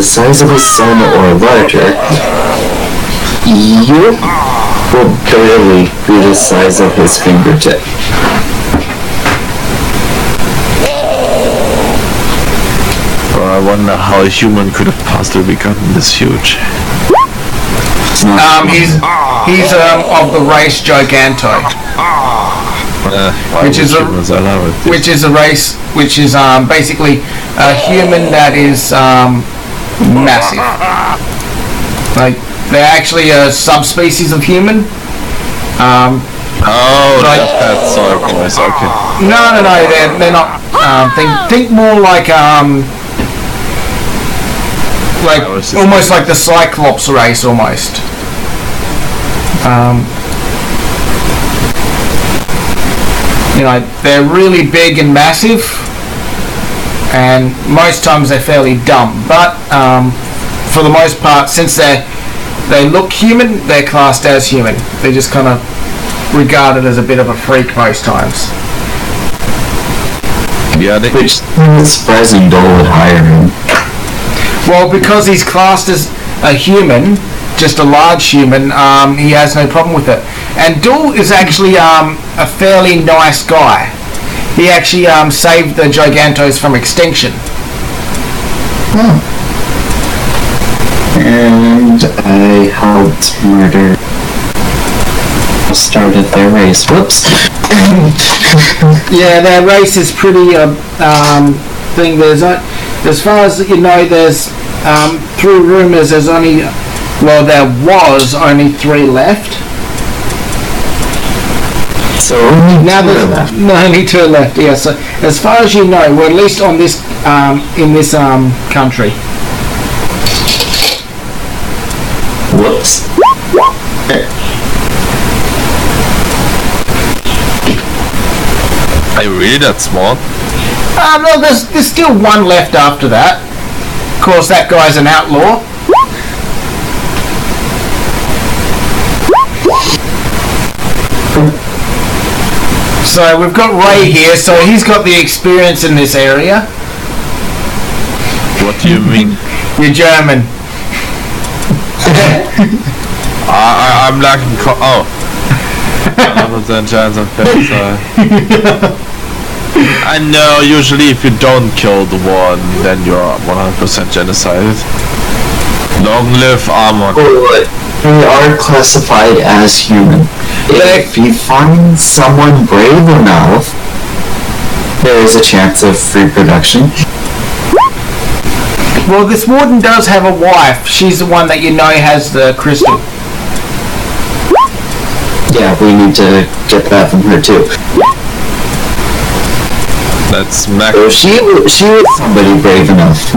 the size of a sun or larger, you will barely be the size of his fingertip. I wonder how a human could have possibly gotten this huge. He's of the race Giganto, which is a race which is basically a human that is massive. Like they're actually a subspecies of human. That's okay. No, they're not. Think more like almost like the Cyclops race, almost. They're really big and massive, and most times they're fairly dumb. But for the most part, since they look human, they're classed as human. They're just kind of regarded as a bit of a freak most times. Yeah, which is surprising Dole would hire him. Well, because he's classed as a human, just a large human, he has no problem with it. And Dole is actually a fairly nice guy. He actually saved the Gigantos from extinction. And I helped murder. Started their race. Whoops. Yeah, their race is pretty thing. There's as far as you know, there's through rumors there was only 3 left. So now there's only 2 left. Yeah. So as far as you know, well, at least on this in this country. Whoops. Are you really that smart? No, there's still 1 left after that. Of course, that guy's an outlaw. So we've got Ray here, so he's got the experience in this area. What do you mean? You're German. I'm lacking 100% chance of death. I know, usually if you don't kill the one, then you're 100% genocided. Long live Armor. They are classified as human. If you find someone brave enough, there is a chance of reproduction. Well, this warden does have a wife. She's the one that you know has the crystal. Yeah, we need to get that from her too. Let's smack. So she was somebody brave enough.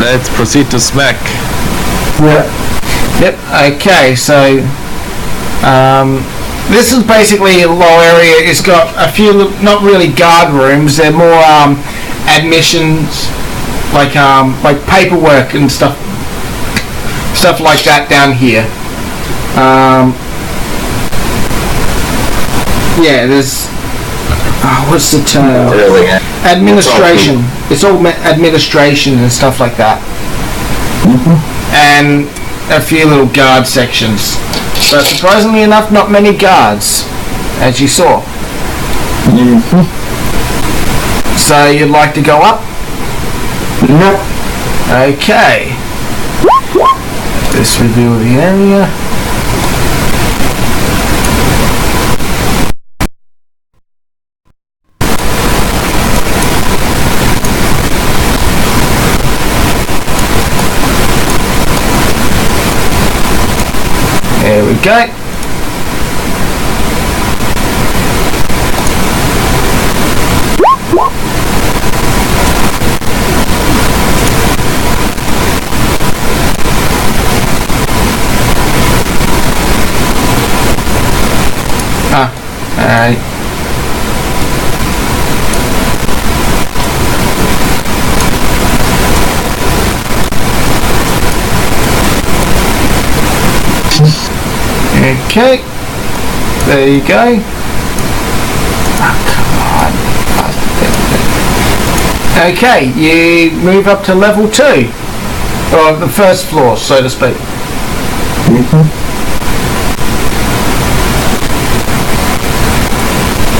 Let's proceed to smack. Yep. Okay, so this is basically a low area. It's got a few, not really guard rooms. They're more admissions, like paperwork and stuff like that down here. Yeah, there's what's the term? Administration. It's all administration and stuff like that. And a few little guard sections. But surprisingly enough, not many guards, as you saw. So you'd like to go up? Nope. Okay. Let's review the area. There we go. Alright. Okay, there you go. Oh, come on. Okay, you move up to level 2. Or the first floor, so to speak.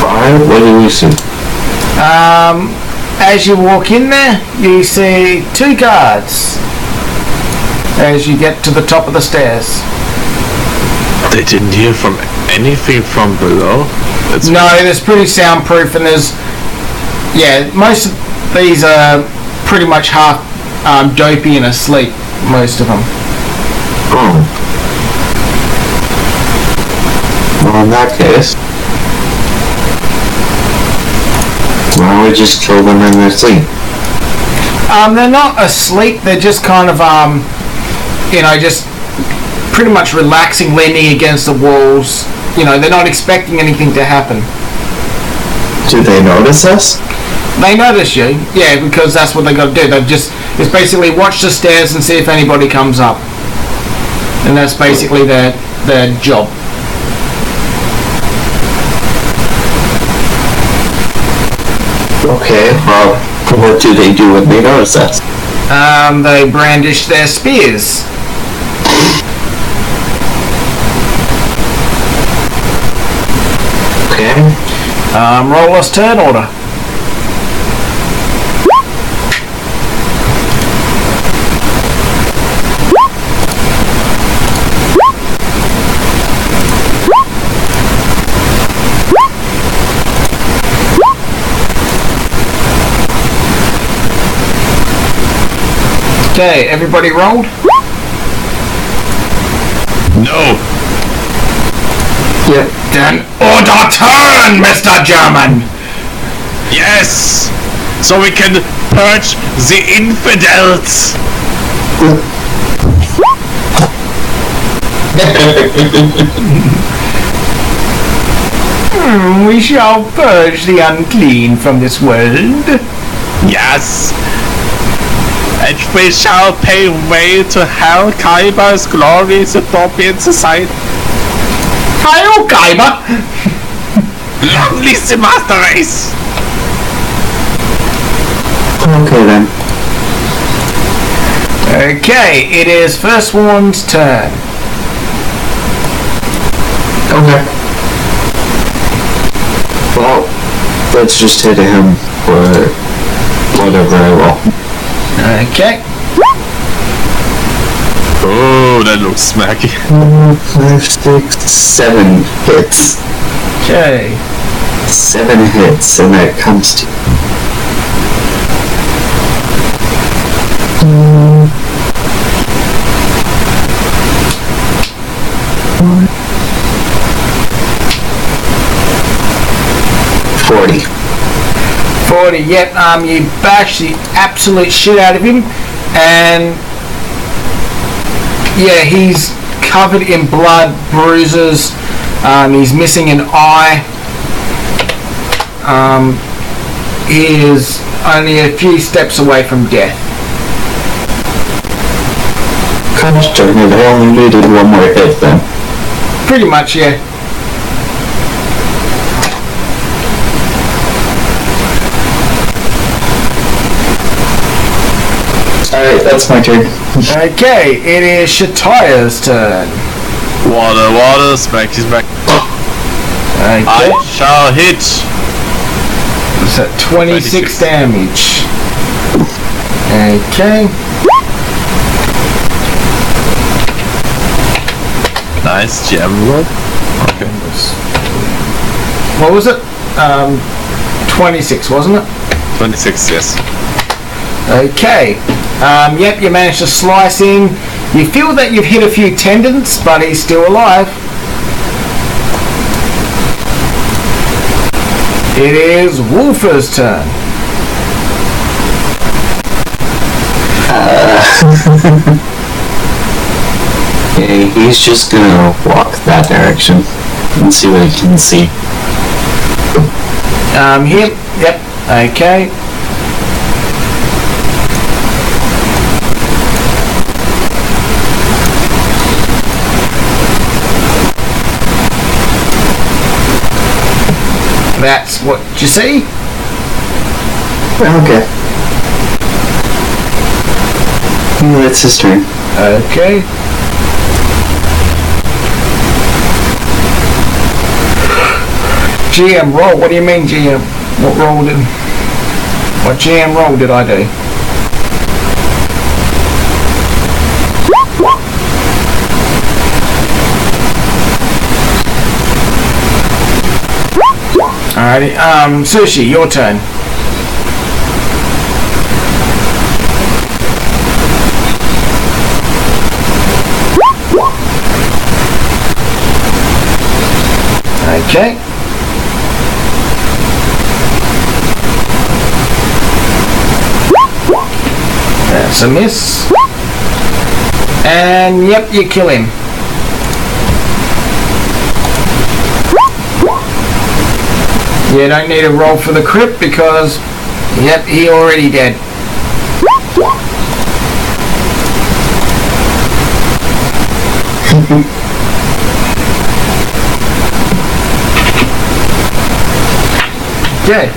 Alright, what do we see? As you walk in there, you see 2 guards as you get to the top of the stairs. They didn't hear from anything from below? No, it's pretty soundproof, and there's... Yeah, most of these are pretty much half dopey and asleep, most of them. Oh. Well, in that case, why don't we just kill them in their sleep? They're not asleep, they're just kind of, just pretty much relaxing, leaning against the walls. They're not expecting anything to happen. Do they notice us? They notice you, yeah, because that's what they got to do. It's basically watch the stairs and see if anybody comes up. And that's basically their job. Okay, well, what do they do when they notice us? They brandish their spears. Okay. Roll us turn order. Okay, everybody rolled? No! Yep. Then order turn, Mr. German! Yes! So we can purge the infidels! We shall purge the unclean from this world. Yes! And we shall pay way to Hell Kaiba's glorious utopian society. Heil Kaiba! Long live the master race! Okay then. Okay, it is First One's turn. Okay. Well, let's just hit him for whatever I roll. Okay. Oh, that looks smacky. 5, 6, 7 hits. Okay. 7 hits, and that comes to... $40. 40, yep, you bash the absolute shit out of him, and yeah, he's covered in blood, bruises, he's missing an eye, he is only a few steps away from death. Gosh darn it, I only needed one more hit then. Pretty much, yeah. Alright, that's my turn. Okay, it is Shatia's turn. Water, smacky, smack. Okay. I shall hit. It's at 26 damage. Okay. Nice gem roll. Okay. What was it? 26, wasn't it? 26, yes. Okay. Yep, you managed to slice in. You feel that you've hit a few tendons, but he's still alive. It is Wolfer's turn. Okay, he's just gonna walk that direction and see what he can see. Here. Yep. Okay. That's what you see. Okay. It's his turn. Okay. GM roll. What do you mean GM? What GM roll did I do? Alrighty, Sushi, your turn. Okay. That's a miss. And yep, you kill him. You don't need a roll for the crit because, yep, he already dead. Okay,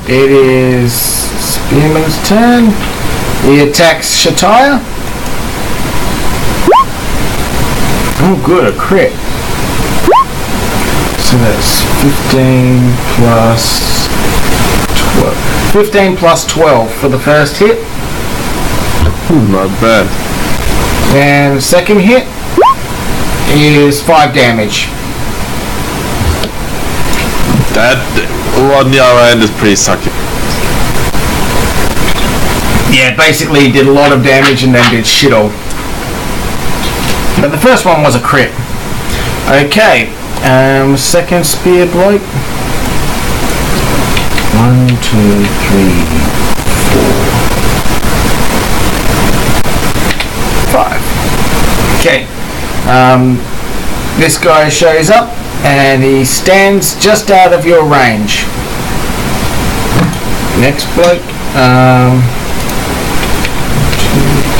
it is Spearman's turn. He attacks Shataya. Oh good, a crit. So that's 15 plus 12. 15 plus 12 for the first hit. Not bad. And the second hit is 5 damage. That on the other end is pretty sucky. Yeah, basically he did a lot of damage and then did shit all. But the first one was a crit. Okay. Second spear bloke. 1, 2, 3, 4, 5. Okay. This guy shows up and he stands just out of your range. Next bloke. 2,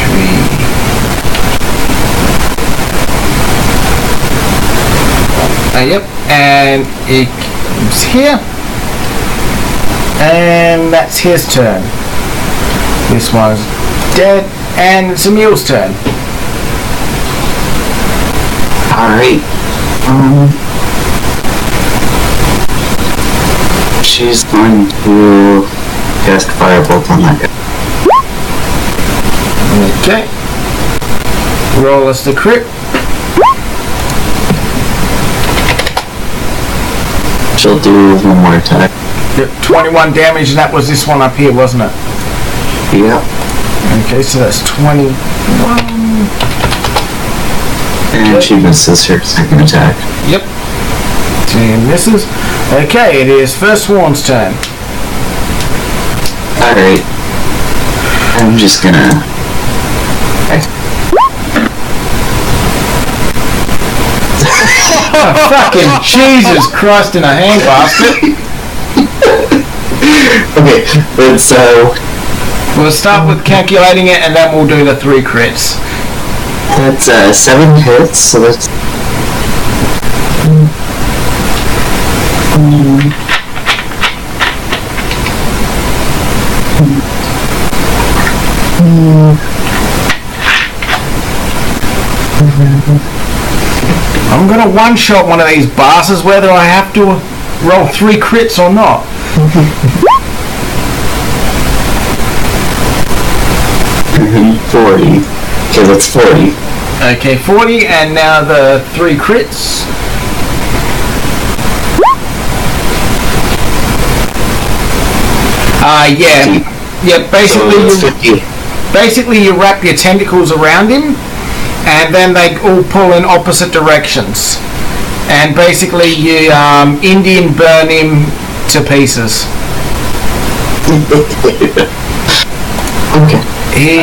3. Yep, and he comes here, and that's his turn. This one's dead, and it's Emil's turn. Alright. She's going to cast Firebolt on that guy. Okay. Roll us the crit. She'll do one more attack. Yep, 21 damage, and that was this one up here, wasn't it? Yep. Okay, so that's 21. And she misses her second attack. Yep. 10 misses. Okay, it is First Sworn's turn. Alright. I'm just gonna... Oh, fucking Jesus Christ in a handbasket. Okay, so... We'll start with calculating it and then we'll do the 3 crits. That's 7 hits, so that's... I'm gonna one-shot one of these bosses whether I have to roll 3 crits or not. 40. Okay, that's 40. Okay, 40, and now the 3 crits. Yeah, basically you wrap your tentacles around him, and then they all pull in opposite directions. And basically you Indian burn him to pieces. Okay. He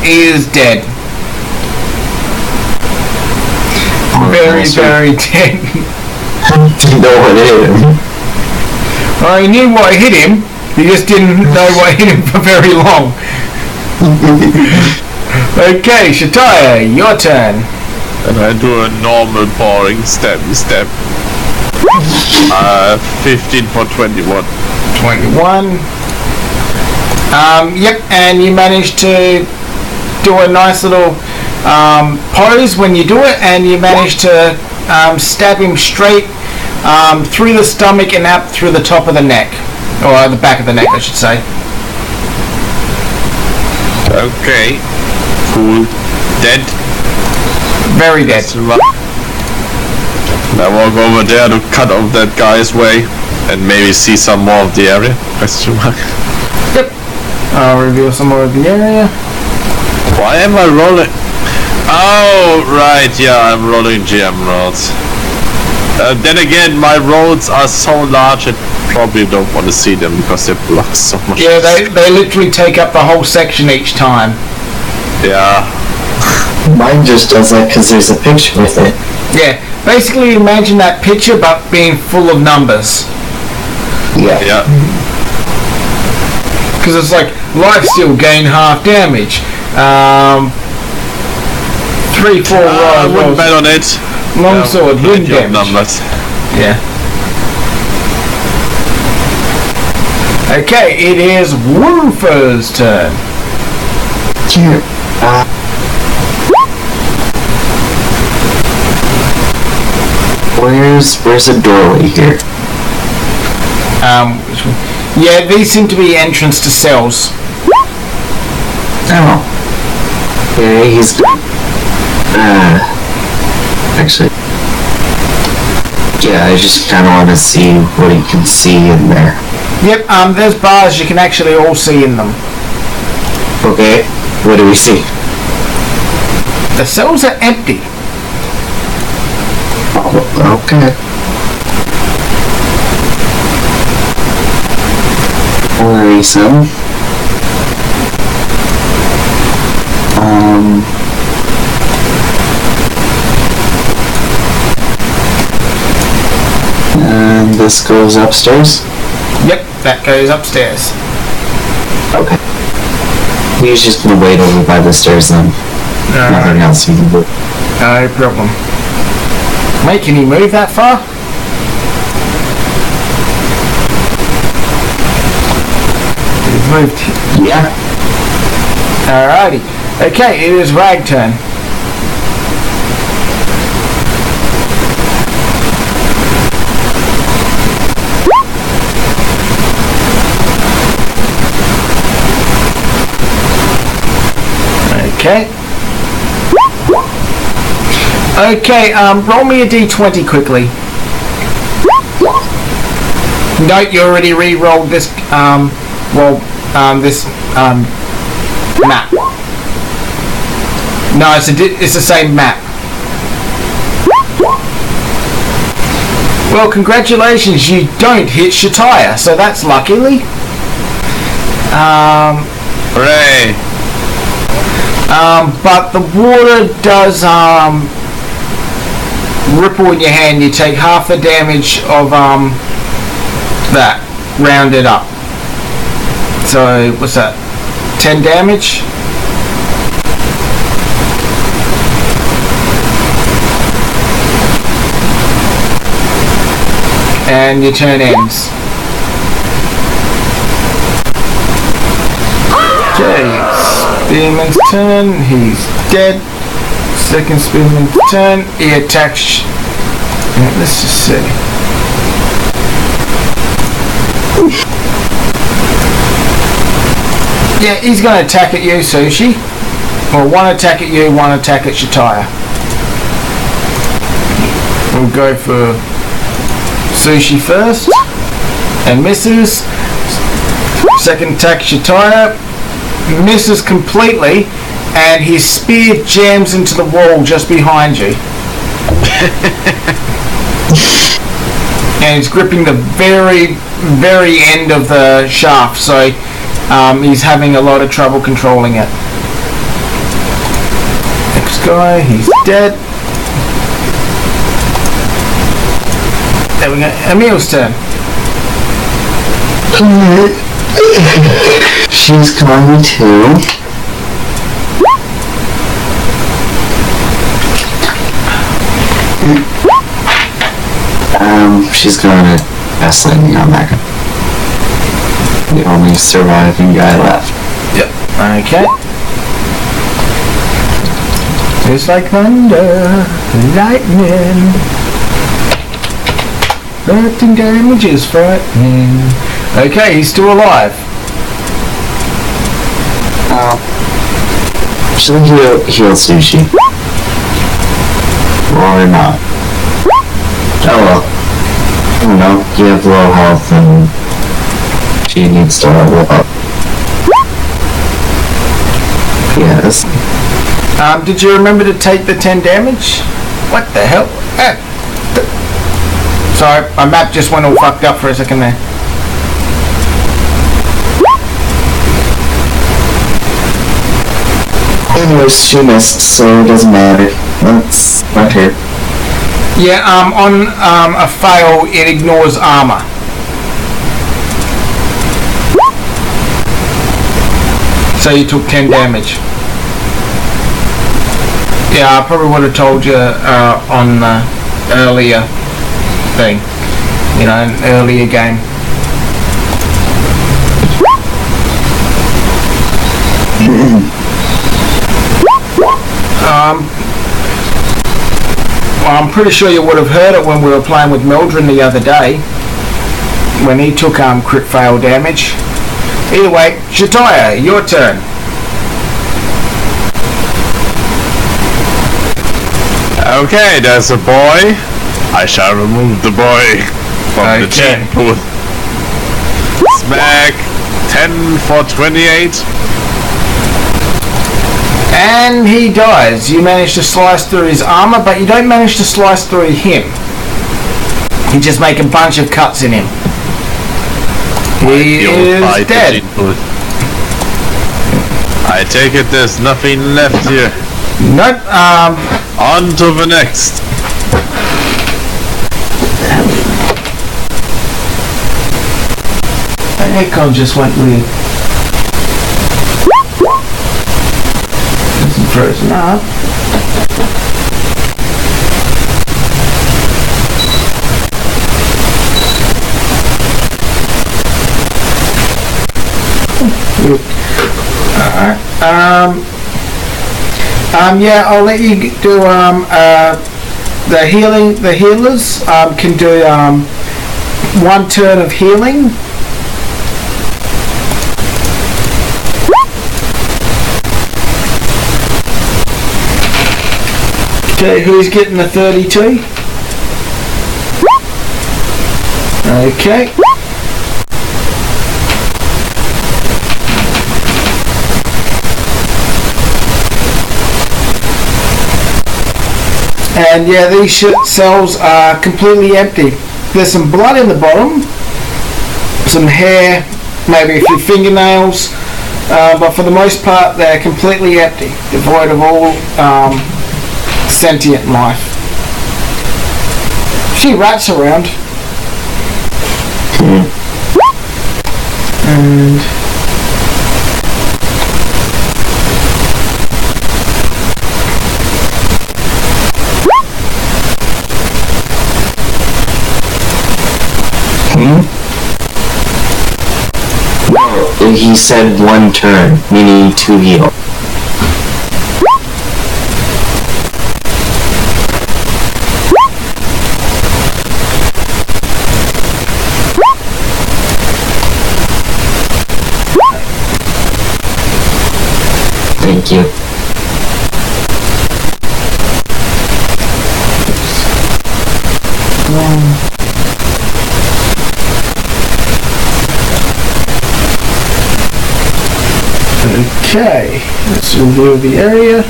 is dead. Very dead. Didn't know what hit him. Well, he knew what hit him, he just didn't know what hit him for very long. Okay, Shataya, your turn. And I do a normal boring step. 15 for 21. 21. Yep, and you managed to do a nice little pose when you do it, and you manage to stab him straight through the stomach and out through the top of the neck, or the back of the neck, I should say. Okay. Cool. Dead. Very dead. Now walk over there to cut off that guy's way and maybe see some more of the area. Question mark. Yep. I'll reveal some more of the area. Why am I rolling? Oh, right. Yeah, I'm rolling GM roads. Then again, my roads are so large I probably don't want to see them because they block so much. Yeah, they literally take up the whole section each time. Yeah. Mine just does that because there's a picture with it. Yeah, basically imagine that picture but being full of numbers. Yeah. Yeah. Because it's like, lifesteal gain half damage. 3, 4 I wouldn't bet on it. Longsword, wind damage. Numbers. Yeah. Okay, it is Woofer's turn. Here. Where's a doorway here? Yeah, these seem to be entrance to cells. Oh. Okay, he's good. Actually. Yeah, I just kind of want to see what he can see in there. Yep, there's bars you can actually all see in them. Okay, what do we see? The cells are empty. Oh, okay. Worrisome. And this goes upstairs? Yep, that goes upstairs. Okay. He's just gonna wait over by the stairs then. Nothing else he can do. No problem. Mate, can you move that far? He's moved. Yeah. Alrighty. Okay, it is Rag turn. Okay. Okay, roll me a d20 quickly. Note you already re-rolled this, this, map. No, it's the same map. Well, congratulations, you don't hit Shataya, so that's luckily. Hooray! But the water does ripple in your hand. You take half the damage of that, rounded up. So what's that? 10 damage. And your turn ends. Okay. Spearman's turn, he's dead. Second Spearman's turn, he attacks. Let's just see. Yeah, he's going to attack at you, Sushi. Well, one attack at you, one attack at Shataya. We'll go for Sushi first. And misses. Second attack, Shataya. Misses completely, and his spear jams into the wall just behind you. And he's gripping the very, very end of the shaft, so he's having a lot of trouble controlling it. Next guy, he's dead. There we go. Emil's turn. She's going to... she's going to cast lightning on that guy. The only surviving guy left. Yep. Okay. It's like thunder, lightning. 13 damage is frightening. Okay, he's still alive. Should heal Sushi? Or not? Oh well. I don't know. You have low health and she needs to level up. Yes. Did you remember to take the 10 damage? What the hell? Sorry, my map just went all fucked up for a second there. Anyways, she missed, so it doesn't matter. That's not her. Yeah, on a fail, it ignores armor. So you took 10 damage. Yeah, I probably would have told you on the earlier thing. You know, an earlier game. Well, I'm pretty sure you would have heard it when we were playing with Mildred the other day, when he took crit fail damage. Either way, Shataya, your turn. Okay, there's a boy. I shall remove the boy from the cheat booth. Smack. 10 for 28. And he dies. You manage to slice through his armor, but you don't manage to slice through him. You just make a bunch of cuts in him. He is dead. I take it there's nothing left here. Nope. On to the next. That icon just went weird. It's frozen up. Alright. Yeah, I'll let you do the healing. The healers can do one turn of healing. Okay, who's getting the 32? Okay. And yeah, these cells are completely empty. There's some blood in the bottom, some hair, maybe a few fingernails, but for the most part they're completely empty, devoid of all sentient life. She rats around. And No, he said one turn, meaning to heal. Thank you. okay, let's review the area.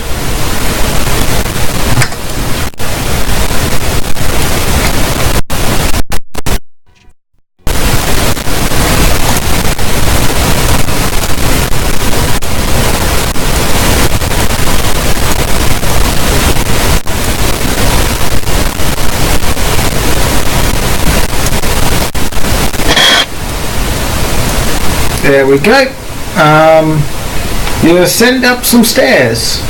There we go. You ascend up some stairs.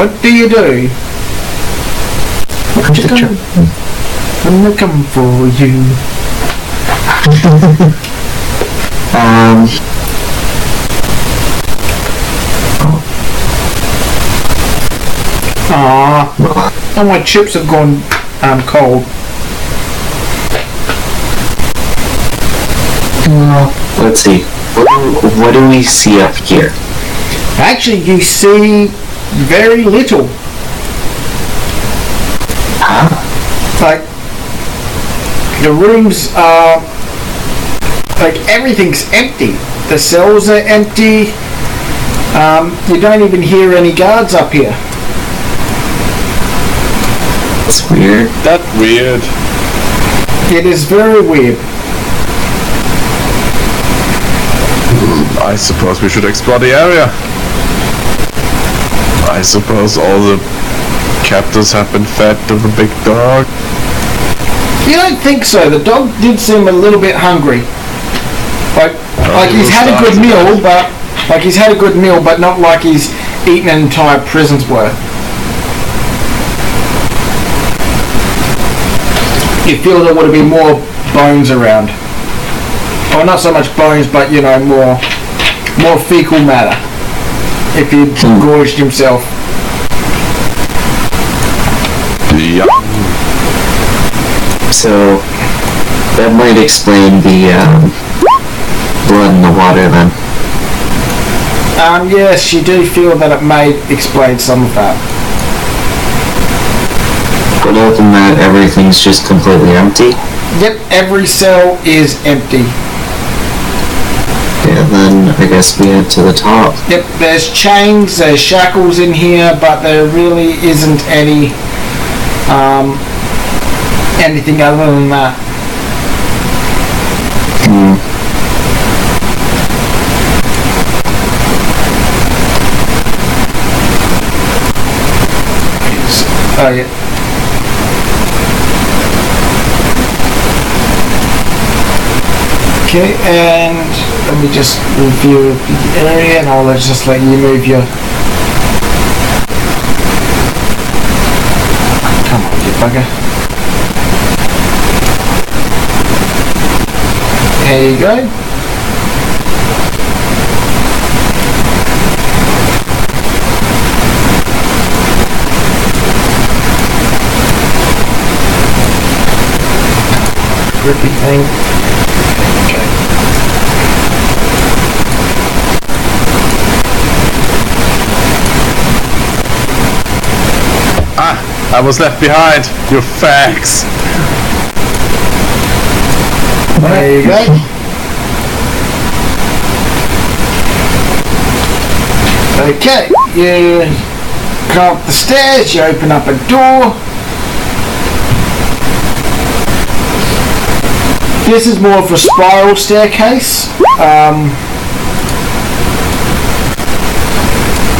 What do you do? What you gonna? I'm gonna come for you. Oh, my chips have gone cold. Let's see. What do we see up here? Actually, you see very little. Huh? Like, the rooms are, like, everything's empty. The cells are empty. You don't even hear any guards up here. That's weird. That's weird. It is very weird. I suppose we should explore the area. I suppose all the captives have been fed to the big dog. You don't think so? The dog did seem a little bit hungry. Like he's had a good meal, but not like he's eaten an entire prison's worth. You feel there would have been more bones around. Or not so much bones, but more fecal matter. If he'd gorged himself. Yeah. So that might explain the blood in the water then. Yes, you do feel that it may explain some of that. But other than that, everything's just completely empty. Yep, every cell is empty. Yeah, then I guess we head to the top. Yep, there's chains, there's shackles in here, but there really isn't anything other than that. Oh yeah. Okay, and let me just review the area, and I'll just let you move your... Come on, you bugger. There you go. Grippy thing. I was left behind. You fags. There you go. Okay, you come up the stairs, you open up a door. This is more of a spiral staircase.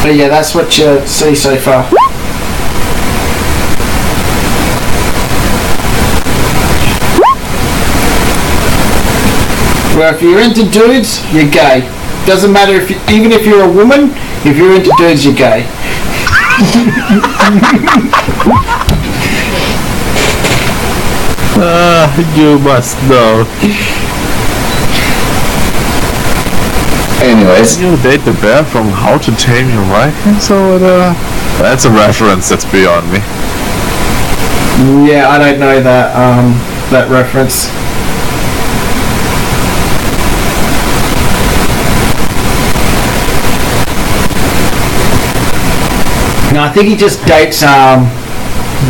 But yeah, that's what you see so far. Well, if you're into dudes, you're gay. Doesn't matter if even if you're a woman, if you're into dudes, you're gay. You must know. Anyways. You date the bear from How to Tame Your Vikings or whatever? That's a reference that's beyond me. Yeah, I don't know that reference. No, I think he just dates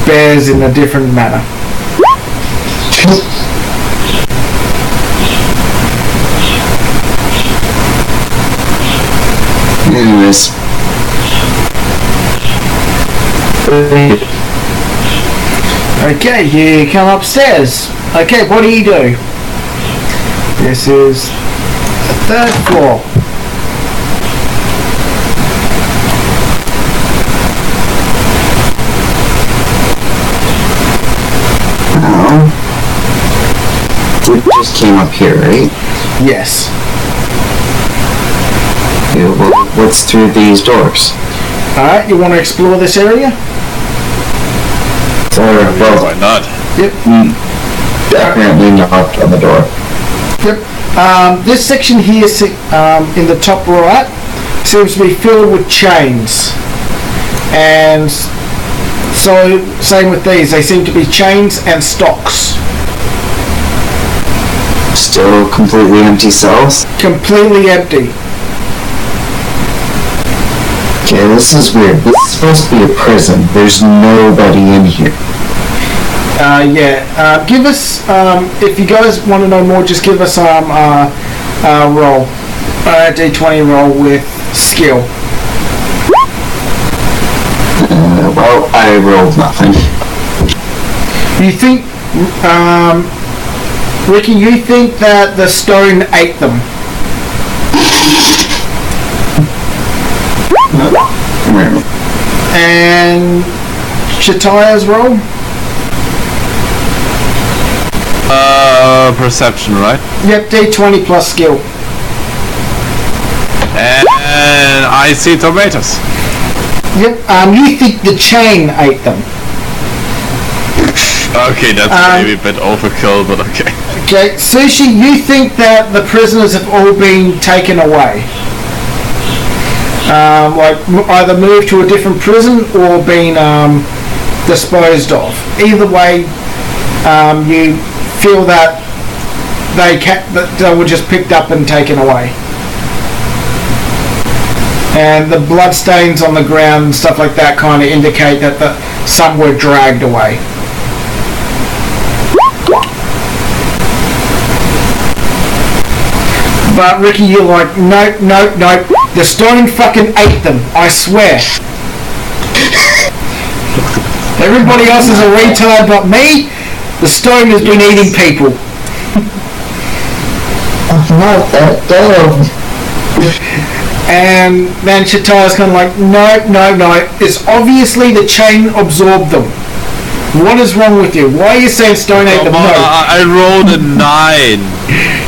bears in a different manner. Anyways. Okay, you come upstairs. Okay, what do you do? This is the third floor. We just came up here, right? Yes. Yeah, well, what's through these doors? Alright, you want to explore this area? Well, Why not? Yep. definitely knocked on the door. Yep. This section here, in the top right, seems to be filled with chains. And so, same with these, they seem to be chains and stocks. Still completely empty cells. Completely empty. Okay, this is weird. This is supposed to be a prison. There's nobody in here. Give us, if you guys want to know more, just give us roll. D20 roll with skill. Well, I rolled nothing. You think, Ricky, you think that the stone ate them? And Shataya's roll? Perception, right? Yep, D20 plus skill. And I see tomatoes. Yep, you think the chain ate them. Okay, that's maybe a bit overkill, but okay. Okay, Sushi, you think that the prisoners have all been taken away? Either moved to a different prison or been disposed of. Either way, you feel that they were just picked up and taken away. And the blood stains on the ground and stuff like that kind of indicate that some were dragged away. But Ricky, you're like, nope, the stone fucking ate them, I swear. Everybody else is a retard but me. The stone has been eating people. Not that dumb. And then Shataya's kind of like, no. It's obviously the chain absorbed them. What is wrong with you? Why are you saying stone ate them? No. I rolled a 9.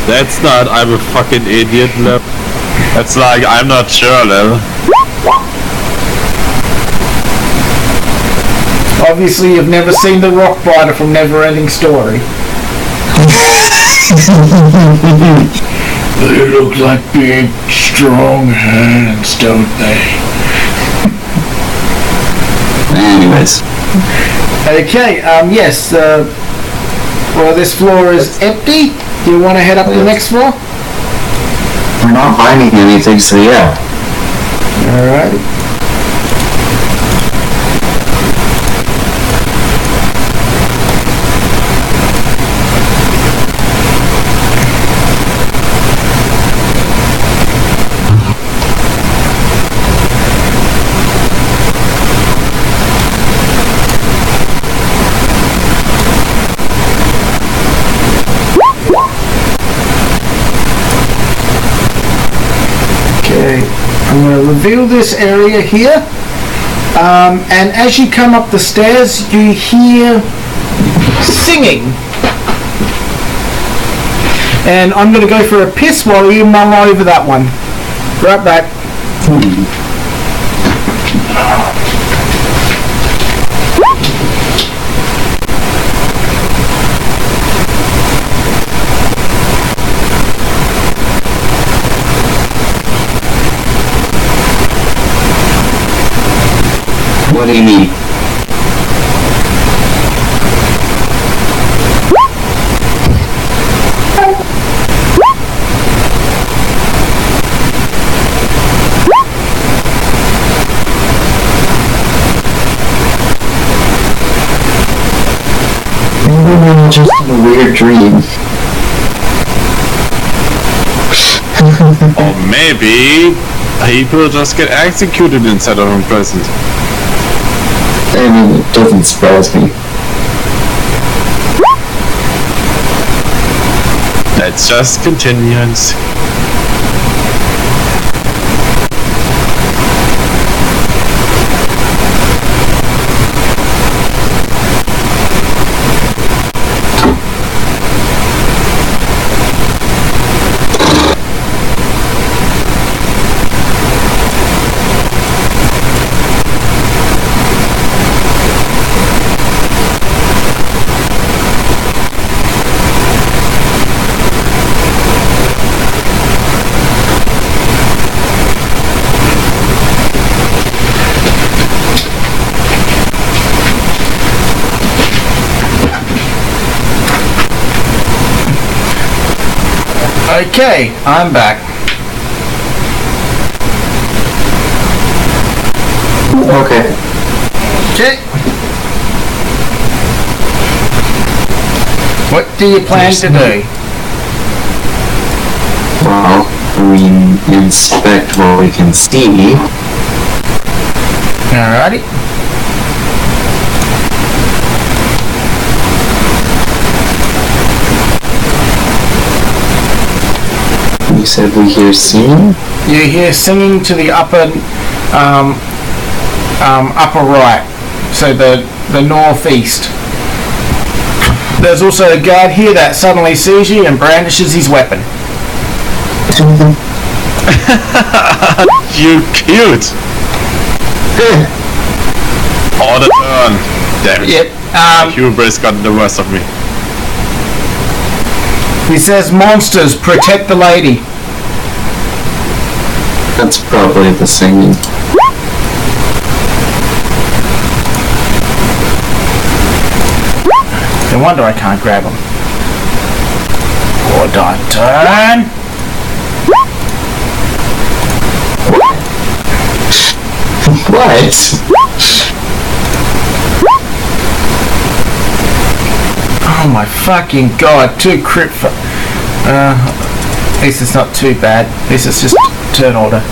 That's not, I'm a fucking idiot level. That's like, I'm not sure level. Obviously you've never seen the rock biter from Neverending Story. They look like big, strong hands, don't they? Anyways. Okay, yes, well, this floor is empty. Do you want to head up to the next floor? We're not finding anything, so yeah. Alright. I'm going to reveal this area here, and as you come up the stairs you hear singing, and I'm going to go for a piss while you mull over that one. Right back. What do you mean? Maybe just a weird dream. Or maybe people just get executed instead of imprisoned. I mean, it doesn't surprise me. Let's just continue and see. Okay, I'm back. Okay. Okay. What do you plan to do? Well, we inspect what we can see. Alrighty. You said we hear singing? You hear singing to the upper right, so the northeast. There's also a guard here that suddenly sees you and brandishes his weapon. You cute. Order turn. Damn it. Yep. Hubris got the worst of me. He says, "Monsters, protect the lady." That's probably the singing. No wonder I can't grab him. Order turn. What? Oh my fucking god, 2 crit for... at least it's not too bad. At least it's just turn order.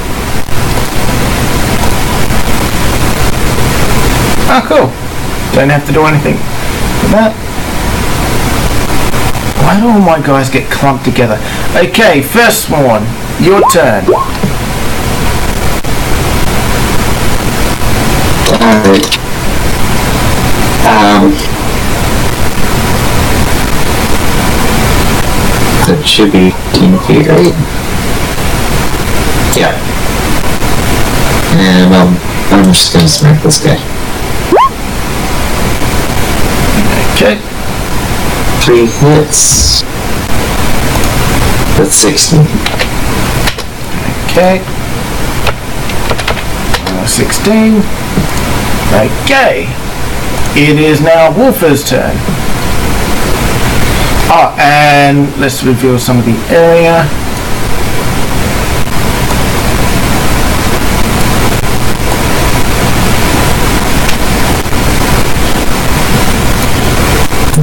Ah, cool. Don't have to do anything for that. Why do all my guys get clumped together? Okay, first one. Your turn. Alright. That should be 15 feet, right? Yeah. And I'm just gonna smack this guy. Okay. 3 hits. That's 60. Okay. 16. Okay. It is now Wolfer's turn. Oh, and let's reveal some of the area.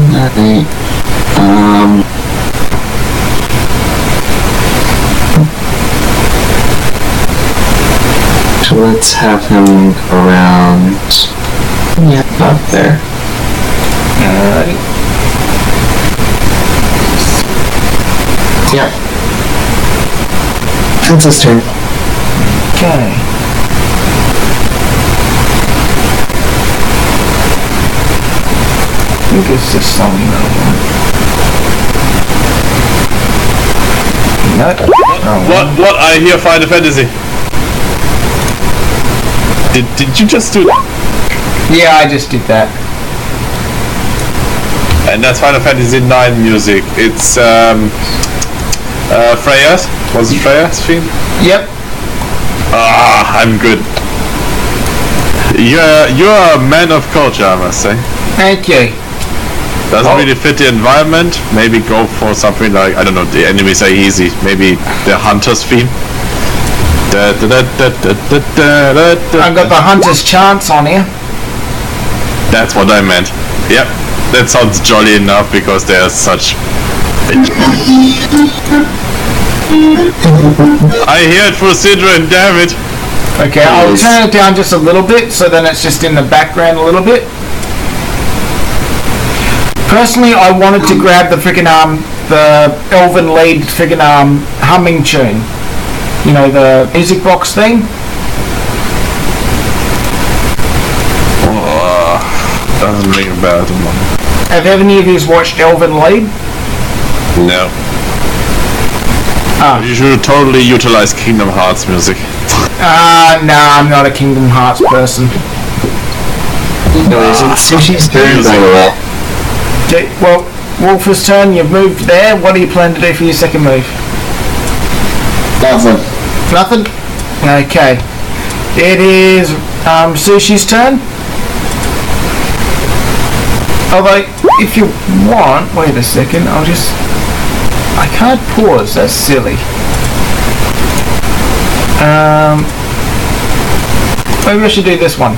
Alright. So let's have him around, yeah, about there. Alrighty. Yeah. That's his turn. Okay. I think it's just something What I hear Final Fantasy? Did you just do that? Yeah, I just did that. And that's Final Fantasy IX music. It's Freya's. Was it Freya's theme? Yep. Ah, I'm good. You're a man of culture, I must say. Thank you. Doesn't really fit the environment. Maybe go for something like, I don't know, the enemies are easy. Maybe the Hunter's theme. I've got the Hunter's Chance on here. That's what I meant. Yep. That sounds jolly enough because they are such... I hear it for Sidran, damn it. Okay, I'll turn it down just a little bit so then it's just in the background a little bit. Personally, I wanted to grab the freaking the Elven lead freaking humming tune. You know, the music box thing. Doesn't ring a bell at the moment. Have any of you watched Elven lead? No. Ah. You should totally utilize Kingdom Hearts music. No, I'm not a Kingdom Hearts person. No, is it Sushi's turn, by the way? Okay, well, Wolfer's turn, you've moved there. What do you plan to do for your second move? Nothing. Nothing? Okay. It is Sushi's turn. Although, if you want, wait a second, I'll just... I can't pause, that's silly. Maybe I should do this one.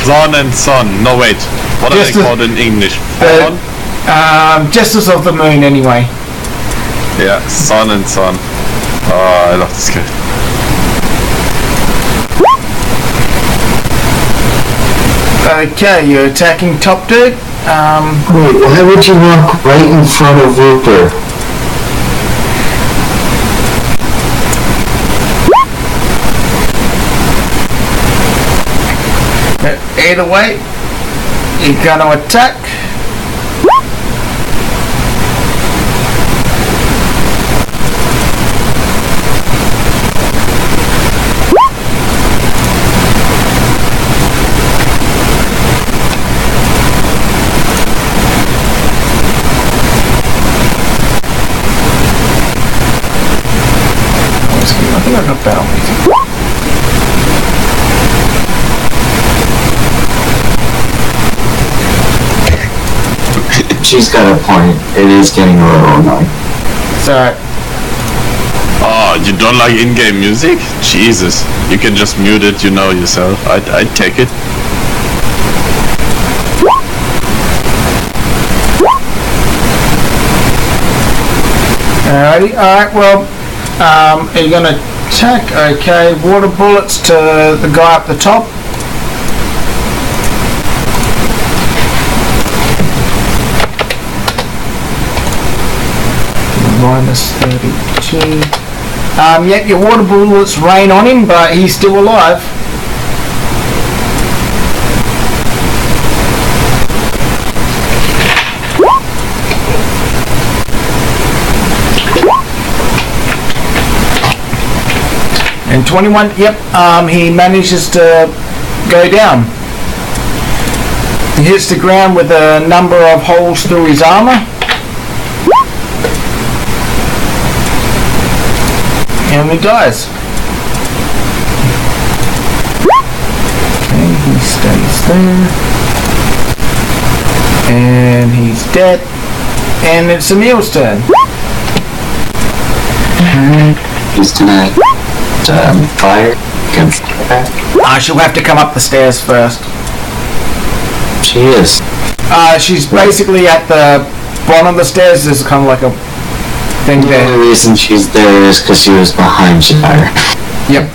Sun and sun. No, wait. What are they called in English? Justice of the Moon, anyway. Yeah, sun and sun. Oh, I love this game. Okay, you're attacking top dude. Wait, why would you walk right in front of Rupert? Either way, you're gonna attack. I think I got battle music. She's got a point. It is getting a little annoying. So, Oh, you don't like in-game music? Jesus. You can just mute it, you know yourself. I'd take it. alrighty, alright, well, are you gonna attack? Okay, water bullets to the guy up the top. Minus 32. Yep, your water bullets rain on him, but he's still alive. And 21, yep, he manages to go down. He hits the ground with a number of holes through his armor. And he dies. Okay, he stays there. And he's dead. And it's Emil's turn. He's gonna fire against that. She'll have to come up the stairs first. She is. She's basically at the bottom of the stairs. There's kind of like a thing The there. only reason she's there is because she was behind Shire. Yep.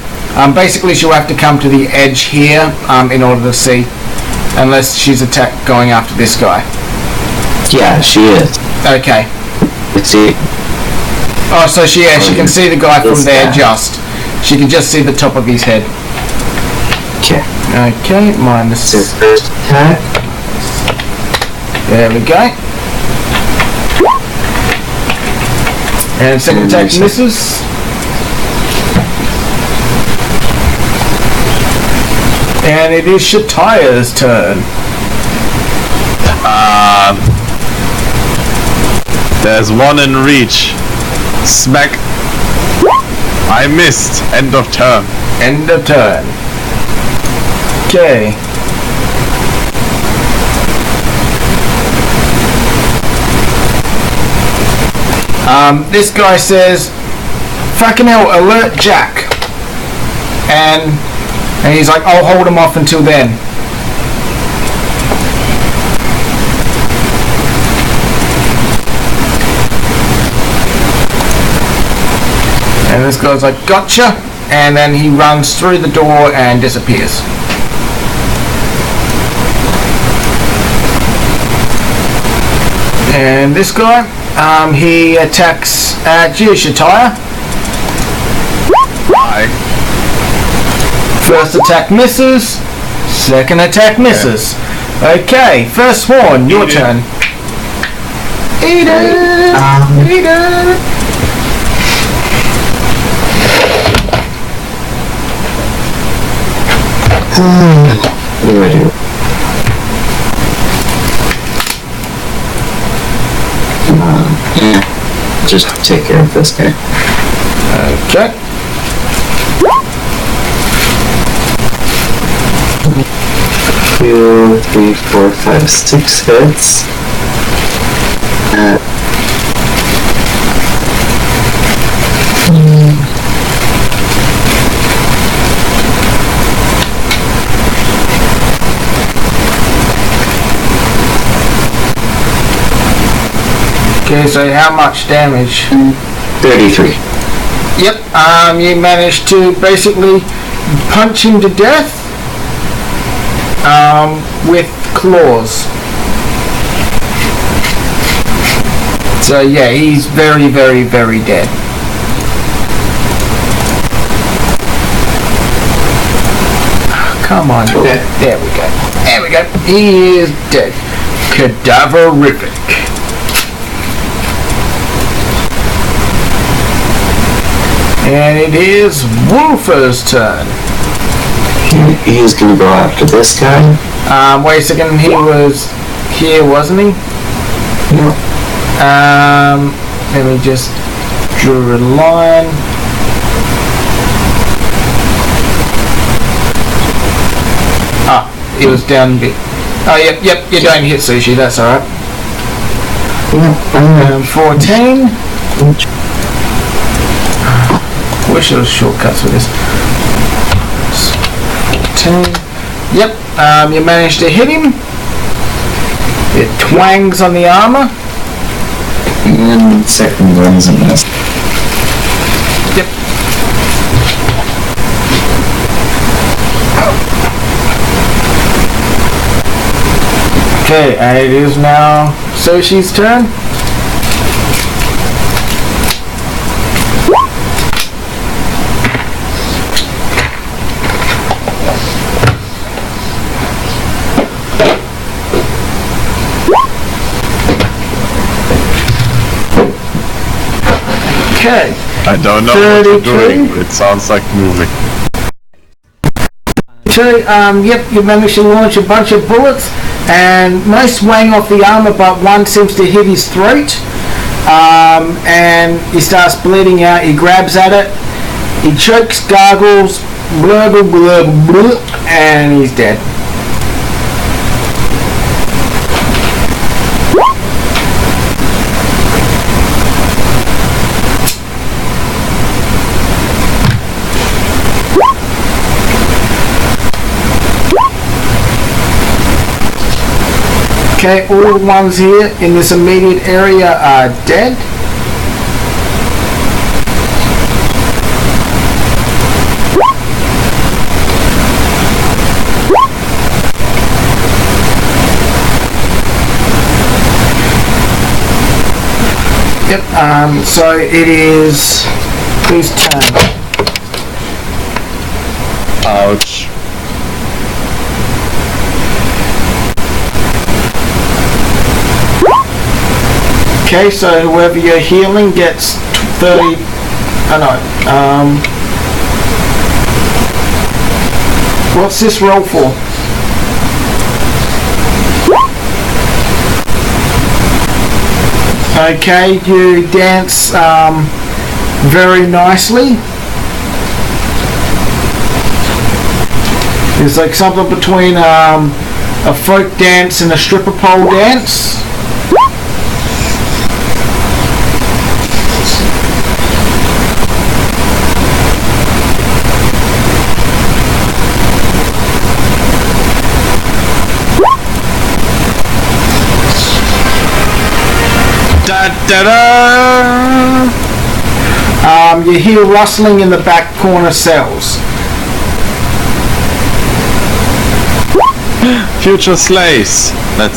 Basically, she'll have to come to the edge here in order to see, unless she's attacked going after this guy. Yeah, she is. Okay. Let's see. Oh, so she can see the guy from This there. guy. She can just see the top of his head. Okay. Okay, minus. So first attack. There we go. And second attack misses. And it is Shatia's turn. There's one in reach. Smack. I missed. End of turn. End of turn. Okay. This guy says, "Fucking hell, alert Jack." And he's like, "I'll hold him off until then." And this guy's like, "Gotcha." And then he runs through the door and disappears. And this guy, he attacks at you, Shatia. Bye. First attack misses. Second attack misses. Okay, first Sworn, your Eat it. turn. Eat it! Eat it! What do I do? Yeah. Just take care of this guy. Okay. Two, three, four, five, 6 hits. Okay, so how much damage? 33. Yep, you managed to basically punch him to death with claws. So yeah, he's very, very, very dead. Come on. Okay. There we go. There we go. He is dead. Cadaverific. And it is Wolfer's turn. He's gonna go after this guy. Wait a second. He was here, wasn't he? Yeah. Let me just draw a line. It was down a bit. Oh, yep, you don't hit Sushi, that's alright. 14. Wish there was shortcuts for this. 14. Yep, you managed to hit him. It twangs on the armor. And second one's a miss. Yep. Okay, and it is now Sushi's turn. Okay. I don't know what you're doing, but it sounds like moving. So, yep, you managed to launch a bunch of bullets, and most swang off the armor, but one seems to hit his throat, and he starts bleeding out. He grabs at it, he chokes, gargles, blah blah blah blah, and he's dead. Okay, all the ones here in this immediate area are dead. Yep, so it is whose turn? Ouch. Okay, so whoever you're healing gets 30. What's this roll for? Okay, you dance very nicely. It's like something between a folk dance and a stripper pole dance. You hear rustling in the back corner cells. Future slaves.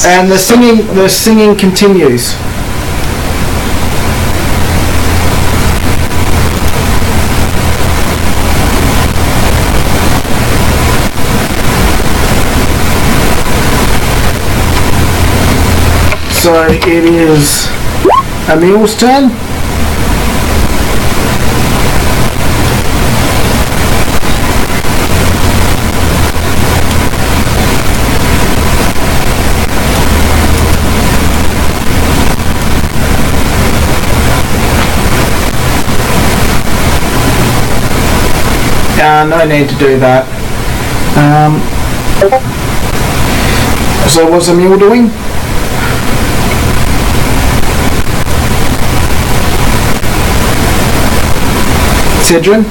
And the singing continues. So it is Emil's turn. No need to do that. So what's Emil doing? Sidron?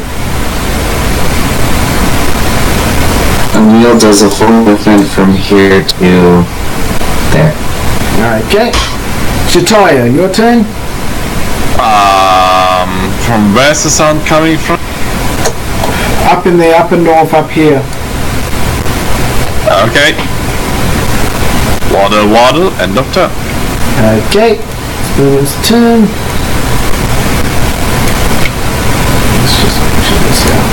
Emil does a full movement from here to there. Okay. Shataya, your turn. From where's the sound coming from? Up in the upper north, up here. Okay. Waddle, waddle, end of turn. Okay, Spoon's turn. Let's just check this out.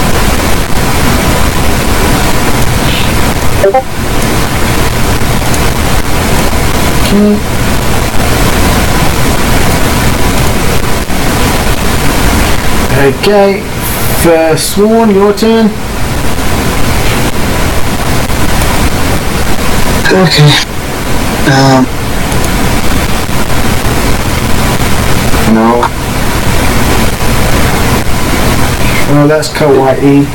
Okay, First Sworn, your turn. Okay. No. Oh, that's kawaii.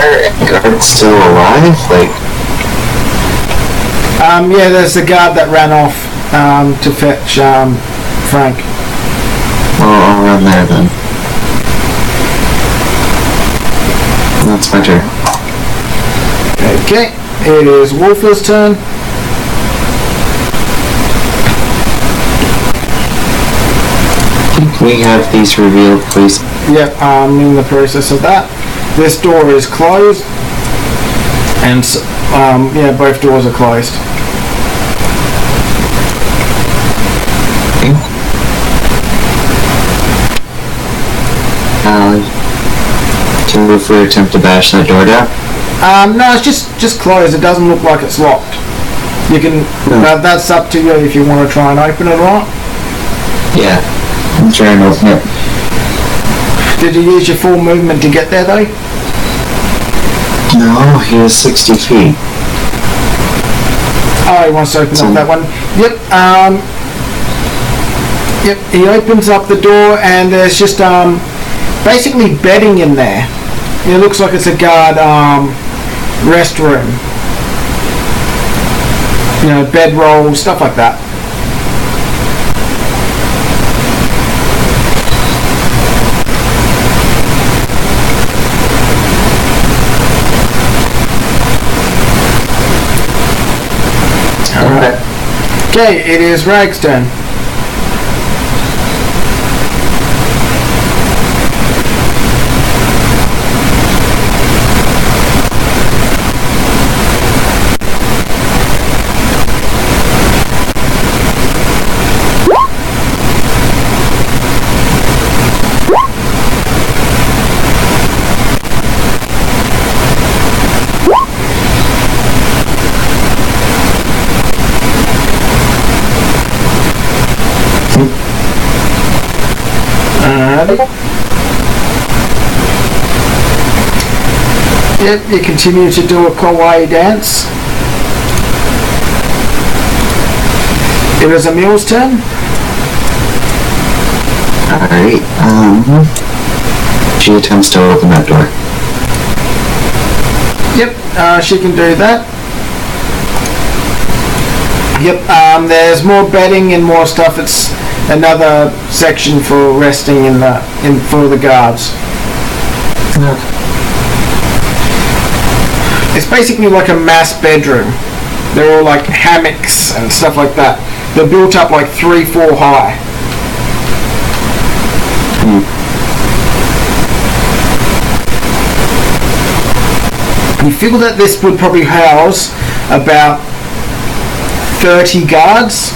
Are guards still alive? Like, Yeah, there's the guard that ran off to fetch Frank. I'll run there then. That's my turn. Okay, it is Wolfer's turn. Can we have these revealed, please? Yep, I'm in the process of that. This door is closed, and yeah, both doors are closed. Okay. Can we attempt to bash that door down? No, it's just closed. It doesn't look like it's locked. You can. That's up to you if you want to try and open it or not. Yeah, I'm trying to open it. Did you use your full movement to get there though? No, he is 60 feet. Oh, he wants to open up that one. Yep. Yep. He opens up the door and there's just basically bedding in there. It looks like it's a guard rest room. You know, bedroll, stuff like that. Alright. Okay, it is Rag's turn. Yep, you continue to do a kawaii dance. It is Emil's turn. Alright, she attempts to open that door. Yep, she can do that. Yep, there's more bedding and more stuff. It's another section for resting for the guards. It's basically like a mass bedroom. They're all like hammocks and stuff like that. They're built up like 3-4 high. You feel that this would probably house about 30 guards.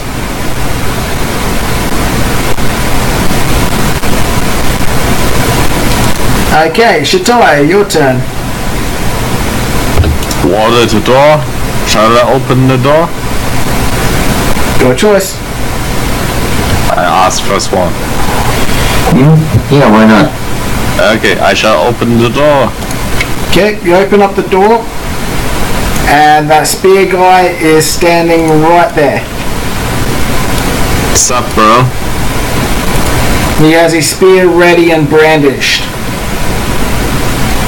Okay, Shitai, your turn. Water to door. Shall I open the door? Your choice. I ask first one. Yeah, why not? Okay, I shall open the door. Okay, you open up the door, and that spear guy is standing right there. What's up, bro? He has his spear ready and brandished.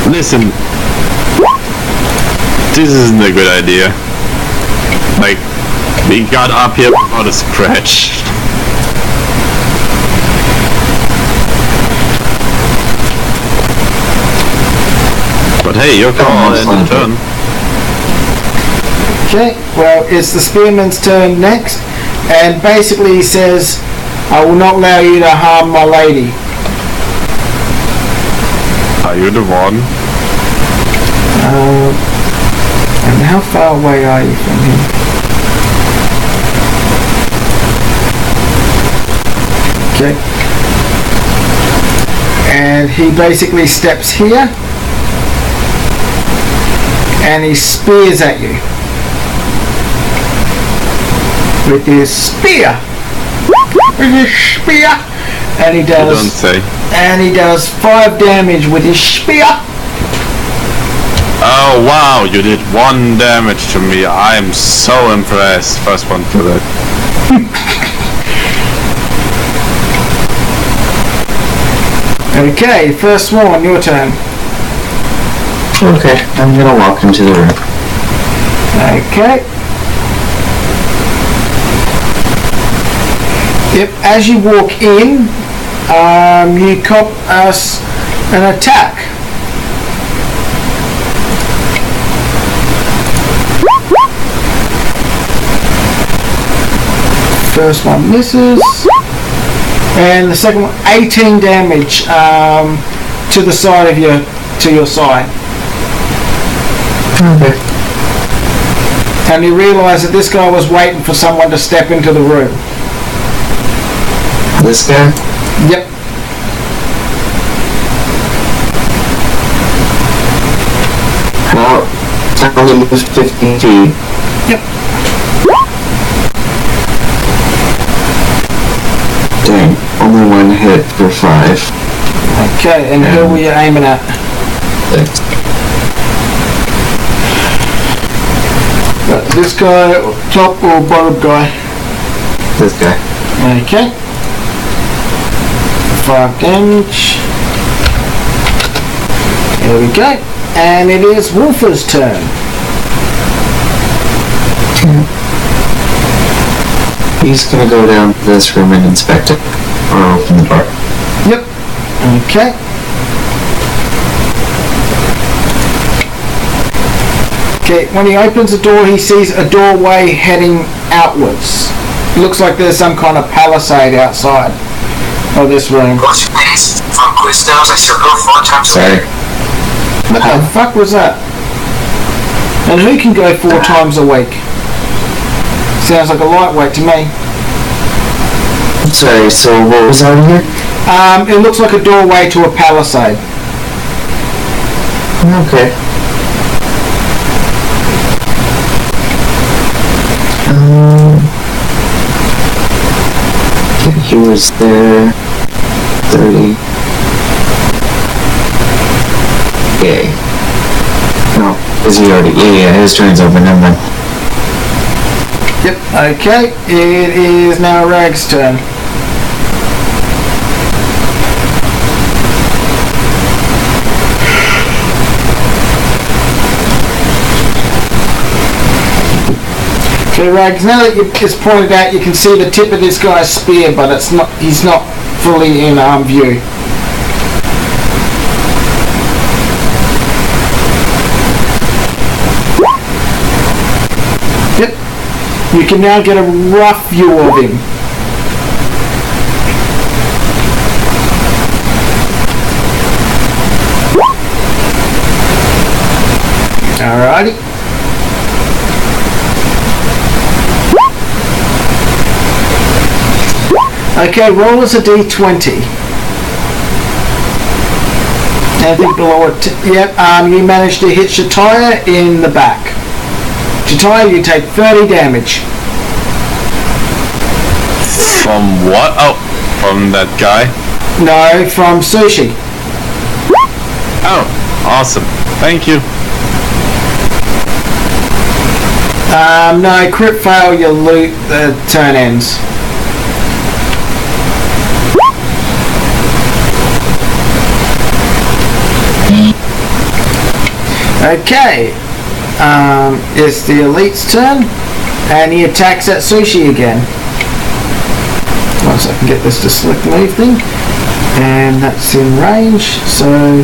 Listen. This isn't a good idea. Like, we got up here without a scratch. But hey, your call and your turn. Okay, well, it's the spearman's turn next. and basically he says, "I will not allow you to harm my lady." Are you the one? And how far away are you from him? Okay. And he basically steps here and he spears at you with his spear. And he does. You don't say. And he does 5 damage with his spear. Oh wow, you did 1 damage to me. I am so impressed. First one to that. Okay, first one, your turn. Okay, I'm gonna walk into the room. Okay. Yep, as you walk in, you cop us an attack. First one misses, and the second one 18 damage to the side of your side. Okay. And you realise that this guy was waiting for someone to step into the room. This guy? Yep. Well, time to move 15 feet. Yep. Dang, only 1 hit for 5. Okay, and who were you aiming at? 6. This guy, top or bottom guy? This guy. Okay. 5 damage. Here we go. And it is Wolfer's turn. He's gonna go down to this room and inspect it. Or open the door. Yep. Okay. Okay, when he opens the door, he sees a doorway heading outwards. Looks like there's some kind of palisade outside of this room. From Quiznos, I still go 4 times a Sorry. week. What the fuck was that? And who can go 4 times a week? Sounds like a lightweight to me. Sorry, so what was out here? It looks like a doorway to a palisade. Okay. He was there. 30. Okay. No, is he already? Yeah, his turn's over. Never mind. Yep. Okay, it is now Rag's turn. Okay, Rags, now that it's pointed out, you can see the tip of this guy's spear, but he's not fully in view. Yep. You can now get a rough view of him. Alrighty. Okay, roll us a d20. Anything below it? Yep, you managed to hit Shataya in the back. Shataya, you take 30 damage. From what? Oh, from that guy? No, from Sushi. Oh, awesome. Thank you. No, crit fail, you loot, the turn ends. Okay, it's the Elite's turn, and he attacks at Sushi again. Once I can get this to select move thing, and that's in range, so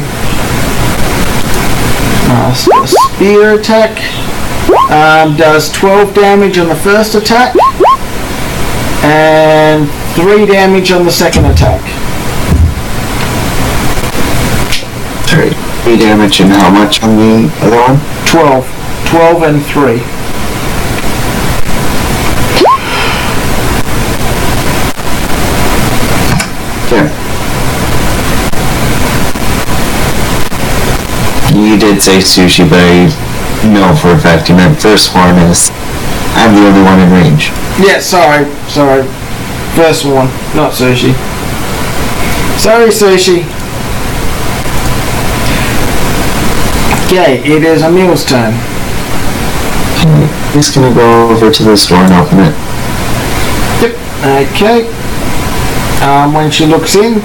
a spear attack does 12 damage on the first attack, And 3 damage on the second attack. 3 damage and how much on the other one? 12. 12 and 3. Okay. You did say sushi, but I know for a fact you meant first one is I'm the only one in range. Yeah, sorry. First one, not sushi. Sorry, sushi. Okay, it is Emil's turn. He's gonna go over to this door and open it. Yep. Okay. When she looks in,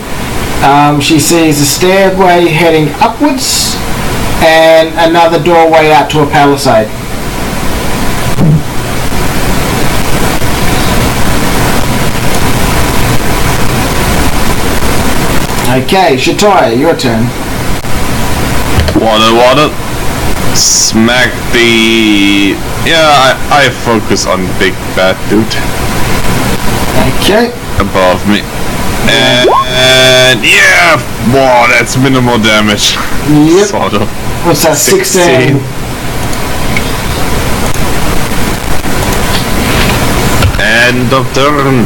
she sees a stairway heading upwards and another doorway out to a palisade. Okay, Shataya, your turn. Water. Smack the... Yeah, I focus on big bad dude Okay. above me. And yeah, wow, that's minimal damage. Yep. Sort of. What's that? 16. End of turn.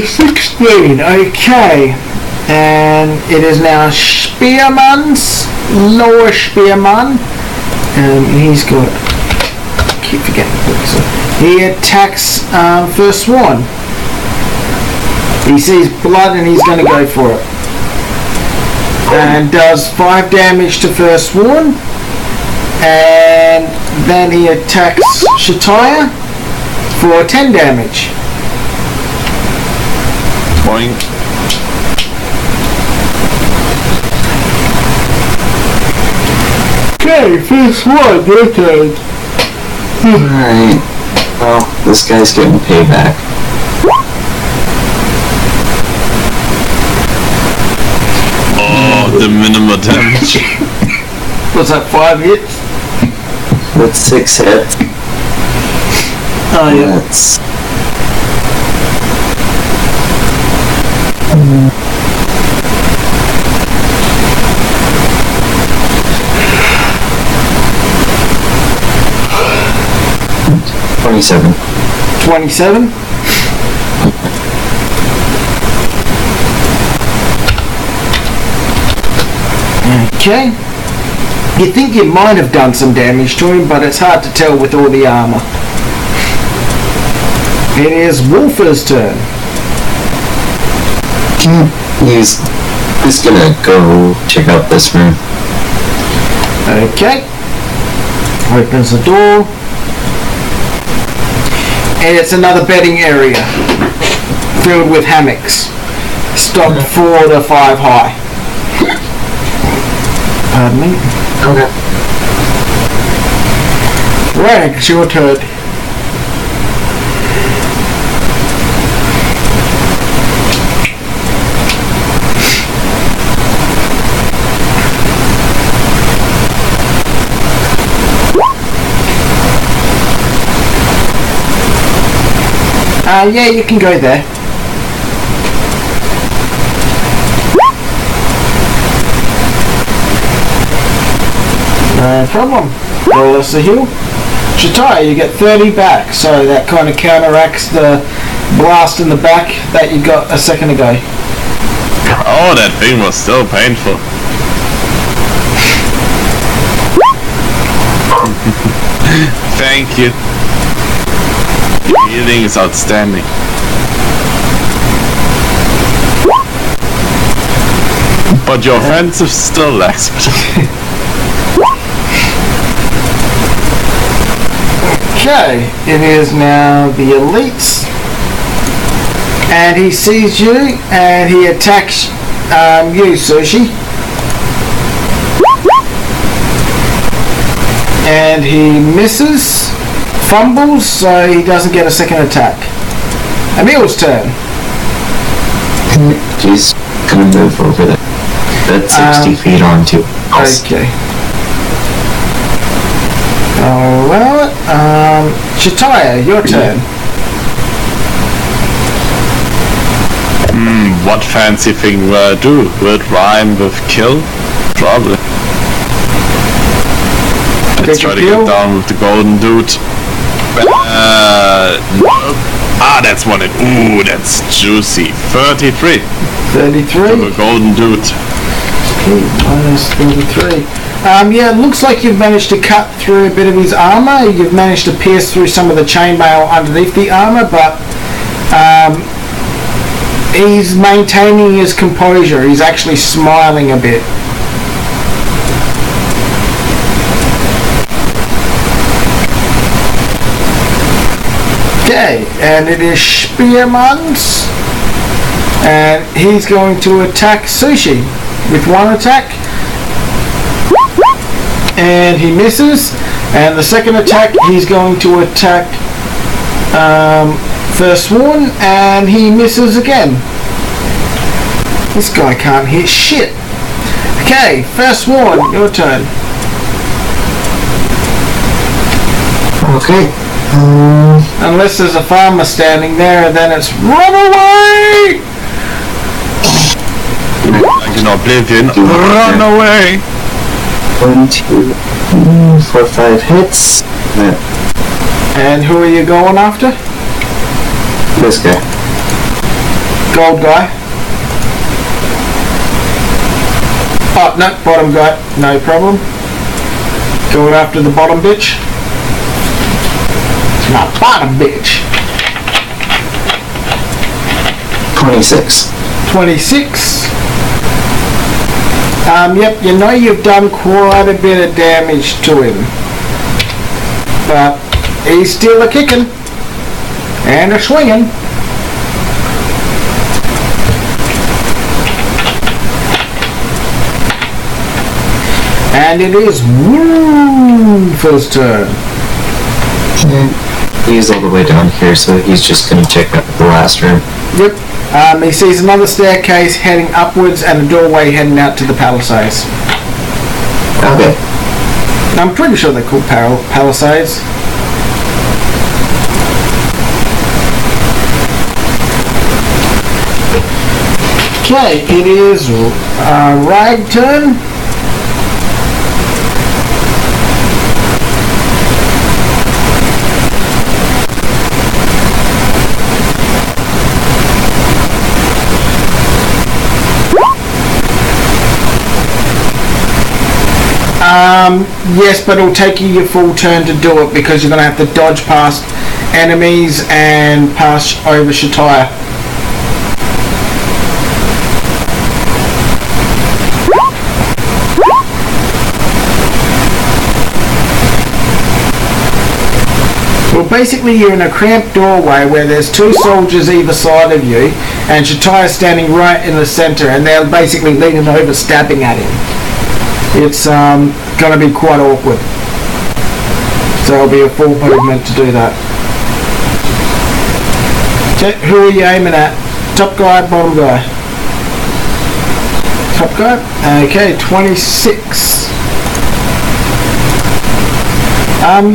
16. Okay. And it is now Spearman's lower Spearman. He's got... I keep forgetting. He attacks first one. He sees blood and he's going to go for it. And does 5 damage to first one. And then he attacks Shataya for 10 damage. Boing. Okay, first one, your turn. Alright. Well, this guy's getting payback. Oh, the minimal damage. What's that, 5 hits? That's 6 hits. Oh, yeah. That's... $27. 27. Okay. You think you might have done some damage to him, but it's hard to tell with all the armor. It is Wolfer's turn. He's gonna go check out this room. Okay. Opens the door. And it's another bedding area filled with hammocks, stocked 4 to 5 high. Pardon me. Okay. Right, it's your turn. Yeah, you can go there. No problem. Roll us a heal. Shataya, you get 30 back, so that kind of counteracts the blast in the back that you got a second ago. Oh, that thing was so painful. Thank you. Your healing is outstanding. But your offensive still lacks. Okay, it is now the elites. And he sees you and he attacks you, Sushi. And he misses, fumbles, so he doesn't get a second attack. Emil's turn. He's gonna move over there. That's 60 feet onto us. Okay. Alright, Shataya, your turn. What fancy thing will I do? Will it rhyme with kill? Probably. Let's try to get down with the golden dude. Nope. That's one. Ooh, that's juicy. 33. 33. To the golden dude. Okay, minus 33. Yeah, it looks like you've managed to cut through a bit of his armour. You've managed to pierce through some of the chainmail underneath the armour, but he's maintaining his composure. He's actually smiling a bit. Okay, and it is Spearman's, and he's going to attack Sushi with one attack, and he misses. And the second attack, he's going to attack Firstborn, and he misses again. This guy can't hit shit. Okay, Firstborn, your turn. Okay. Unless there's a farmer standing there, then it's run away! Like in Oblivion, run away! 1, 2, 3, 4, 5 hits. And who are you going after? This guy. Gold guy. Oh, no, bottom guy. No problem. Going after the bottom bitch. My bottom bitch. 26. 26. Yep, you know you've done quite a bit of damage to him. But he's still a kicking. And a swinging. And it is Wolf's turn. He's all the way down here, so he's just going to check out the last room. Yep. He sees another staircase heading upwards and a doorway heading out to the palisades. Okay. I'm pretty sure they're called palisades. Okay, it is Rag turn. Yes, but it'll take you your full turn to do it because you're going to have to dodge past enemies and pass over Shataya. Well, basically you're in a cramped doorway where there's two soldiers either side of you and Shataya's standing right in the centre and they're basically leaning over stabbing at him. It's going to be quite awkward. So it'll be a full movement to do that. Okay, who are you aiming at? Top guy, bottom guy? Top guy? Okay, 26.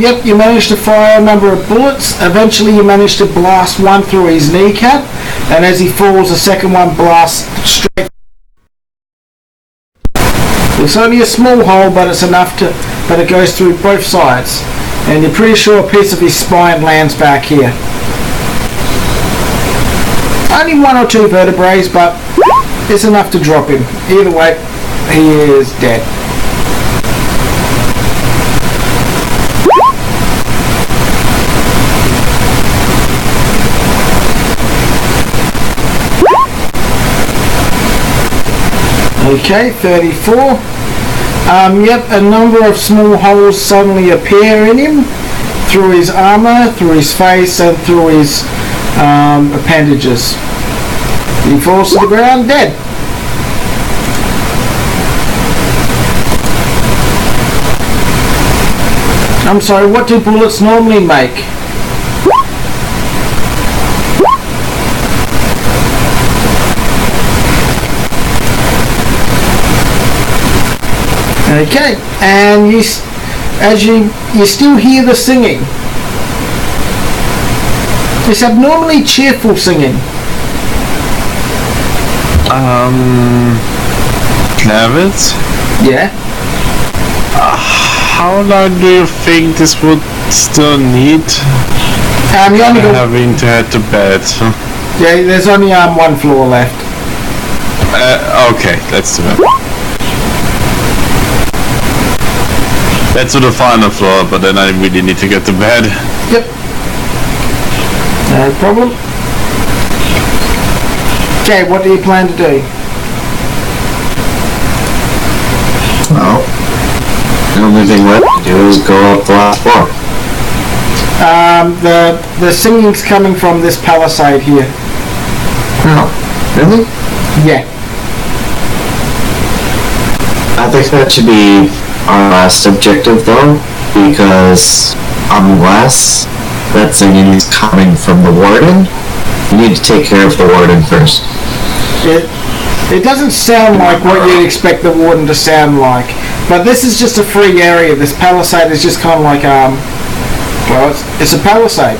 Yep, you managed to fire a number of bullets. Eventually you managed to blast one through his kneecap, and as he falls, the second one blasts straight. It's only a small hole, but it's enough to, but it goes through both sides. And you're pretty sure a piece of his spine lands back here. Only one or two vertebrae, but it's enough to drop him. Either way, he is dead. Okay, 34. Yep, a number of small holes suddenly appear in him through his armor, through his face, and through his appendages. He falls to the ground dead. I'm sorry, what do bullets normally make? Okay, and as you still hear the singing. It's abnormally cheerful singing. Clavit? Yeah. How long do you think this would still need? You only got, Having to head to bed. yeah, there's only one floor left. Okay, let's do it. That's to the final floor, but then I really need to get to bed. Yep. No problem. Okay, what do you plan to do? Well, the only thing left to do is go up the last floor. The singing's coming from this palisade here. Oh, really? Yeah. I think that should be our last objective, though, because unless that singing is coming from the warden, you need to take care of the warden first. It doesn't sound like what you'd expect the warden to sound like, but this is just a free area. This palisade is just kind of like well, it's a palisade.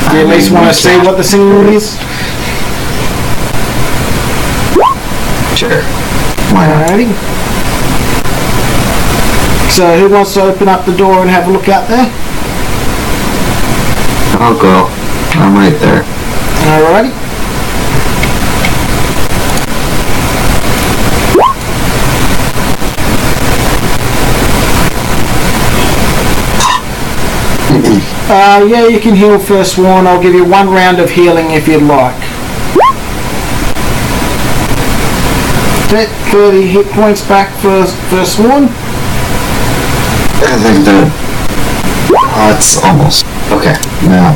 Do you at least want to see what the singing is? Sure. Why not? Alrighty. So who wants to open up the door and have a look out there? I'll go. I'm right there. Alrighty. Yeah, you can heal first one. I'll give you 1 round of healing if you'd like. Okay, 30 hit points back for first one. I think that... it's almost... Okay, now...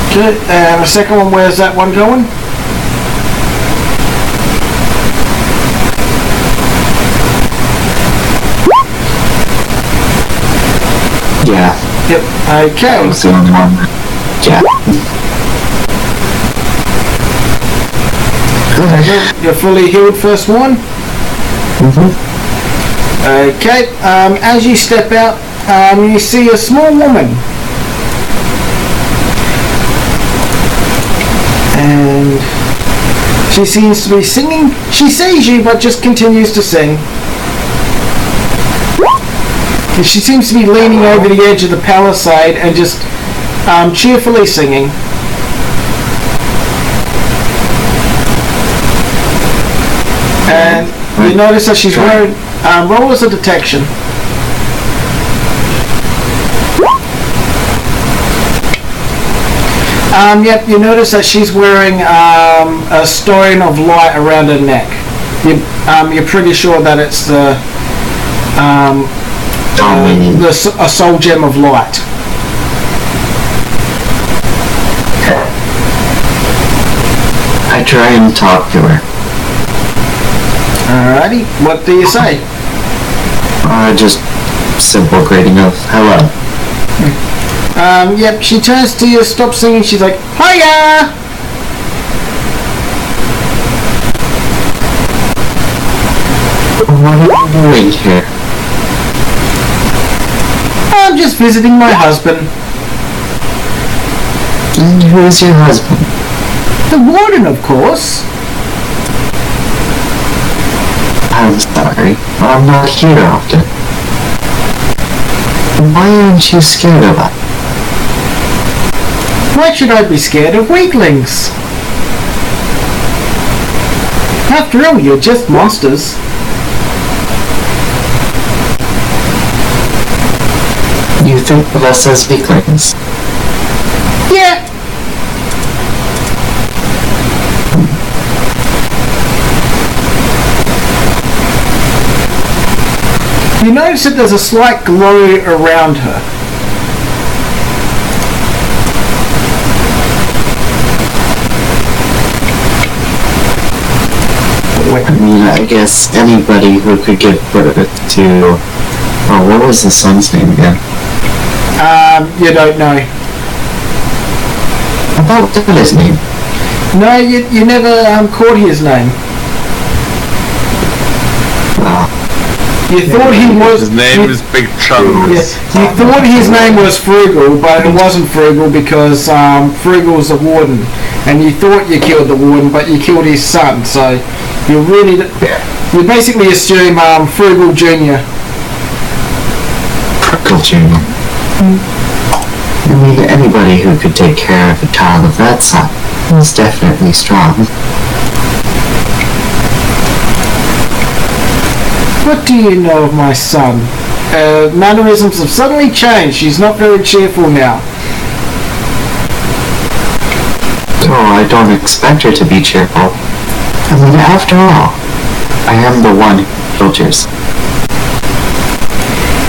Okay, and the second one, where's that one going? Yeah. Yep, okay. That was the only one. Yeah. You're fully healed first one. Okay, as you step out, you see a small woman. And she seems to be singing. She sees you, but just continues to sing. She seems to be leaning over the edge of the palisade and just cheerfully singing. And you notice that she's wearing... roll as a detection. Yep, you notice that she's wearing a stone of light around her neck. You're pretty sure that it's a soul gem of light. I try and talk to her. Alrighty, what do you say? Just simple greeting of hello. Yep, she turns to you, stops singing, she's like, hiya! What are you doing here? I'm just visiting my husband. And who is your husband? The warden, of course. I'm sorry, I'm not here often. Why aren't you scared of us? Why should I be scared of weaklings? After all, you're just monsters. You think of us as weaklings? Yeah. You notice that there's a slight glow around her. I mean, I guess anybody who could give birth to... Oh, what was the son's name again? You don't know. I thought that was his name. No, you never caught his name. You thought he was... His name is Big Chunks. You thought his name was Frugal, but it wasn't Frugal because Frugal's the warden. And you thought you killed the warden, but you killed his son. So you basically assume Frugal Jr. Frugal Jr. I mean, anybody who could take care of a child of that size is definitely strong. What do you know of my son? Mannerisms have suddenly changed. She's not very cheerful now. Oh, I don't expect her to be cheerful. I mean, after all, I am the one who filters.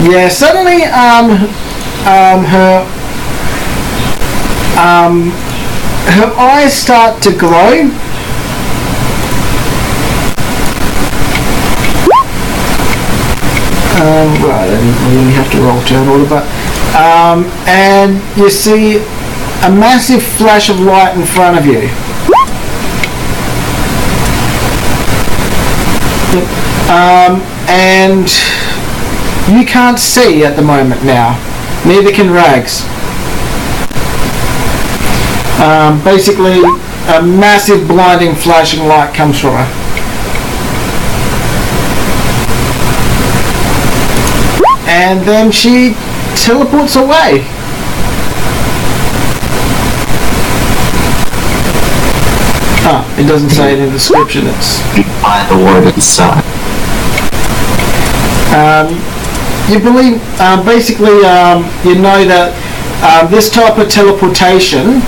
Yeah, suddenly, her eyes start to glow. Right, I didn't really have to roll turn order, but and you see a massive flash of light in front of you. And you can't see at the moment now. Neither can Rags. Basically, a massive blinding flashing light comes from her. And then she teleports away. It doesn't say it in the description. It's by the warden's side. You believe, basically, you know that this type of teleportation,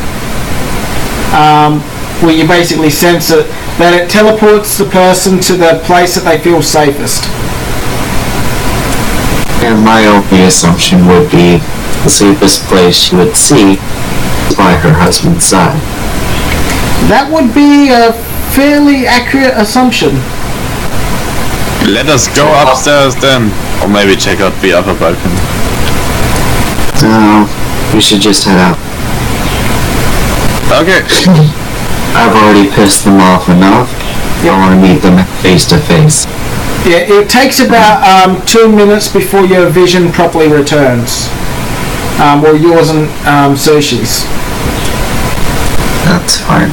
where you basically sense it, that it teleports the person to the place that they feel safest. And my only assumption would be the safest place she would see is by her husband's side. That would be a fairly accurate assumption. Let us go upstairs then. Or maybe check out the other balcony. No, we should just head out. Okay. I've already pissed them off enough. I want to meet them face to face. Yeah, it takes about 2 minutes before your vision properly returns. Or yours and Sushi's. That's fine.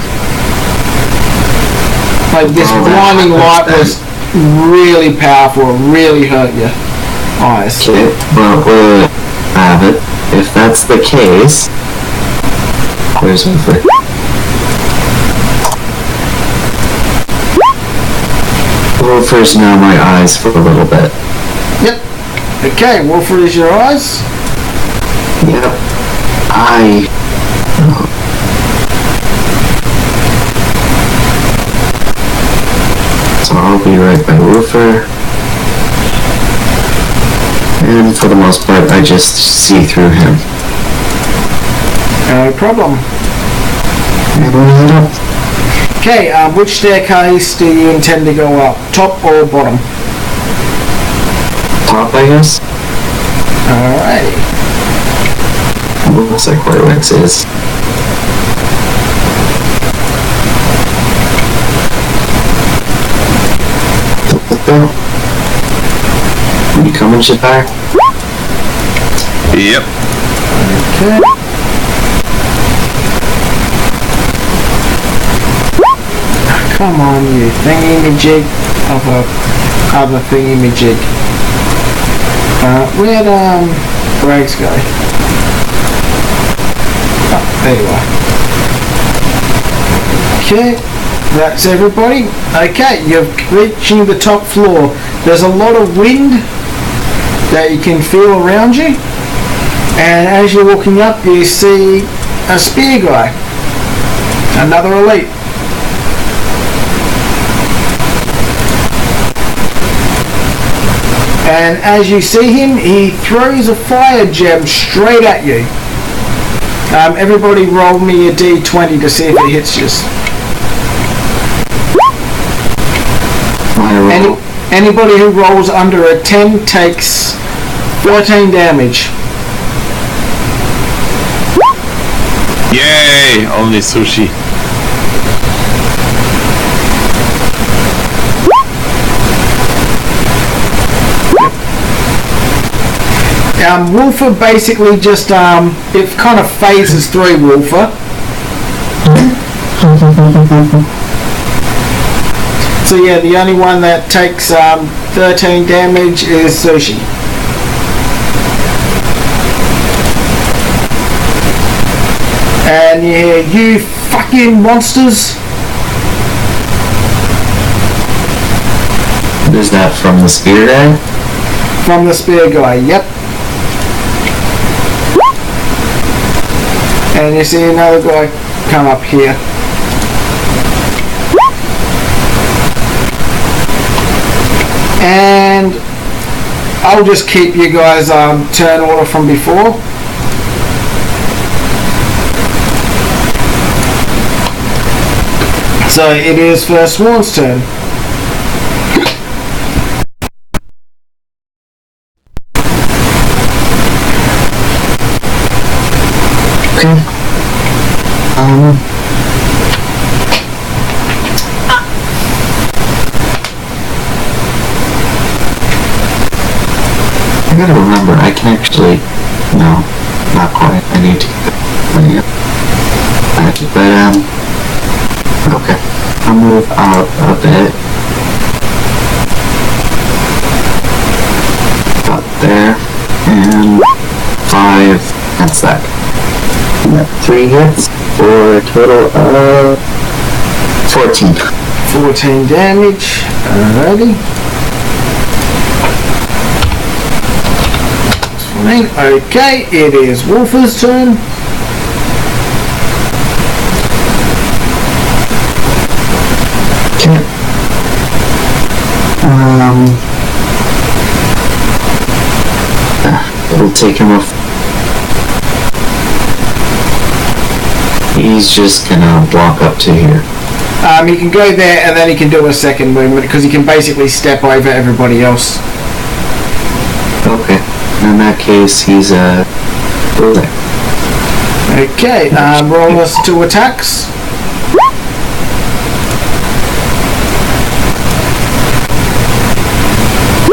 Like this blinding light was really powerful, really hurt your eyes. Okay, well, we'll have it. If that's the case, where's Wolford? Wolford's now my eyes for a little bit. Yep. Okay, Wolford is your eyes. Yep. So I'll be right by Wolford. And for the most part, I just see through him. No problem. And we'll head up. Okay, which staircase do you intend to go up? Top or bottom? Top, I guess? Alrighty. Looks like where Rex is. Are you coming, Shatar? Yep. Okay. Come on, you thingy-majig of a other thingy-majig. Where'd Rags go? Oh, there you are. Okay, that's everybody. Okay, you're reaching the top floor. There's a lot of wind that you can feel around you. And as you're walking up, you see a spear guy. Another elite. And as you see him, he throws a fire gem straight at you. Everybody roll me a d20 to see if it hits you. Anybody who rolls under a 10 takes 13 damage. Yay! Only Sushi. Wolfer basically just it kind of phases through Wolfer. So yeah, the only one that takes 13 damage is Sushi. And yeah, you fucking monsters. Is that from the spear guy? From the spear guy, yep. And you see another guy come up here. And I'll just keep you guys turn order from before. So it is First Sworn's turn. Okay. I gotta remember, I can actually, no, not quite, I need to get but okay, I'll move out a bit, about there, and 5, that's that. 3 hits for a total of 14. 14 damage, alrighty. Okay, it is Wolfer's turn. Okay. It'll take him off. He's just gonna walk up to here. He can go there and then he can do a second movement because he can basically step over everybody else. Okay. In that case, he's there. Okay, roll us 2 attacks.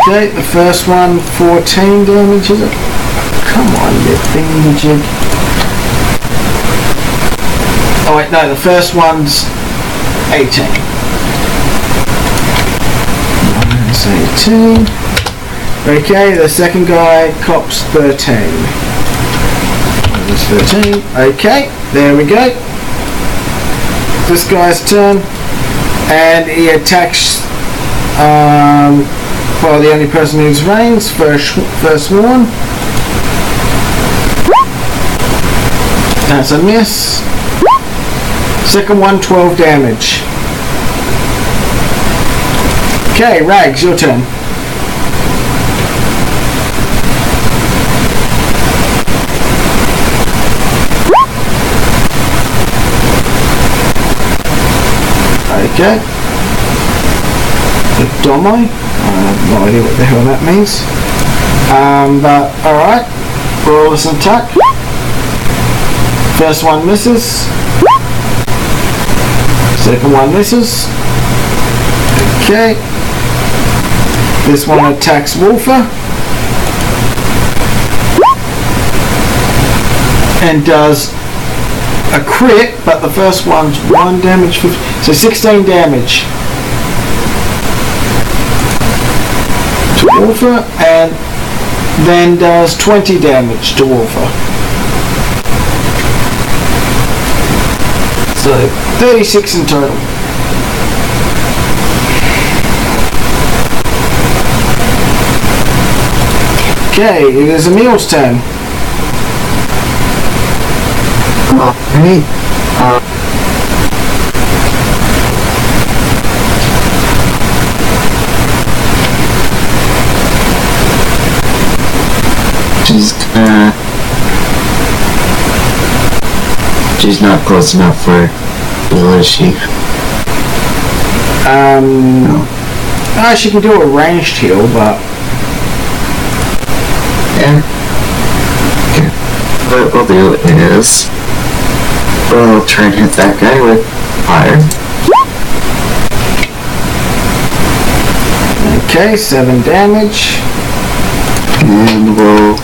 Okay, the first one, 14 damage, is it? Come on, you thingy-jig. Oh wait, no, the first one's 18. Minus 18. Okay, the second guy cops 13. Minus 13. Okay, there we go. This guy's turn. And he attacks well, the only person who's ranged, first one. That's a miss. Second one, 12 damage. Okay, Rags, your turn. Okay. The Domo. I have no idea what the hell that means. But alright. Roll us an attack. First one misses. Second one misses. Okay. This one attacks Wolfer. And does a crit, but the first one's 1 damage, so 16 damage to Wolfer, and then does 20 damage to Wolfer. So 36 in total. Okay, it is Emil's turn. Alright. She's not close enough for Bill, is she? No. She can do a ranged heal, but yeah. Okay. What we'll do is we'll try and hit that guy with fire. Okay, 7 damage. And we'll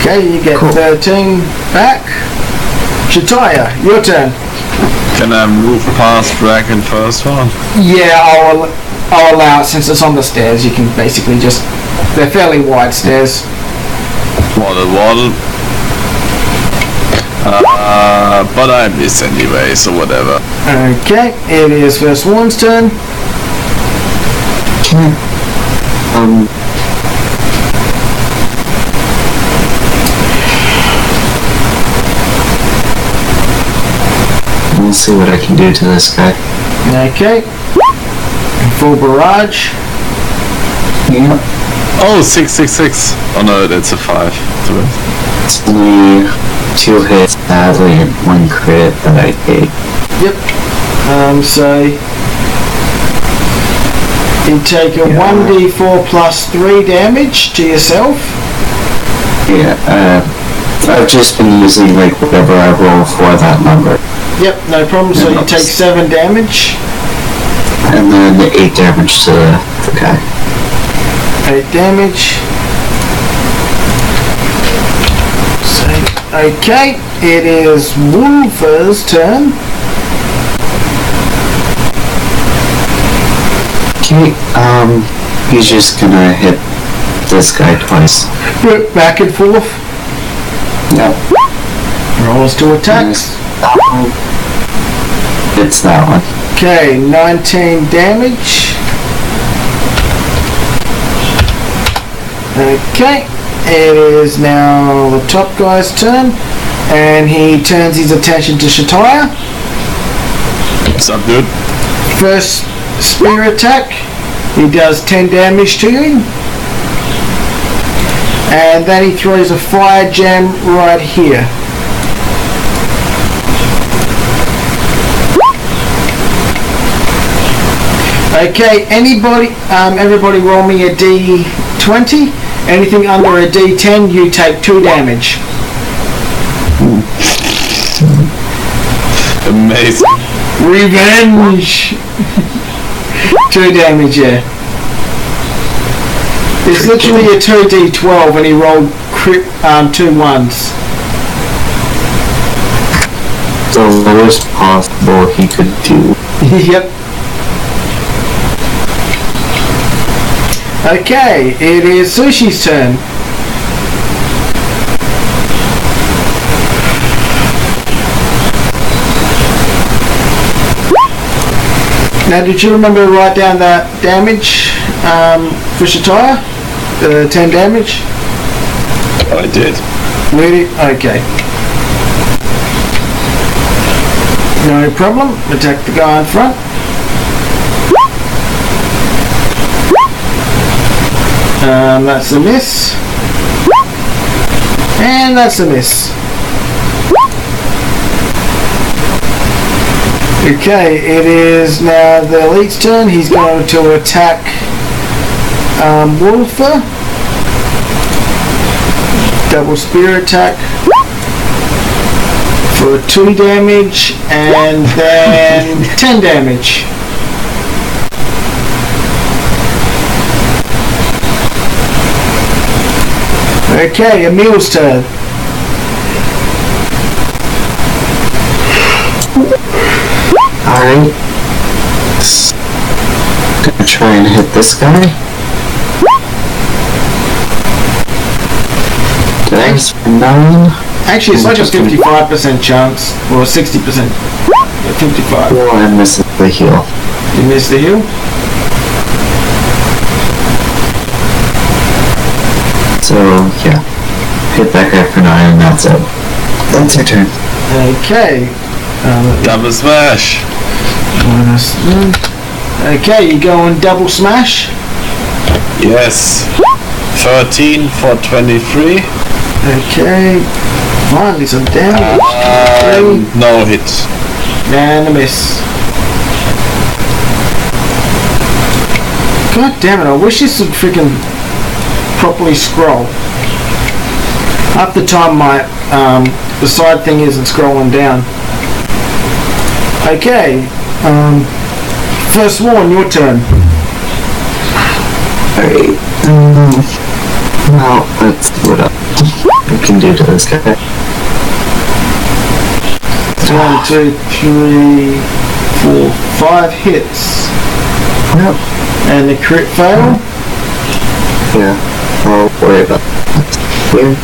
Okay, you get 13 back. Shataya, your turn. Can I move past Dragon first one? Yeah, I'll allow it since it's on the stairs. You can basically just... They're fairly wide stairs. Waddle. But I miss anyway, so whatever. Okay, it is First Warn's turn. We'll see what I can do to this guy. Okay. Full barrage. Yeah. Oh, 666. Oh no, that's a 5. It's only 2 hits, sadly, and 1 crit that I take. Yep. So you take a 1d4 plus 3 damage to yourself. Yeah, I've just been using like whatever I roll for that number. Yep, no problem. So you take 7 damage. And then 8 damage to the guy. 8 damage. So, okay, it is Wolfer's turn. Okay, he's just gonna hit this guy twice. Back and forth. Yep. Rolls to attacks. It's that one. Okay, 19 damage. Okay, it is now the top guy's turn, and he turns his attention to Shataya. What's up, dude? First spear attack, he does 10 damage to you. And then he throws a fire gem right here. Okay, everybody roll me a d20. Anything under a d10, you take 2 damage. Amazing. Revenge! 2 damage, yeah. It's literally a 2d12 and he rolled 2 1s. The lowest possible he could do. Yep. Okay, it is Sushi's turn. Now, did you remember to write down that damage for Shataya? The 10 damage? I did. Really? Okay. No problem. Attack the guy in front. That's a miss. And that's a miss. Okay, it is now the elite's turn. He's going to attack Wolfer. Double spear attack for 2 damage and then 10 damage. Okay, Emil's turn. Alright. Gonna try and hit this guy. That's 9. Actually, it's like a 55% chance, or 60%. 55. Oh, I missed the heal. You missed the heal? So, yeah. Hit that guy for 9 and that's it. That's your turn. Okay. Double smash. Okay, you go on double smash. Yes. 13 for 23. Okay. Finally some damage. No hit. And a miss. God damn it, I wish this would freaking properly scroll. Half the time the side thing isn't scrolling down. Okay, First Warn, your turn. Alright, well, let's see what we can do do to this guy. 1, 2, 3, 4, 5 hits. Yep. And the crit fail. Yeah. I'll worry about that. Here.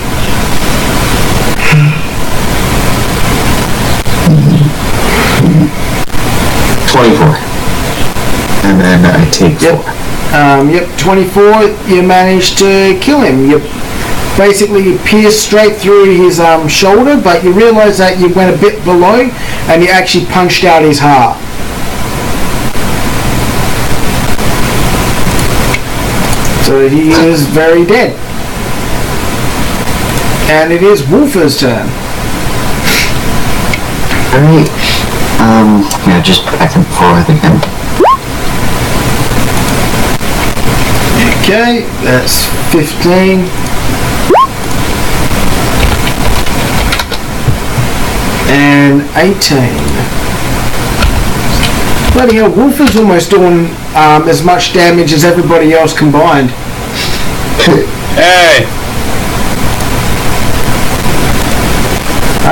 24. And then I take 4. Yep, 24, you managed to kill him. You basically pierced straight through his shoulder, but you realise that you went a bit below and you actually punched out his heart. So he is very dead. And it is Wolfer's turn. Alright. Yeah, just back and forth again. Okay, that's 15. And 18. Bloody hell, Wolfer's almost doing as much damage as everybody else combined. Hey!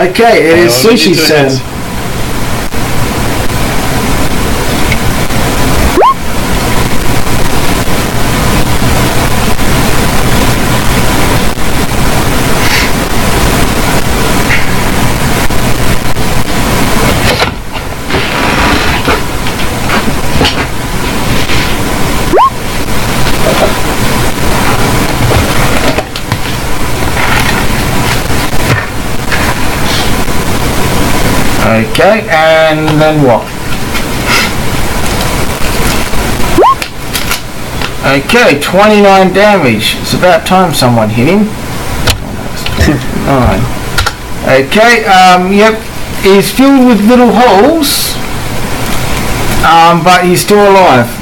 Okay, it is Sushi's turn. Okay, and then what? Okay, 29 damage. It's about time someone hit him. 9. Okay, yep, he's filled with little holes, but he's still alive.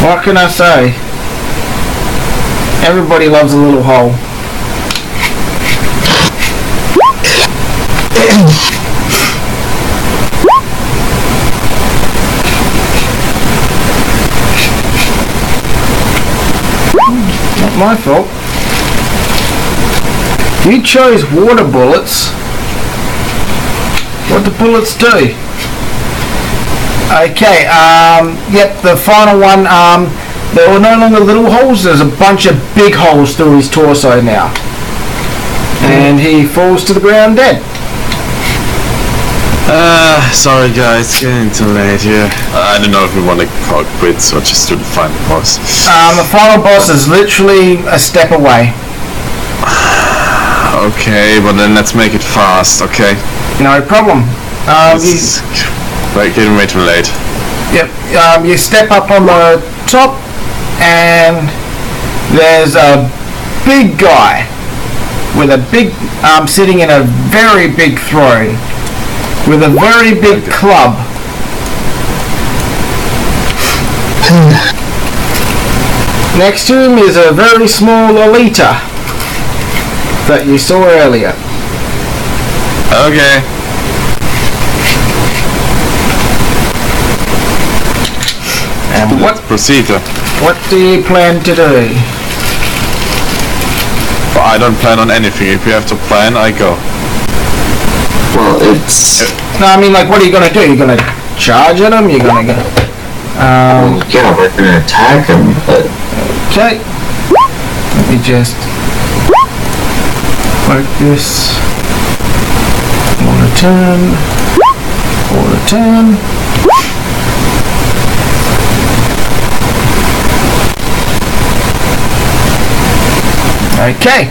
What can I say? Everybody loves a little hole. Not my fault. You chose water bullets. What do bullets do? Okay, yep, the final one, there were no longer little holes, there's a bunch of big holes through his torso now. And he falls to the ground dead. Sorry guys, getting too late here. I don't know if we want to call quits or just do the final boss. The final boss is literally a step away. Okay, but then let's make it fast, okay? No problem. Getting way too late. Yep, you step up on the top and there's a big guy with a big, sitting in a very big throne with a very big club. Next to him is a very small Lolita that you saw earlier. Okay. And Let's proceed. what do you plan to do? But I don't plan on anything. If you have to plan, I go. Well, it's... No, I mean, like, what are you going to do? You're going to charge at him? You're going to go... yeah, we're going to attack him, but... Okay. Let me just... focus. Quarter turn. Quarter turn. Okay.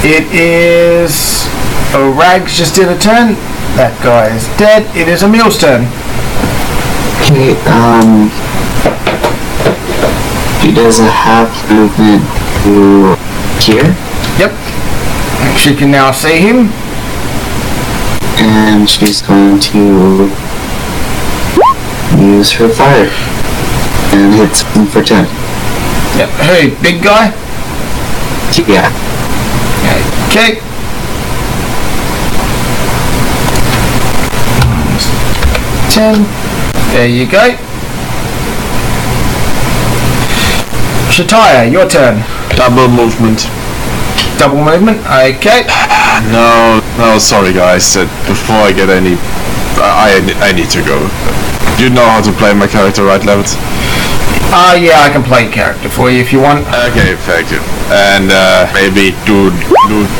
It is... Oh, Rags just did a turn. That guy is dead. It is Emil's turn. Okay, she does a half movement to here. Yep. She can now see him. And she's going to use her fire. And hits him for 10. Yep. Hey, big guy. Yeah. Okay. -10. There you go. Shataya, your turn. Double movement. Double movement. Okay. No, sorry guys. Before I get any, I need to go. Do you know how to play my character, right, Levitz? Yeah, I can play character for you if you want. Okay, thank you. And maybe do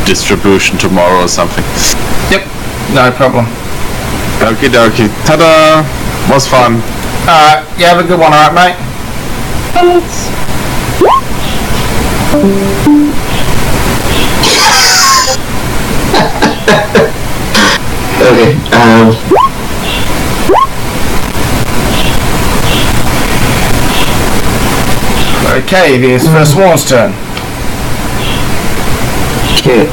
distribution tomorrow or something. Yep, no problem. Okie dokie. Ta-da! Was fun. Alright, you have a good one, alright, mate? Okay, Okay, it is First Sworn's turn. okay,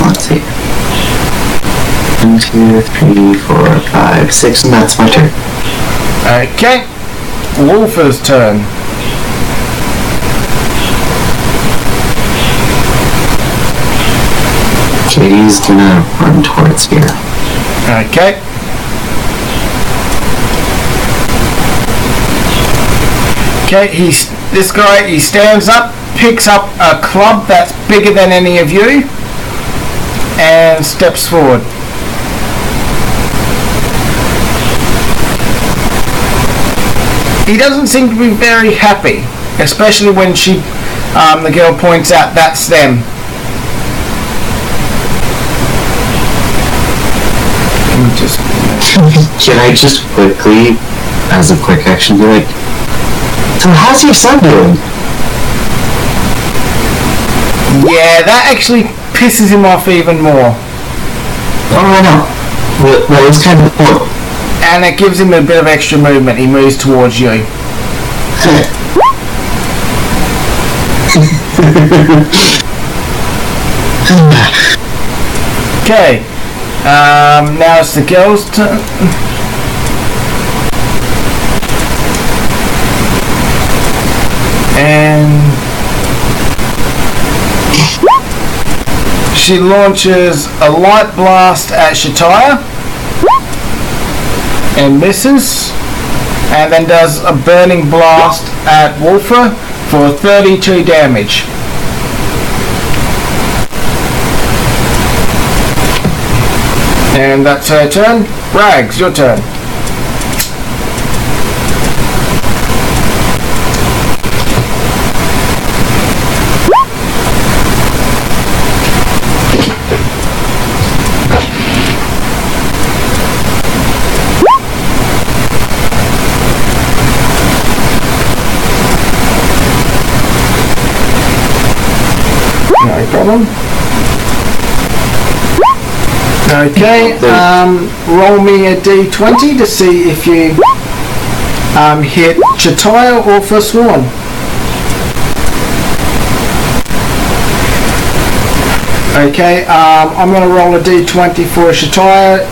let's see. 1, 2, 3, 4, 5, 6, and that's my turn. Okay. Wolfer's turn. Okay, he's gonna run towards here. Okay. Okay, this guy, he stands up, picks up a club that's bigger than any of you, and steps forward. He doesn't seem to be very happy, especially when the girl points out that's them. Can I just quickly, as a quick action, be like, so how's your son doing? Yeah, that actually pisses him off even more. Oh, I know. Well, it's kind of cool. And it gives him a bit of extra movement. He moves towards you. Okay. Now it's the girl's turn. And she launches a light blast at Shataya and misses, and then does a burning blast at Wolfer for 32 damage. And that's her turn. Rags, your turn. No problem. Okay, roll me a d20 to see if you hit Shataya or First Sworn. Okay, I'm going to roll a d20 for Shataya.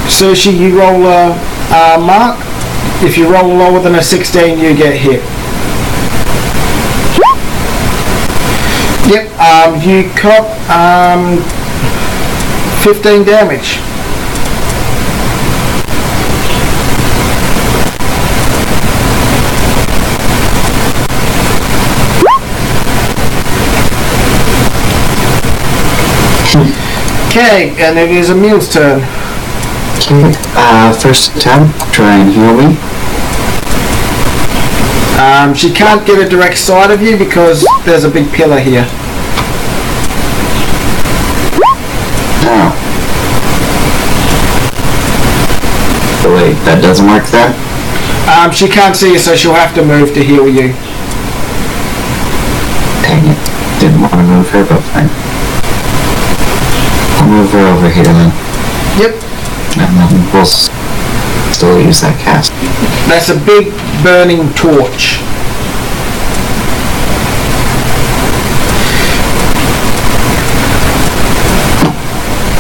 Sushi, you roll a mark. If you roll lower than a 16, you get hit. Yep, you cop 15 damage. Okay, and it is Emil's turn. Okay, first attempt, try and heal me. She can't get a direct sight of you because there's a big pillar here. Oh. Oh wait, that doesn't work then? She can't see you, so she'll have to move to heal you. Dang it. Didn't want to move her, but fine. I'll move her over here then. Yep. And then we'll still use that cast. That's a big burning torch.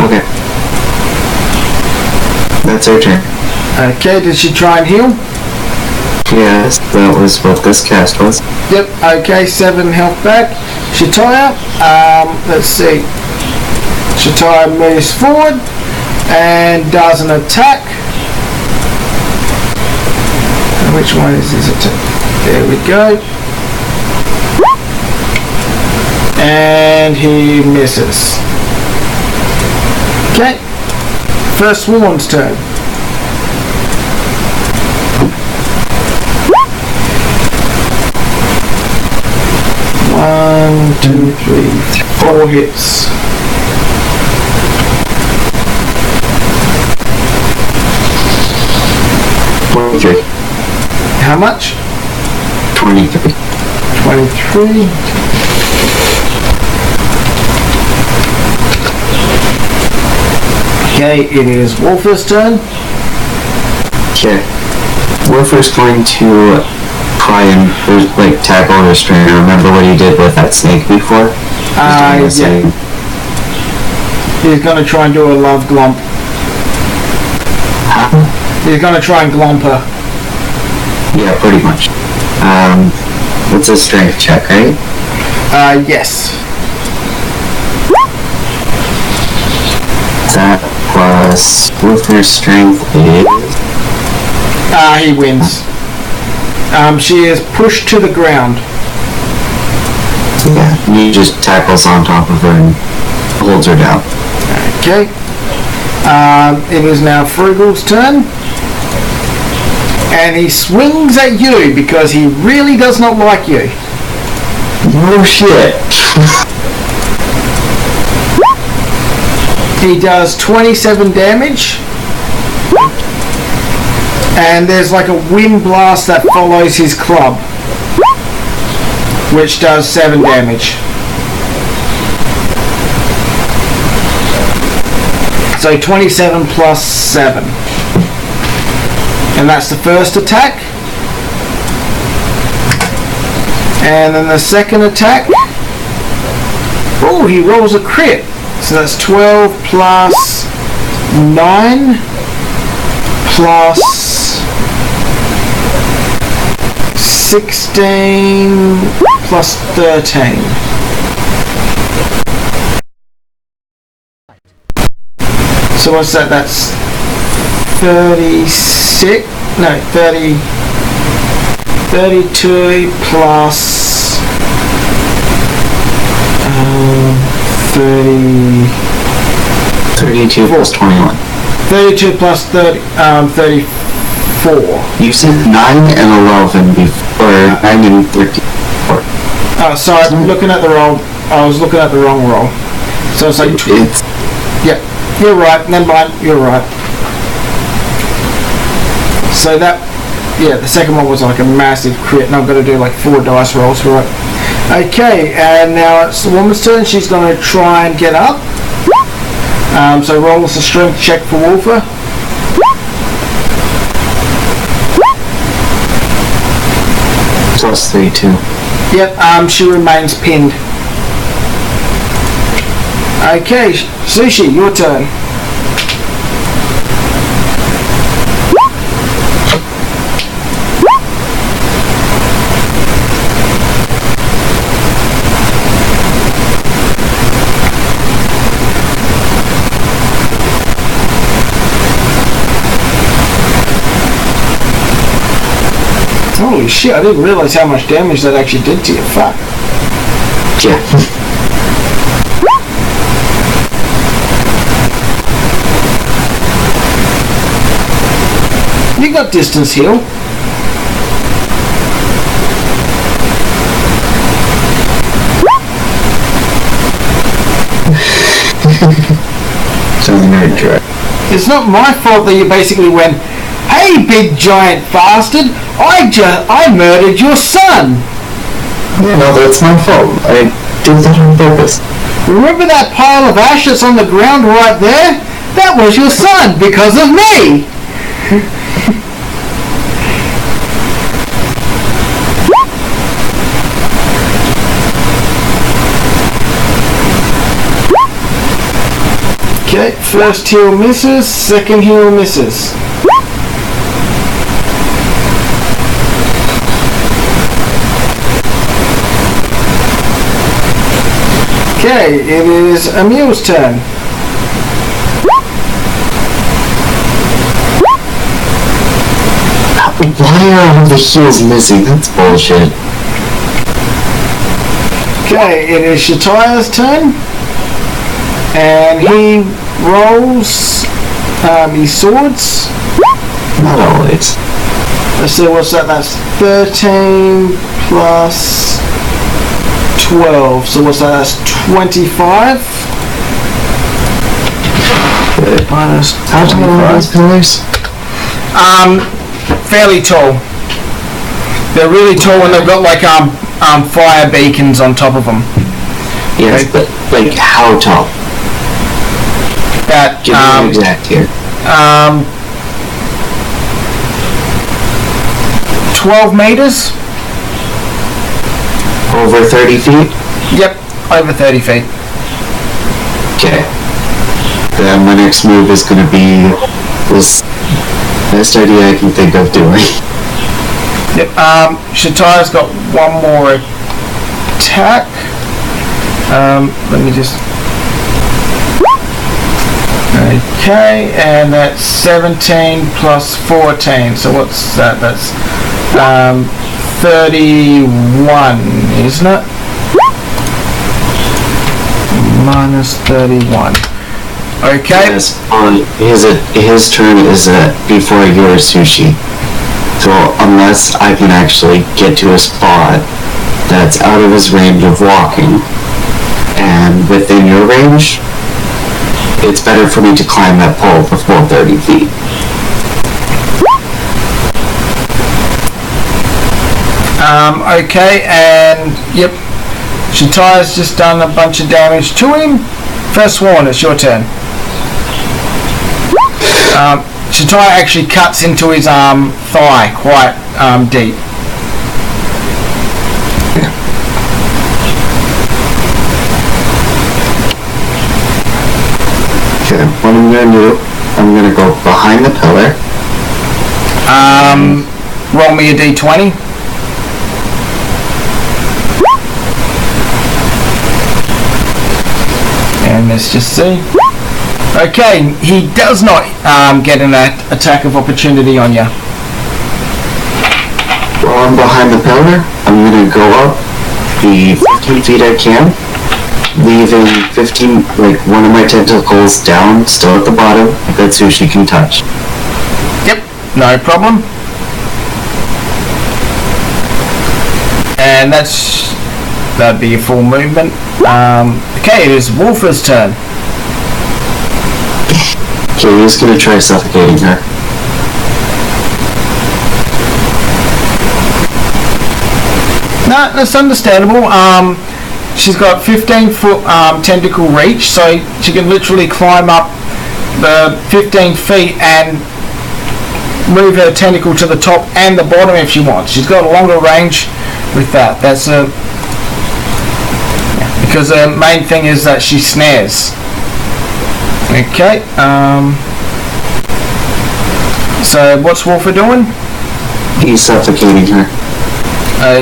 Okay. That's her turn. Okay, did she try and heal? Yes, that was what this cast was. Yep, okay, 7 health back. Shataya, let's see. Shataya moves forward and does an attack. And which one is his attack? There we go. And he misses. Okay, first Swarm's turn. One, two, three, 4 hits. How much? 23. 23. Okay, it is Wolfer's turn. Okay. Wolfer's going to try and tackle and restrain. Remember what he did with that snake before? Yeah. He's going to try and do a love glomp. He's going to try and glomp her. Yeah, pretty much. It's a strength check, right? Yes. That plus Wolfer's strength is... He wins. She is pushed to the ground. Yeah, he just tackles on top of her and holds her down. Okay. It is now Frugal's turn. And he swings at you because he really does not like you. No shit. He does 27 damage. And there's like a wind blast that follows his club, which does 7 damage. So 27 plus 7. And that's the first attack. And then the second attack. Oh, he rolls a crit. So that's 12 plus 9 plus 16 plus 13. So what's that? That's 36? No, 30. 32 plus 30. 32 plus 21. 32 plus 34. You said 9 and 11 before, 9 and 13. Oh, sorry, I'm looking at the wrong. I was looking at the wrong roll. So it's like. Yeah, you're right. Never mind. You're right. So that, yeah, the second one was like a massive crit, and I've got to do like 4 dice rolls for it. Okay, and now it's the woman's turn. She's going to try and get up. So roll us a strength check for Wolfer. Plus 32. Yep, she remains pinned. Okay, Sushi, your turn. Holy shit, I didn't realize how much damage that actually did to you. Fuck. Yeah. You got distance heal. Sounds very dry. It's not my fault that you basically went, "Hey, big giant bastard! I murdered your son!" Yeah, no, that's my fault. I did that on purpose. Remember that pile of ash that's on the ground right there? That was your son because of me! Okay, first heal misses, second heal misses. Okay, it is Emile's turn. Why are all the heels missing? That's bullshit. Okay, it is Shataya's turn. And he rolls his swords. Not always. Let's see, what's that? That's 13 plus 12. So what's that? That's 25. Minus How tall are those 25. pillars? Fairly tall. They're really tall and they've got like fire beacons on top of them. Yes, but like how tall? About Give me an exact here. 12 meters. Over 30 feet? Yep, over 30 feet. Okay. Then my next move is going to be this best idea I can think of doing. Yep. Shataya's got one more attack. Let me just. Okay, and that's 17 plus 14. So what's that? That's 31, isn't it? Minus 31. Okay. Yes, his turn is before your sushi. So unless I can actually get to a spot that's out of his range of walking and within your range, it's better for me to climb that pole before 30 feet. Okay, and yep, Shataya's just done a bunch of damage to him. First one, it's your turn. Shataya actually cuts into his thigh quite deep. Okay, what I'm going to do, I'm going to go behind the pillar. Roll me a d20. And let's just see. Okay, he does not get an attack of opportunity on you. While I'm behind the pillar, I'm going to go up the 15 feet I can, leaving 15, like one of my tentacles down, still at the bottom, that Sushi can touch. Yep, no problem. And that'd be a full movement. Okay, it is Wolfer's turn. Okay, we're just gonna try suffocating her. No, that's understandable. She's got 15-foot tentacle reach, so she can literally climb up the 15 feet and move her tentacle to the top and the bottom if she wants. She's got a longer range with that. That's because the main thing is that she snares. Okay. So what's Wolfer doing? He's suffocating her.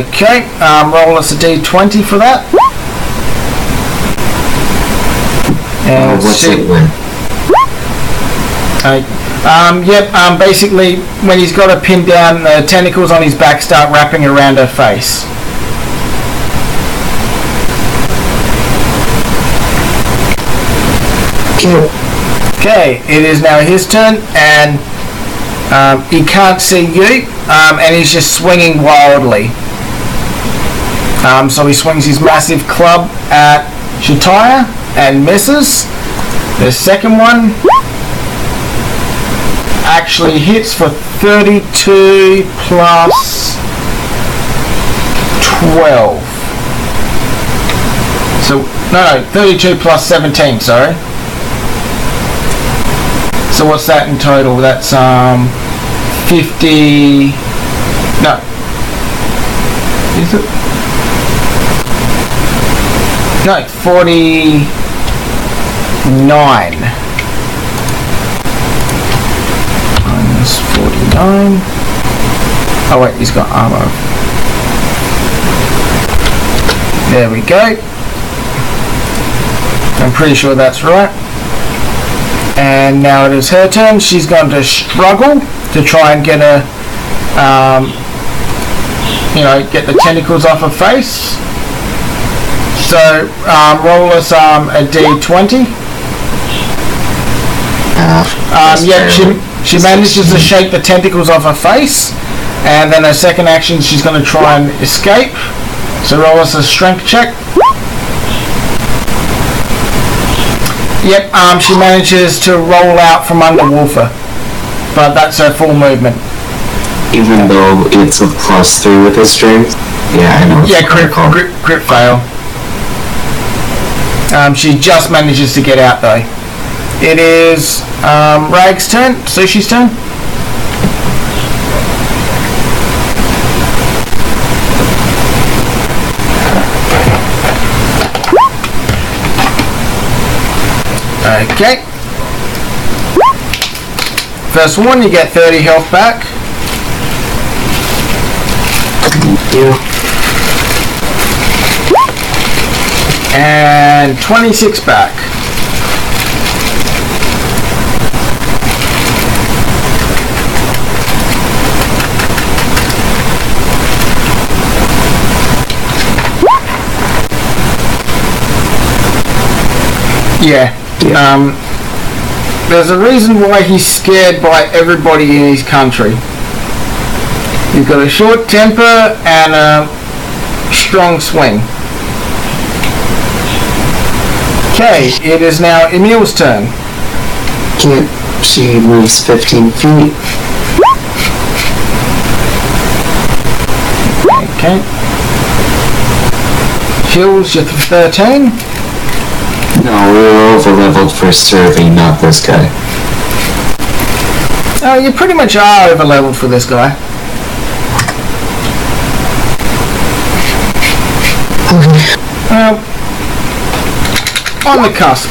Okay. Roll us a d20 for that. And What's it win? basically when he's got her pinned down, the tentacles on his back start wrapping around her face. Okay, it is now his turn, and he can't see you, and he's just swinging wildly. So he swings his massive club at Shataya and misses. The second one actually hits for 32 plus 12. So, no, 32 plus 17, sorry. So what's that in total? That's 50... No. Is it? No, 49. Minus 49. Oh wait, he's got armor. There we go. I'm pretty sure that's right. And now it is her turn. She's going to struggle to try and get her, get the tentacles off her face. So roll us a d20. She manages to shake the tentacles off her face, and then her second action she's going to try and escape. So roll us a strength check. Yep, she manages to roll out from under Wolfer, but that's her full movement. Even though it's a +3 with his strength? Yeah, I know. Yeah, crit fail. She just manages to get out though. It is Rag's turn, Sushi's turn. Okay. First one, you get 30 health back. Thank you. And 26 back. Yeah. There's a reason why he's scared by everybody in his country. He's got a short temper and a strong swing. Okay, it is now Emil's turn. Okay, she moves 15 feet. Okay. Kills you for 13. No, we were over-leveled for serving, not this guy. Oh, you pretty much are over-leveled for this guy. Well, on the cusp.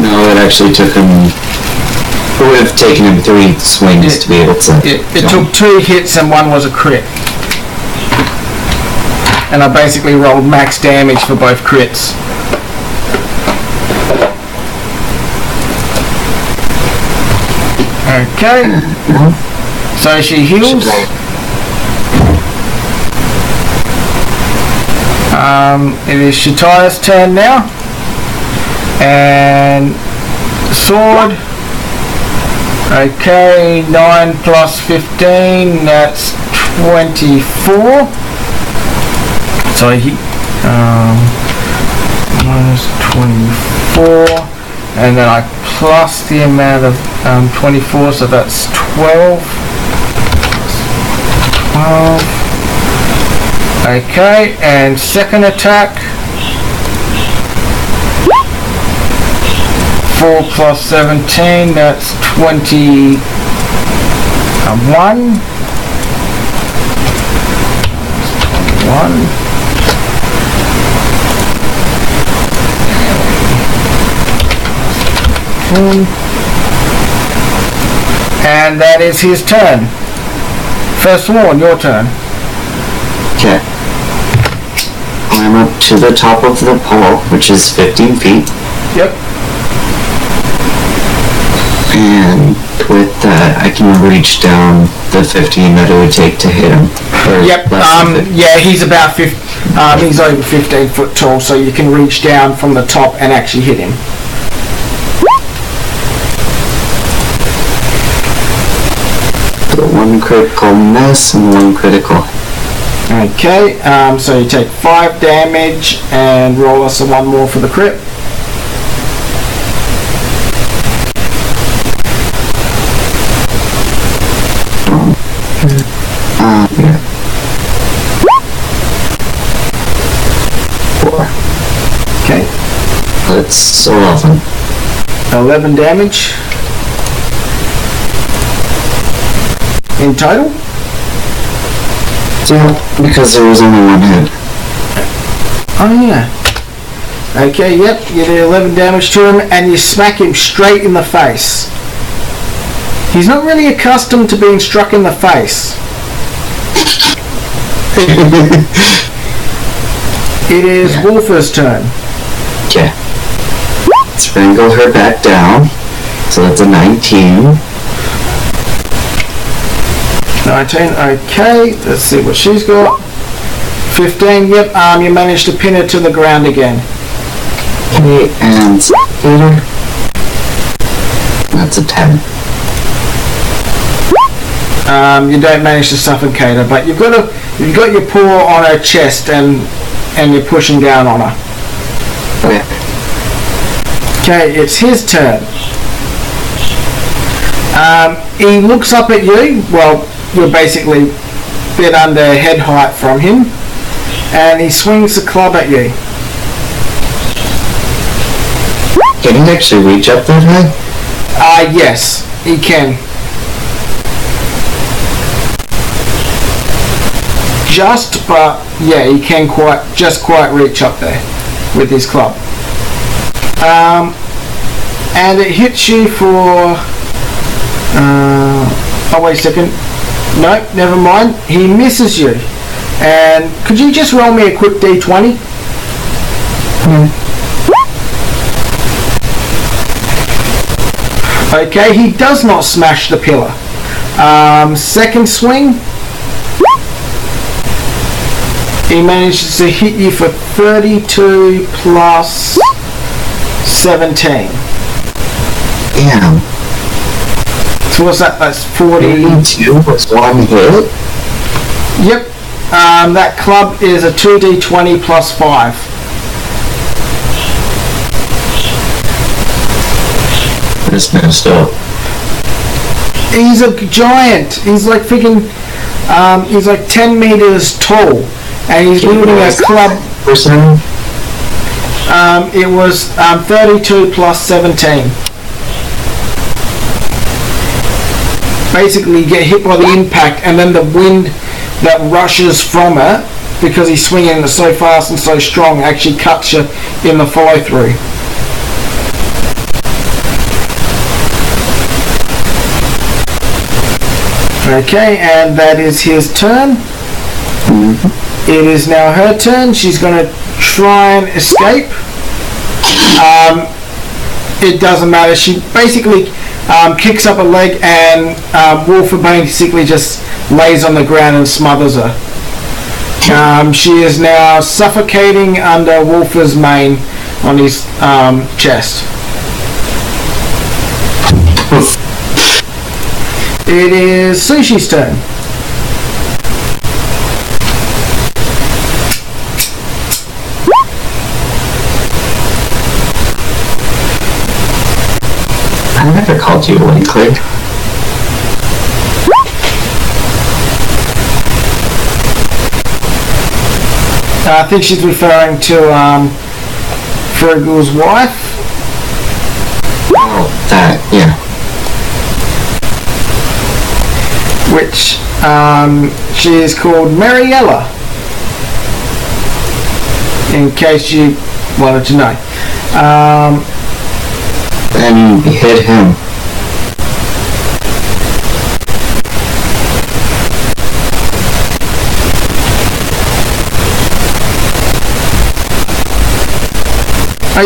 No, it actually took him... It would have taken him 3 swings to be able to... It took 2 hits and 1 was a crit. And I basically rolled max damage for both crits. Okay. So she heals. It is Shataya's turn now. And sword. Okay, 9 plus 15, that's 24. So he minus 24, and then I plus the amount of 24, so that's 12. 12. Okay, and second attack. 4 plus 17, that's 21. 1. And that is his turn. First one, your turn. Okay. I'm up to the top of the pole, which is 15 feet. Yep. And with that, I can reach down the 15 that it would take to hit him. Yep. Yeah, he's about he's over 15 foot tall, so you can reach down from the top and actually hit him. One critical miss and 1 critical. Okay, so you take 5 damage and roll us a 1 more for the crit. Yeah. 4. Okay. That's 11. 11 damage. In total? Yeah, because there was only 1 hit. Oh yeah. Okay, yep, you do 11 damage to him and you smack him straight in the face. He's not really accustomed to being struck in the face. It is Yeah. Wolfer's turn. Okay. Sprinkle her back down. So that's a 19. 19, okay. Let's see what she's got. 15, yep. You managed to pin her to the ground again. Okay, and Peter. That's a 10. You don't manage to suffocate her, but you've got your paw on her chest and you're pushing down on her. Okay. Okay, it's his turn. He looks up at you. Well, you're basically a bit under head height from him, and he swings the club at you. Can he actually reach up that high? Yes, he can. But yeah, he can quite reach up there with his club. And it hits you for. Oh wait a second. No, never mind. He misses you. And could you just roll me a quick d20? Okay, he does not smash the pillar. Second swing, he manages to hit you for 32 plus 17. Damn. So what's that? That's 40. 42 was one hit? Yep. That club is a 2d20 plus 5. This messed up. He's a giant. He's like freaking. He's like 10 meters tall, and he's wielding a club. Percent? It was 32 plus 17. Basically, you get hit by the impact, and then the wind that rushes from it, because he's swinging it so fast and so strong, actually cuts you in the follow through. Okay, and that is his turn. It is now her turn. She's going to try and escape. It doesn't matter. She basically kicks up a leg, and Wolfer basically just lays on the ground and smothers her. She is now suffocating under Wolfer's mane on his chest. It is Sushi's turn. I never called you Winkler. I think she's referring to Fergal's wife. Oh, that, yeah. Which she is called Mariella, in case you wanted to know. And hit him.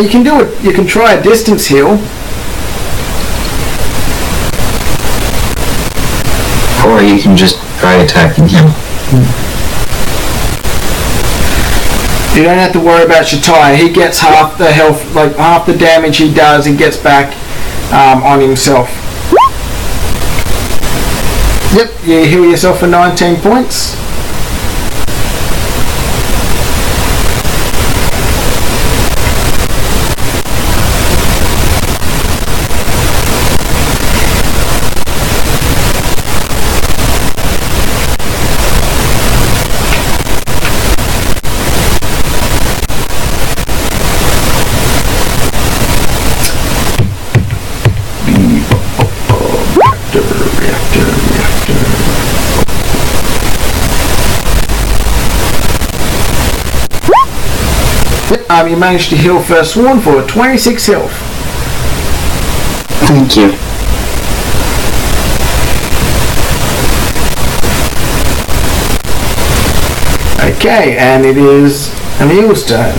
You can do it. You can try a distance heal. Or you can just try attacking him. You don't have to worry about Shatai. He gets half the health, like half the damage he does, he gets back on himself. Yep, you heal yourself for 19 points. You managed to heal First Sworn for 26 health. Thank you. Okay, and it is Emil's turn.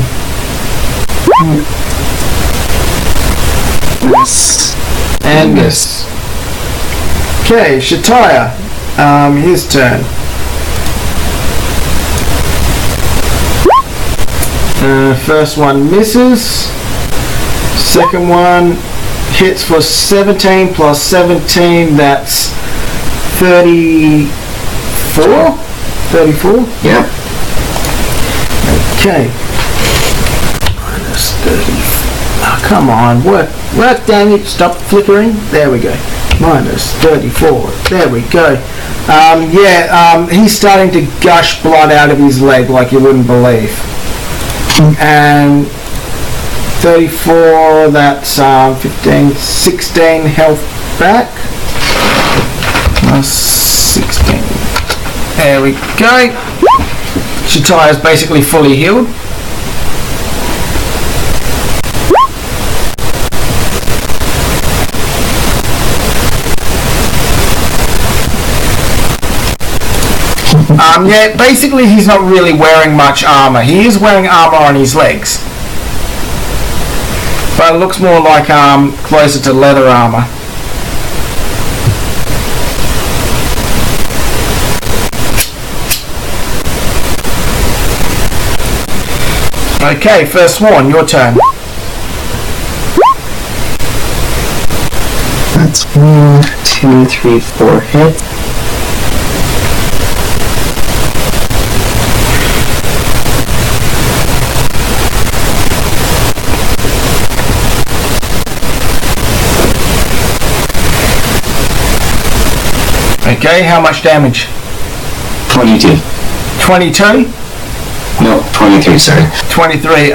Yes. Angus. Okay, Shataya. His turn. First one misses. Second one hits for 17 plus 17, that's 34? 34? Yep. Okay. Minus 30. Oh, come on, work damage, stop flickering. There we go. Minus 34. There we go. He's starting to gush blood out of his leg like you wouldn't believe. And 34, that's 15, 16 health back. Plus 16. There we go. Shataya's basically fully healed. Basically he's not really wearing much armor. He is wearing armor on his legs, but it looks more like closer to leather armor. Okay, First Sworn, your turn. That's 1, 2, 3, 4 hits. Okay, how much damage? 22. 22? No, 23, sorry. 23.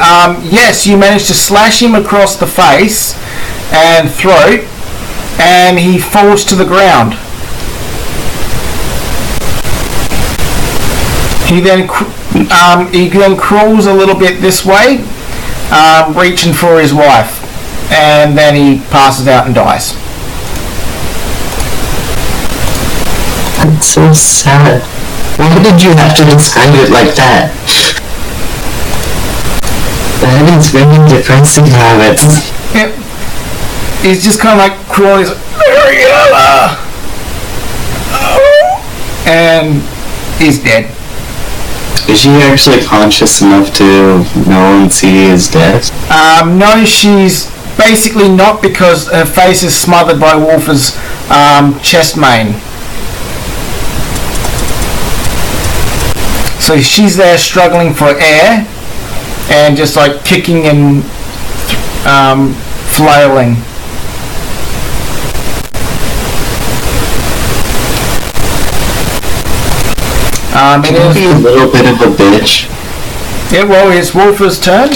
Yes, you managed to slash him across the face and throat, and he falls to the ground. He then crawls a little bit this way, reaching for his wife, and then he passes out and dies. That's so sad. Why did you have to describe it like that? That is very depressing habits. Yep. He's just kind of like crawling, he's like, Mariella! And he's dead. Is she actually conscious enough to know and see his death? No, she's basically not, because her face is smothered by Wolfer's chest mane. So she's there struggling for air and just like kicking and flailing. It is a little bit of a bitch. Yeah, well, it's Wolfer's turn.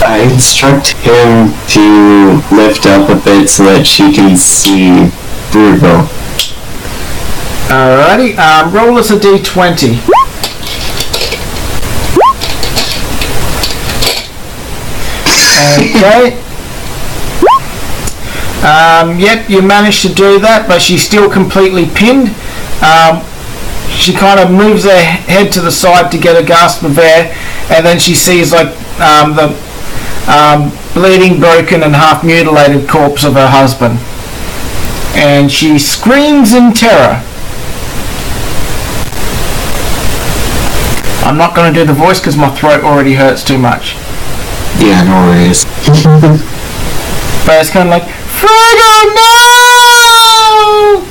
I instruct him to lift up a bit so that she can see Bruno. Alrighty, roll us a d20. Okay. Yep, you managed to do that, but she's still completely pinned. She kind of moves her head to the side to get a gasp of air, and then she sees like the bleeding, broken, and half mutilated corpse of her husband, and she screams in terror. I'm not going to do the voice because my throat already hurts too much. Yeah, no worries. But it's kind of like, Frodo, no!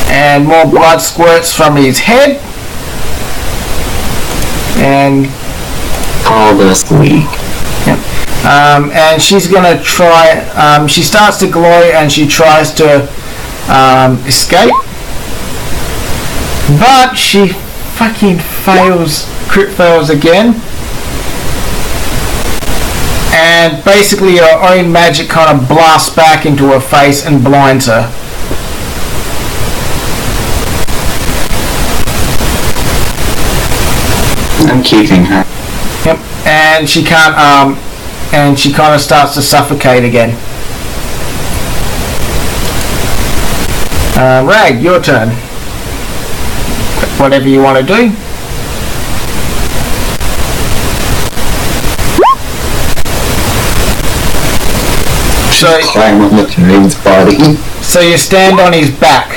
And more blood squirts from his head. And All this week. yep. And she's gonna try. She starts to glow and she tries to escape, but she fucking fails. Crit fails again, and basically her own magic kind of blasts back into her face and blinds her. I'm keeping her. Yep. And she can't. And she kind of starts to suffocate again. Rag, your turn. Whatever you want to do. So, Climb on the train's body. so you stand on his back.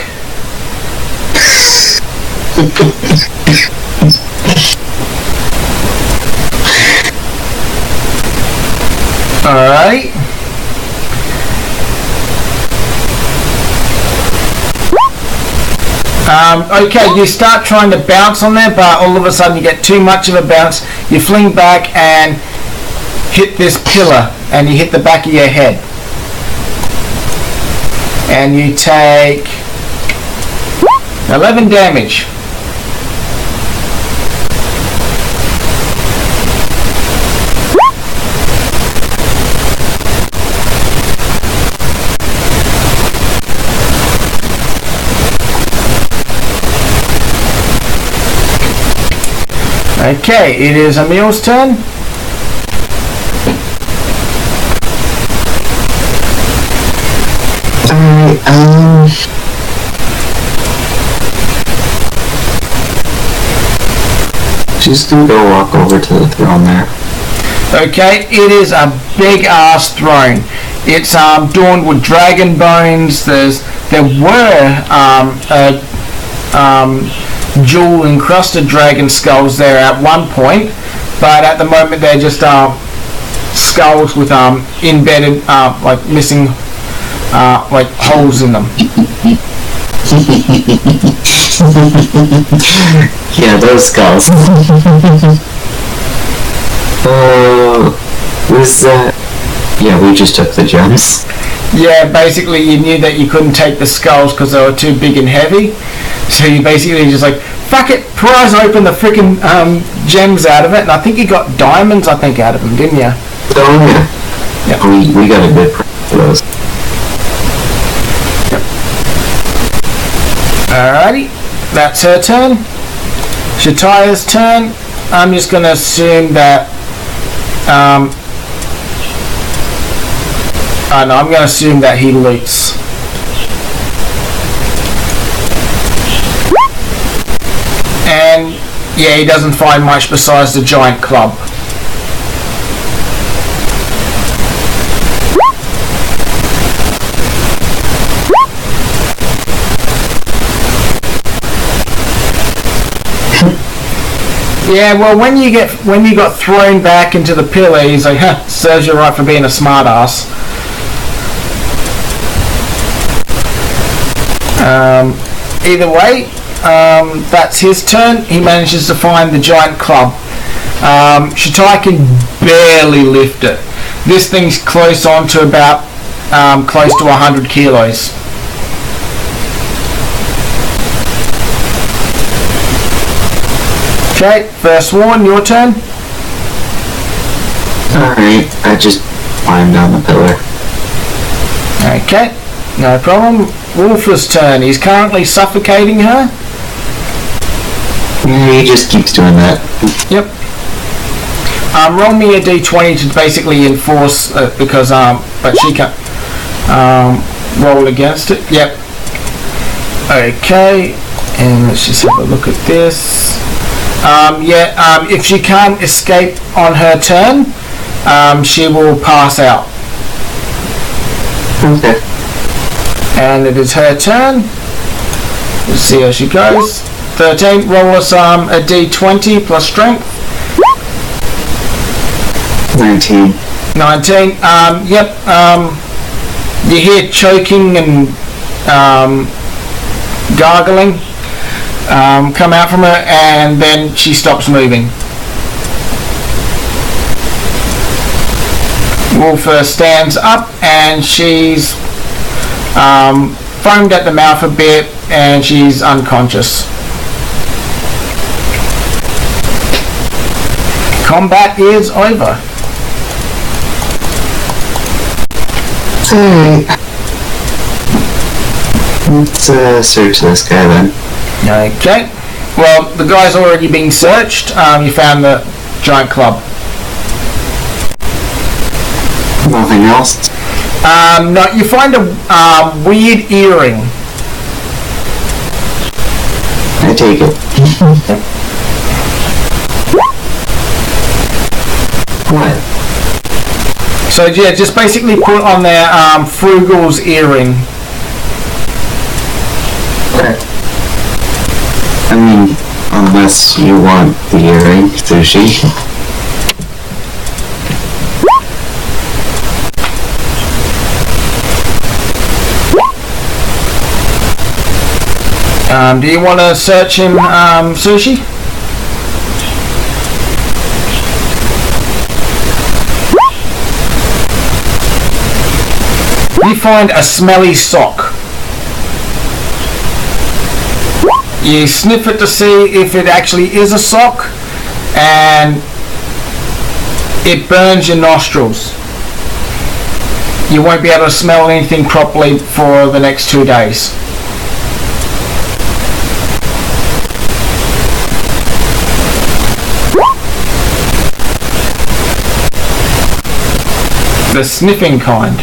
Alright. Okay, you start trying to bounce on there, but all of a sudden you get too much of a bounce. You fling back and hit this pillar, and you hit the back of your head. And you take 11 damage. Okay, it is Emil's turn. Alright, she's gonna go walk over to the throne there. Okay, it is a big ass throne. It's adorned with dragon bones. There were jewel encrusted dragon skulls there at one point, but at the moment they're just skulls with embedded like missing like holes in them. Yeah, those skulls. Was that? Yeah, we just took the gems. Yeah, basically you knew that you couldn't take the skulls because they were too big and heavy, so you basically just like, fuck it, prise open the freaking gems out of it, and I think you got diamonds, I think, out of them, didn't you? Oh yeah. Yep. We got a good price for those. Alrighty, that's her turn. Shataya's turn. I'm just going to assume that no, I'm going to assume that he loots. And yeah, he doesn't find much besides the giant club. Yeah, well, when you got thrown back into the pillar, he's like, huh, serves you right for being a smart ass. Either way, that's his turn. He manages to find the giant club. Shatai can barely lift it. This thing's close on to about close to 100 kilos. Okay, first one, your turn. Alright, I just climbed down the pillar. Okay, no problem. Wolfer's turn. He's currently suffocating her. He just keeps doing that. Yep. Roll me a d20 to basically enforce because but she can roll against it. Yep. Okay, and let's just have a look at this. If she can't escape on her turn, she will pass out. Okay. And it is her turn. Let's see how she goes. 13. Roll us a d20 plus strength. 19. 19. Yep. You hear choking and gargling come out from her, and then she stops moving. Wolfer stands up, and she's foamed at the mouth a bit, and she's unconscious. Combat is over. Alright. Let's search this guy then. Okay. Well, the guy's already been searched. You found the giant club. Nothing else? No, you find a weird earring. I take it. What? So yeah, just basically put on their Frugal's earring. Okay. I mean, unless you want the earring, Sushi. Do you want to search him, Sushi? You find a smelly sock. You sniff it to see if it actually is a sock, and it burns your nostrils. You won't be able to smell anything properly for the next 2 days. The sniffing kind.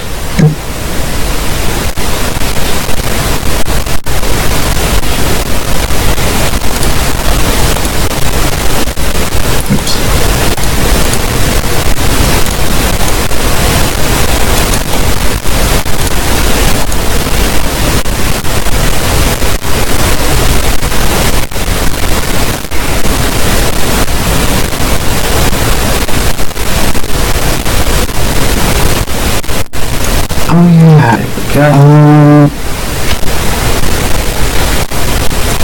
Oh yeah. Okay.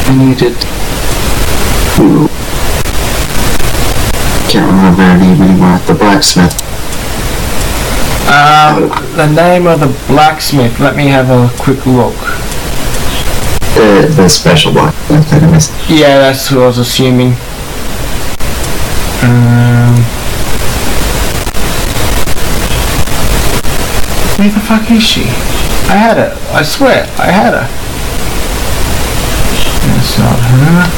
I needed to... Can't remember her name anymore. The blacksmith. The name of the blacksmith. Let me have a quick look. The special blacksmith, anyways. Yeah, that's who I was assuming. Where the fuck is she? I had her. I swear, I had her. That's not her.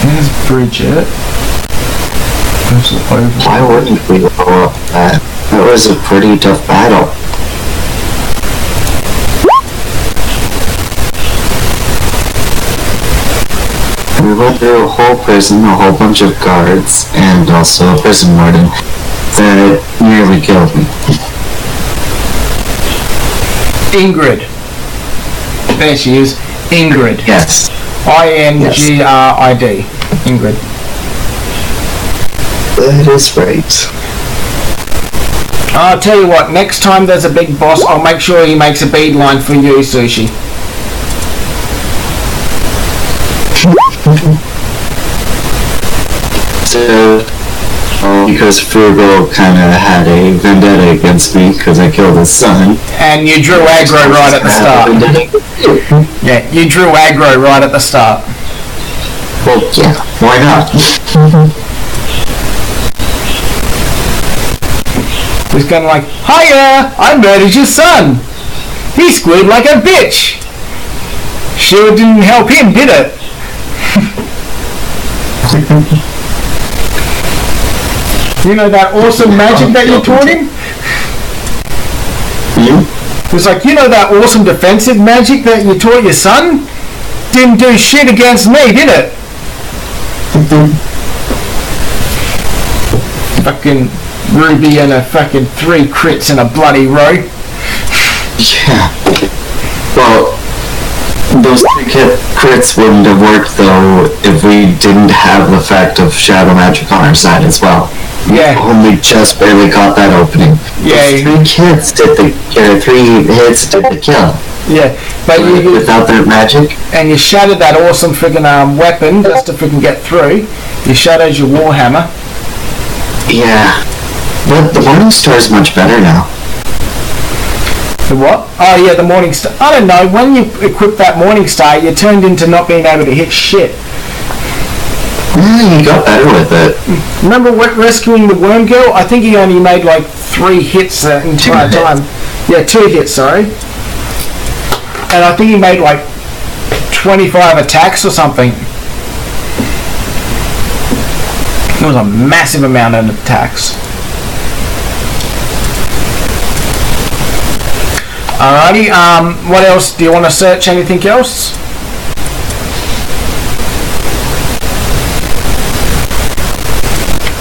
Here's Bridget. There's over. Why wouldn't we blow up that? That was a pretty tough battle. We went through a whole prison, a whole bunch of guards, and also a prison warden that nearly killed me. Ingrid. There she is. Ingrid. Yes. I-N-G-R-I-D. Ingrid. That is right. I'll tell you what, next time there's a big boss, I'll make sure he makes a beeline for you, Sushi. So, because Frugal kind of had a vendetta against me because I killed his son. And you drew aggro right at the start. Yeah, you drew aggro right at the start. Well, yeah, why not? He's going like, hiya, I murdered your son. He squealed like a bitch. Sure didn't help him, did it? You know that awesome magic that you taught him? You? It's like, you know that awesome defensive magic that you taught your son? Didn't do shit against me, did it? Fucking Ruby and a fucking 3 crits in a bloody row. Yeah. Well, those 3 crits wouldn't have worked though if we didn't have the fact of shadow magic on our side as well. Yeah. We only just barely got that opening. Yeah. Those 3 hits did the 3 hits did the kill. Yeah, but you without that magic. And you shattered that awesome friggin' weapon just to friggin' get through. You shattered your warhammer. Yeah. But the Morning Star is much better now. The what? Oh yeah, the Morning Star. I don't know, when you equipped that Morning Star, you turned into not being able to hit shit. Yeah, you got better with it. Remember rescuing the Worm Girl? I think he only made like 3 hits that entire time. Yeah, 2 hits, sorry. And I think he made like 25 attacks or something. It was a massive amount of attacks. Alrighty, what else? Do you want to search anything else?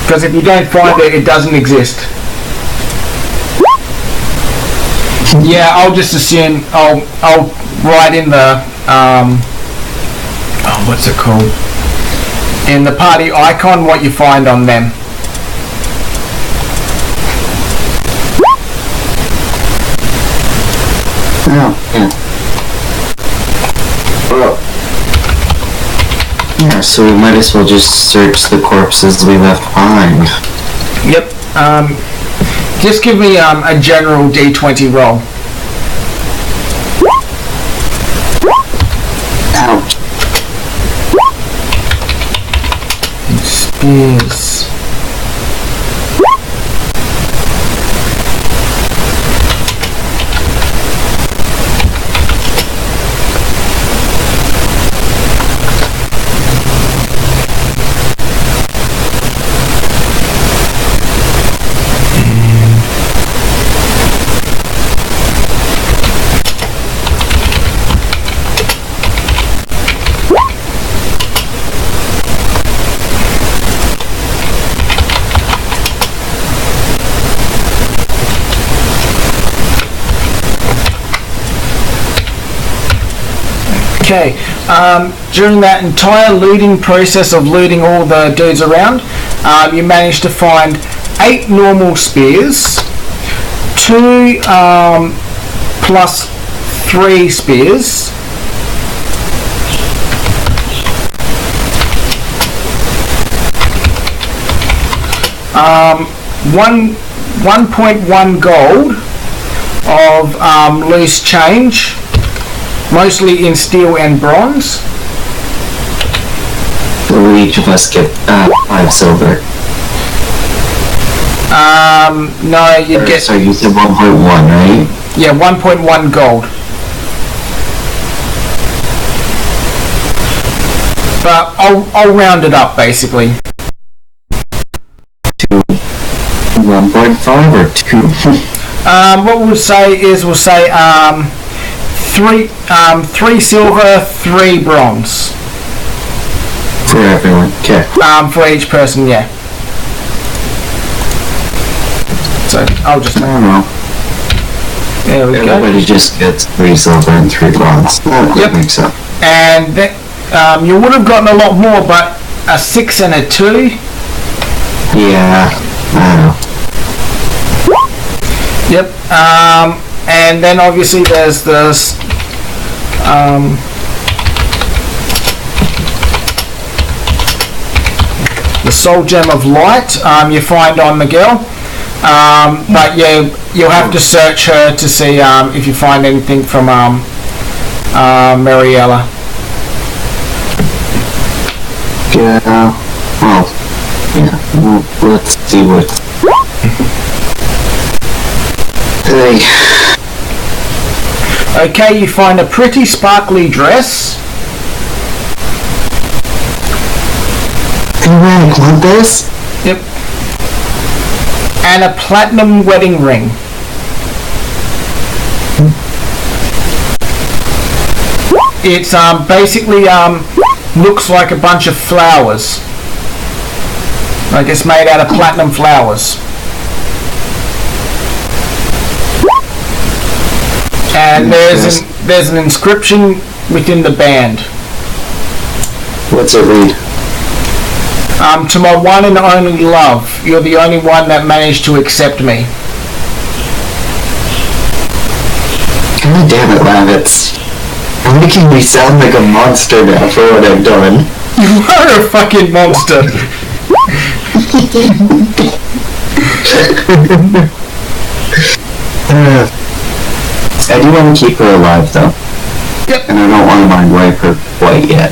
Because if you don't find it, it doesn't exist. Yeah, I'll just assume I'll write in the what's it called? In the party icon what you find on them. Yeah. Well, yeah, so we might as well just search the corpses we left behind. Yep. Just give me a general D20 roll. Ouch. Spears. Okay, during that entire looting process of looting all the dudes around, you managed to find 8 normal spears, 2 plus 3 spears, one 1.1 gold of loose change, mostly in steel and bronze. So each of us get 5 silver. No, you'd get... So you said 1.1, right? Yeah, 1.1 gold. But I'll round it up, basically. To 1.5 or 2? What we'll say is, 3 silver, 3 bronze. For everyone, okay. For each person, yeah. So I'll just... I don't know. There we go. Everybody just gets 3 silver and 3 bronze. That makes sense. And you would have gotten a lot more, but a 6 and a 2. Yeah, I don't know. Yep. And then obviously there's this the Soul Gem of Light you find on Miguel. But yeah, you'll have to search her to see if you find anything from Mariella. Yeah, well, let's see what... Okay, you find a pretty sparkly dress. You really want this? Yep. And a platinum wedding ring. It's basically looks like a bunch of flowers. Like it's made out of platinum flowers. And there's an inscription within the band. What's it read? To my one and only love, you're the only one that managed to accept me. God damn it, Lavitz. You're making me sound like a monster now for what I've done. You are a fucking monster. I do want to keep her alive, though. Yep. And I don't want to mind wipe her quite yet.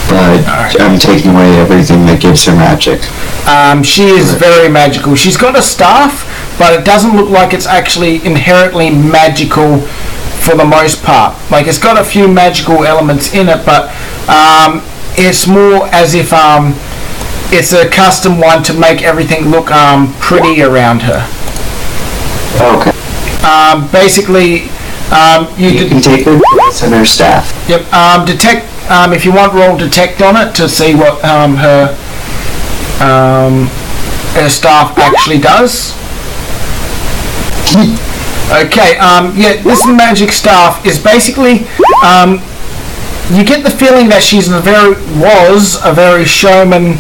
But I'm taking away everything that gives her magic. She is very magical. She's got a staff, but it doesn't look like it's actually inherently magical for the most part. Like, it's got a few magical elements in it, but it's more as if it's a custom one to make everything look pretty around her. Okay. Basically, You can take her place and her staff. Yep. Detect. If you want, roll detect on it to see what her staff actually does. Okay. Yeah. This magic staff is basically. You get the feeling that was a very showman.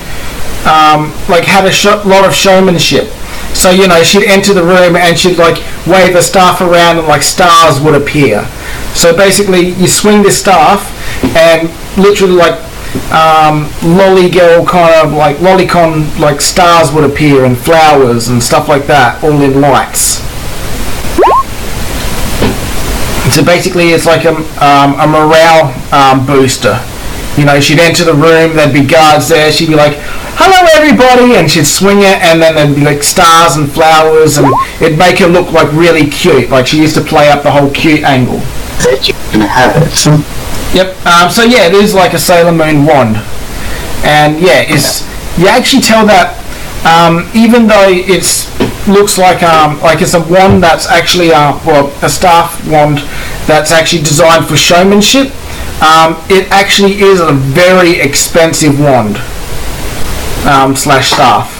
Like had a lot of showmanship. So, you know, she'd enter the room and she'd like wave the staff around and like stars would appear. So basically you swing the staff and literally like lollygirl kind of like lolicon like stars would appear and flowers and stuff like that, all in lights. So basically it's like a morale booster. You know, she'd enter the room, there'd be guards there, she'd be like, hello everybody, and she'd swing it, and then there'd be like stars and flowers, and it'd make her look like really cute, like she used to play up the whole cute angle. That you can have it. Yep, so yeah, it is like a Sailor Moon wand. And yeah, you actually tell that, even though it looks like it's a wand that's actually, a staff wand that's actually designed for showmanship, it actually is a very expensive wand slash staff,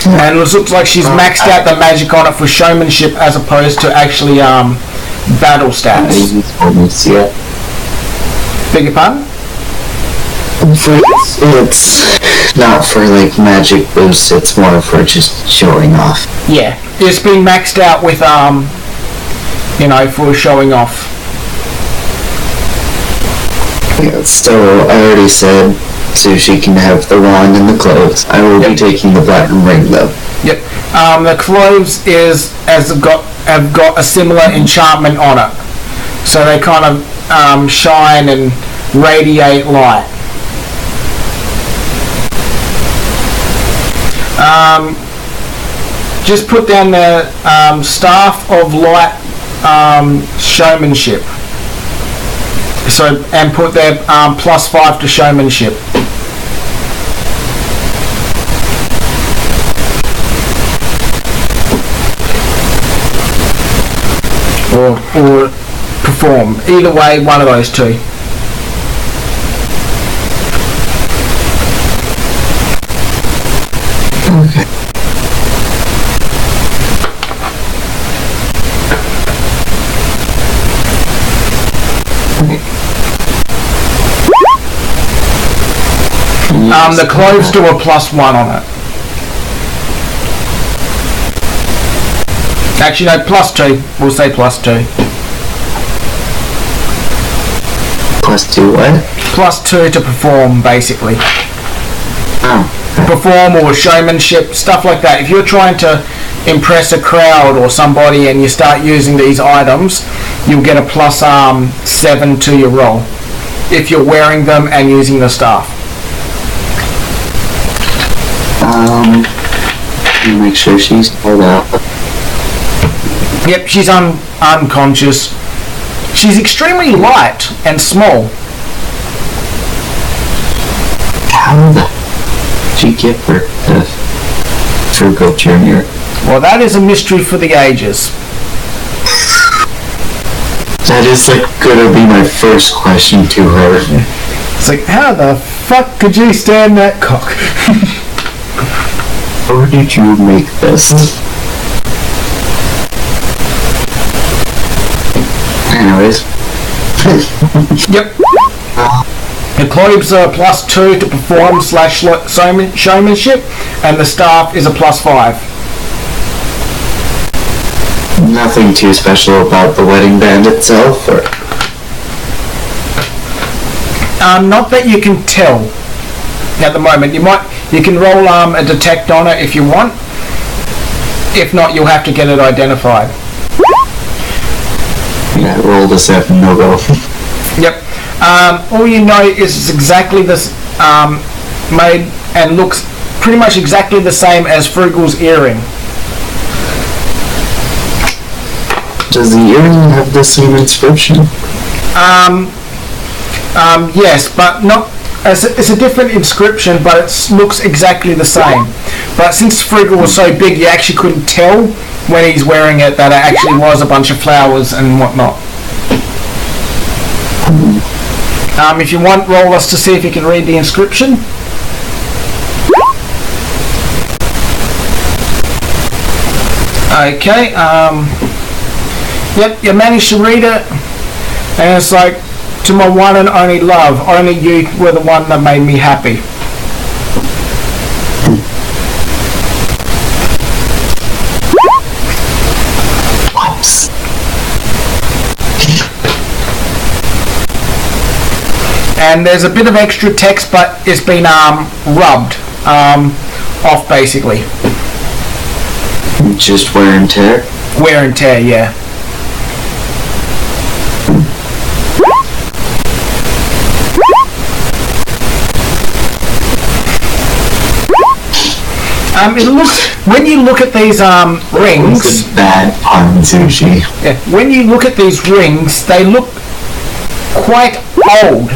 and it looks like she's maxed out the magic on it for showmanship as opposed to actually battle stats. Beg your pardon? It's not for like magic boost, it's more for just showing off. Yeah, it's been maxed out with you know, for showing off. Yeah, still, I already said Sushi can have the wand and the clothes. I will be taking the platinum ring though. Yep. The clothes have got a similar enchantment on it, so they kind of shine and radiate light. Just put down the staff of light showmanship. So, and put their +5 to showmanship. Or perform. Either way, one of those two. Okay. The clothes do a +1 on it. Actually, no, +2. We'll say +2. +2 what? +2 to perform, basically. Oh. Perform or showmanship, stuff like that. If you're trying to impress a crowd or somebody and you start using these items, you'll get a +7 to your roll if you're wearing them and using the staff. Make sure she's pulled out. Yep, she's unconscious. She's extremely light and small. How the did you get her to Frugal Jr.? Well, that is a mystery for the ages. That is like gonna be my first question to her. It's like, how the fuck could you stand that cock? How did you make this? Anyways. Yep. The clothes are +2 to perform / showmanship, and the staff is a +5. Nothing too special about the wedding band itself, or? Not that you can tell at the moment. You can roll a detect on it if you want. If not, you'll have to get it identified. Yeah, roll the 7, no go. Yep. All you know is it's exactly this made and looks pretty much exactly the same as Frugal's earring. Does the earring have the same inscription? Yes, but not. It's a different inscription, but it looks exactly the same. But since Frugal was so big, you actually couldn't tell when he's wearing it that it actually was a bunch of flowers and whatnot. If you want, roll us to see if you can read the inscription. Okay, yep, you managed to read it, and it's like, to my one and only love, only you were the one that made me happy. And there's a bit of extra text, but it's been rubbed off basically. Just wear and tear? Wear and tear, yeah. It looks, when you look at these rings, bad pun, Sushi. Yeah, when you look at these rings, they look quite old.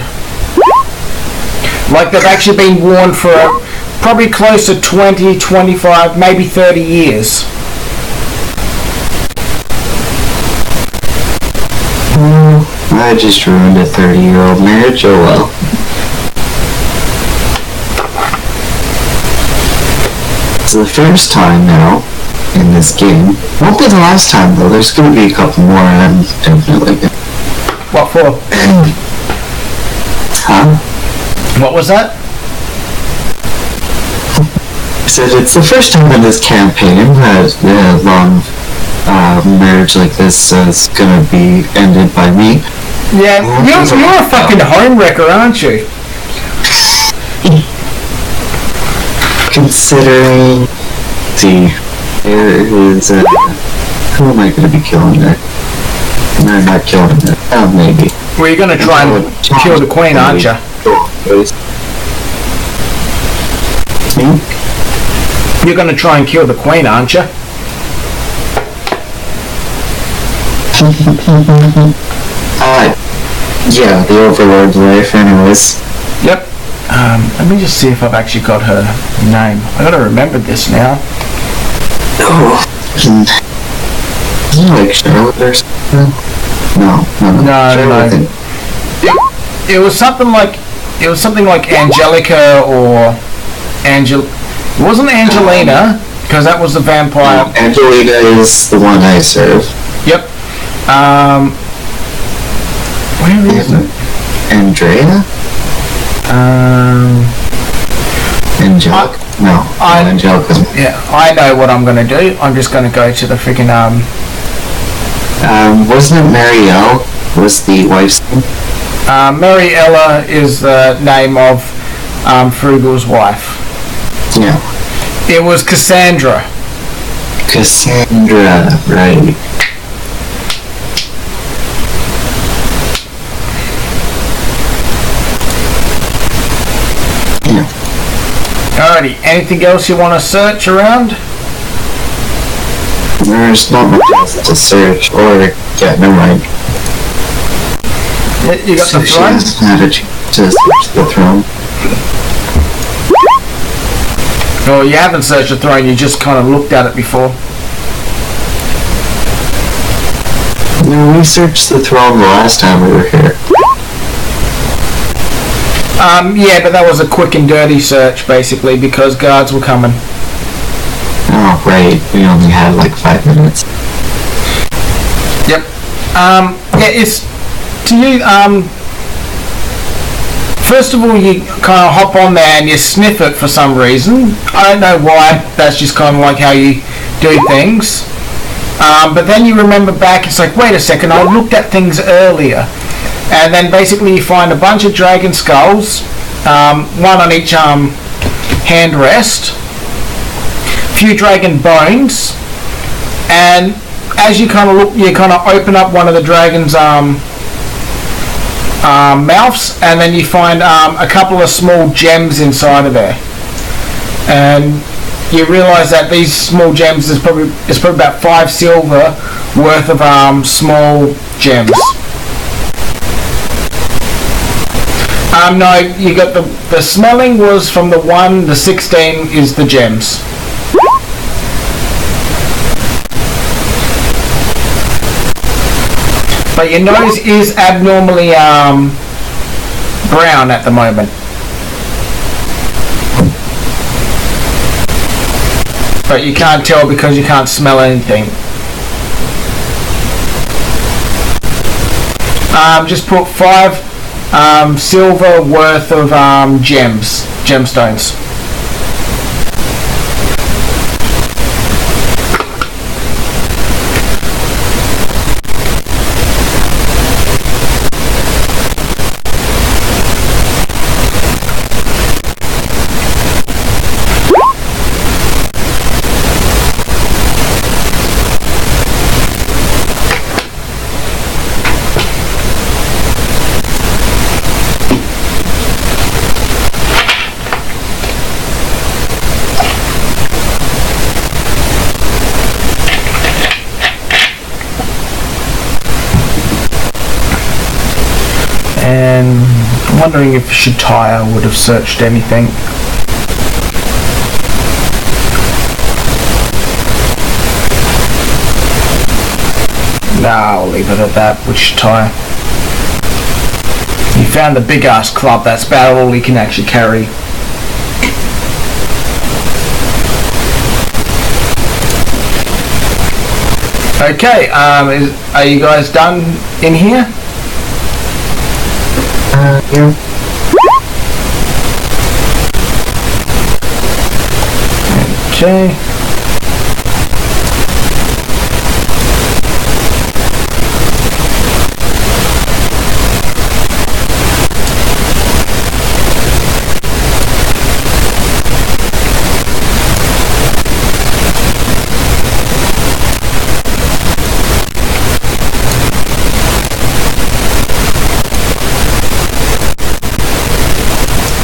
Like they've actually been worn for probably close to 20, 25, maybe 30 years. I just ruined a 30-year-old marriage, oh well. It's the first time now in this game. Won't be the last time though, there's gonna be a couple more and I'm definitely gonna... What for? Huh? What was that? I said it's the first time in this campaign that a long marriage like this is gonna be ended by me. Yeah, you're a fucking homewrecker, aren't you? Considering, see, there is who am I gonna be killing there? No, I'm not killing her. Oh, maybe. Well, you're gonna try and kill the queen, aren't you? You're gonna try and kill the queen, aren't you? Yeah, the Overlord's wife, anyways. Yep. Let me just see if I've actually got her name. I gotta remember this now. Oh, isn't it like Charlotte or something? No. It was something like Angelica or It wasn't Angelina, because that was the vampire. Angelina is the one I serve. Yep. Where is it? Andrea? Angelica? No, Angelica's... Yeah, I know what I'm gonna do. I'm just gonna go to the freaking wasn't it Marielle? Was the wife's name? Mariella is the name of Frugal's wife. Yeah. It was Cassandra. Cassandra, right. Yeah. Alrighty, anything else you want to search around? There's not much else to search, or, yeah, never mind. You got the throne? She had a chance to search the throne. No, you haven't searched the throne, you just kind of looked at it before. No, we searched the throne the last time we were here. Yeah, but that was a quick and dirty search, basically, because guards were coming. Oh, right. We only had like 5 minutes. Yep. Yeah, it's... To you, first of all, you kind of hop on there and you sniff it for some reason. I don't know why. That's just kind of like how you do things. But then you remember back, it's like, wait a second, I looked at things earlier. And then basically you find a bunch of dragon skulls, one on each hand rest, few dragon bones, and as you kind of look, you kind of open up one of the dragon's mouths, and then you find a couple of small gems inside of there, and you realise that these small gems is probably about 5 silver worth of small gems. No, you got the smelling was from the 1, the 16 is the gems. But your nose is abnormally brown at the moment. But you can't tell because you can't smell anything. Just put 5 silver worth of gemstones. And I'm wondering if Shatire would have searched anything. Nah, I'll leave it at that with Shatire. He found the big ass club, that's about all he can actually carry. Okay, are you guys done in here? Yeah. Okay.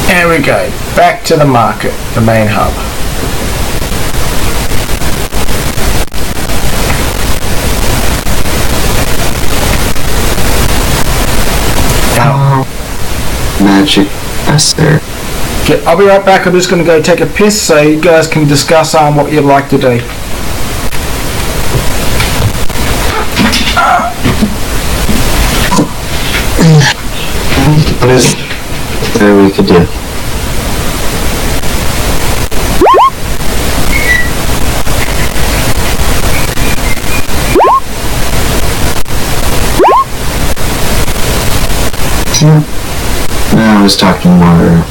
There we go, back to the market, the main hub. Magic Esther. Okay, I'll be right back, I'm just going to go take a piss so you guys can discuss what you'd like to do. What is there we could do? I was talking more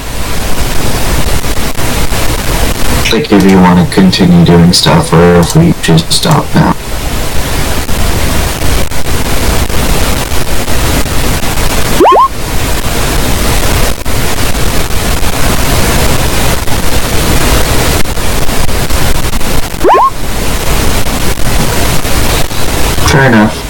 like if you want to continue doing stuff or if we just stop now. Fair enough.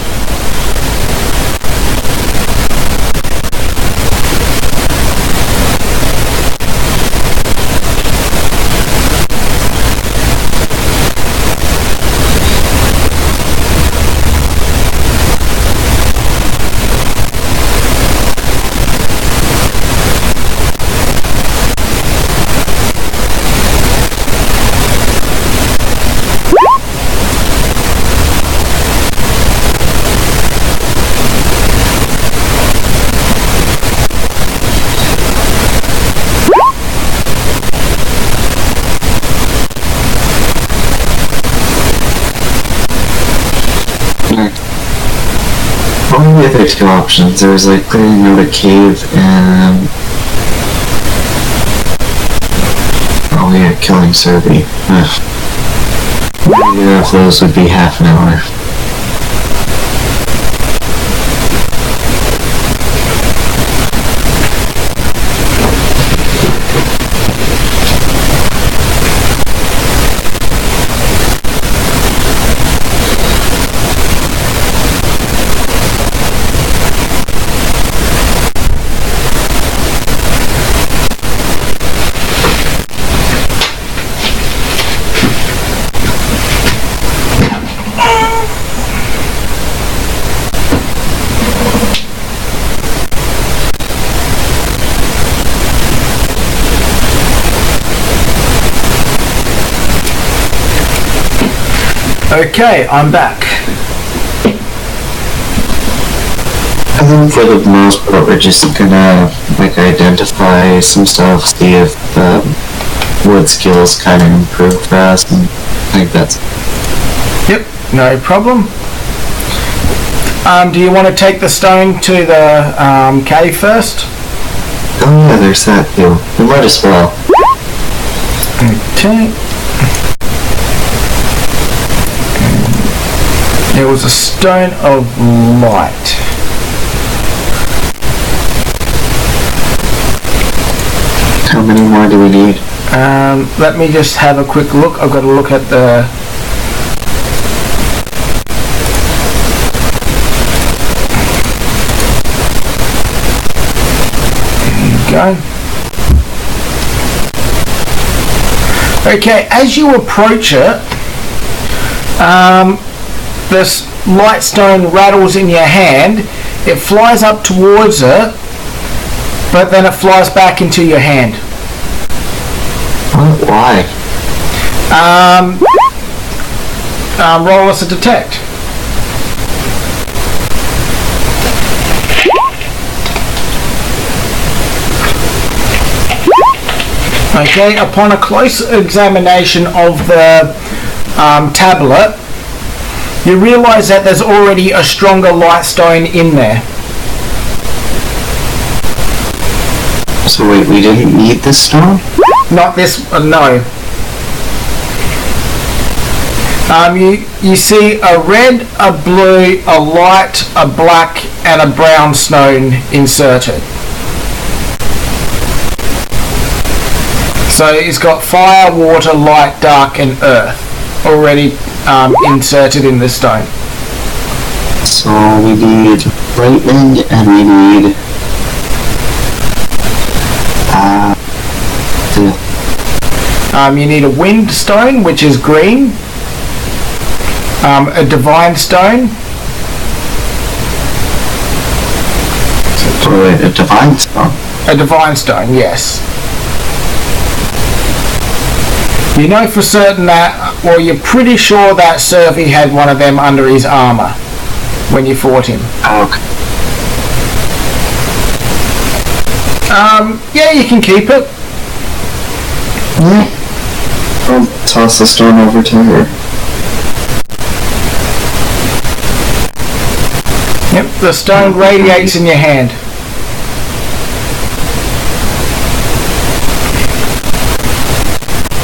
Only the other two options. There's like clearing out a cave and oh yeah, killing Serby. Either of those would be half an hour. Okay, I'm back. I think for the most part, we're just gonna like identify some stuff, see if wood skills kind of improve for us, and I think that's. Yep, no problem. Do you want to take the stone to the cave first? Oh yeah, there's that too. We might as well. Okay. There was a stone of light. How many more do we need? Let me just have a quick look. I've got to look at the... There you go. Okay, as you approach it, this light stone rattles in your hand. It flies up towards it, but then it flies back into your hand. Why? Roll us a detect. Okay, upon a close examination of the tablet, you realise that there's already a stronger light stone in there. So wait, we didn't need this stone? Not this, no. You see a red, a blue, a light, a black, and a brown stone inserted. So it's got fire, water, light, dark, and earth already inserted in the stone. So we need lightning and we need you need a wind stone, which is green, a divine stone. a divine stone. A divine stone, yes. You know for certain that, well, you're pretty sure that Survey had one of them under his armour when you fought him. Okay. Yeah, you can keep it. Yeah. I'll toss the stone over to her. Yep, the stone radiates in your hand.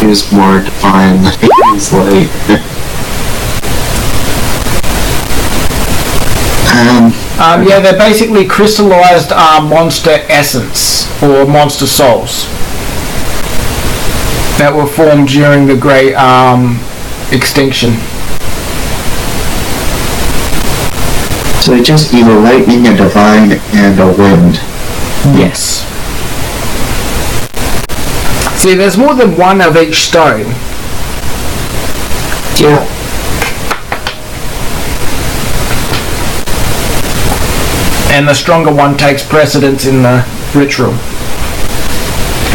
Use more divine light. Yeah, they're basically crystallized monster essence or monster souls that were formed during the Great Extinction. So they just need a lightning, a divine, and a wind. Yes. See, there's more than one of each stone. Yeah. And the stronger one takes precedence in the ritual.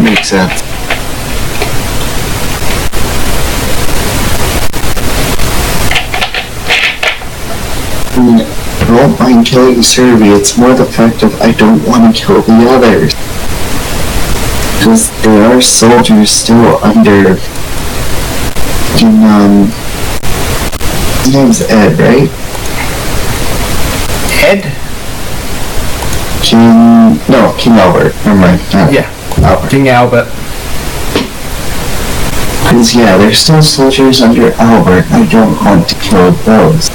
Makes sense. I don't mind killing Survey, it's more the fact of I don't want to kill the others. Because there are soldiers still under... his name's Ed, right? Ed? King Albert. Never mind. Yeah, Albert. King Albert. Because, yeah, there's still soldiers under Albert. I don't want to kill those.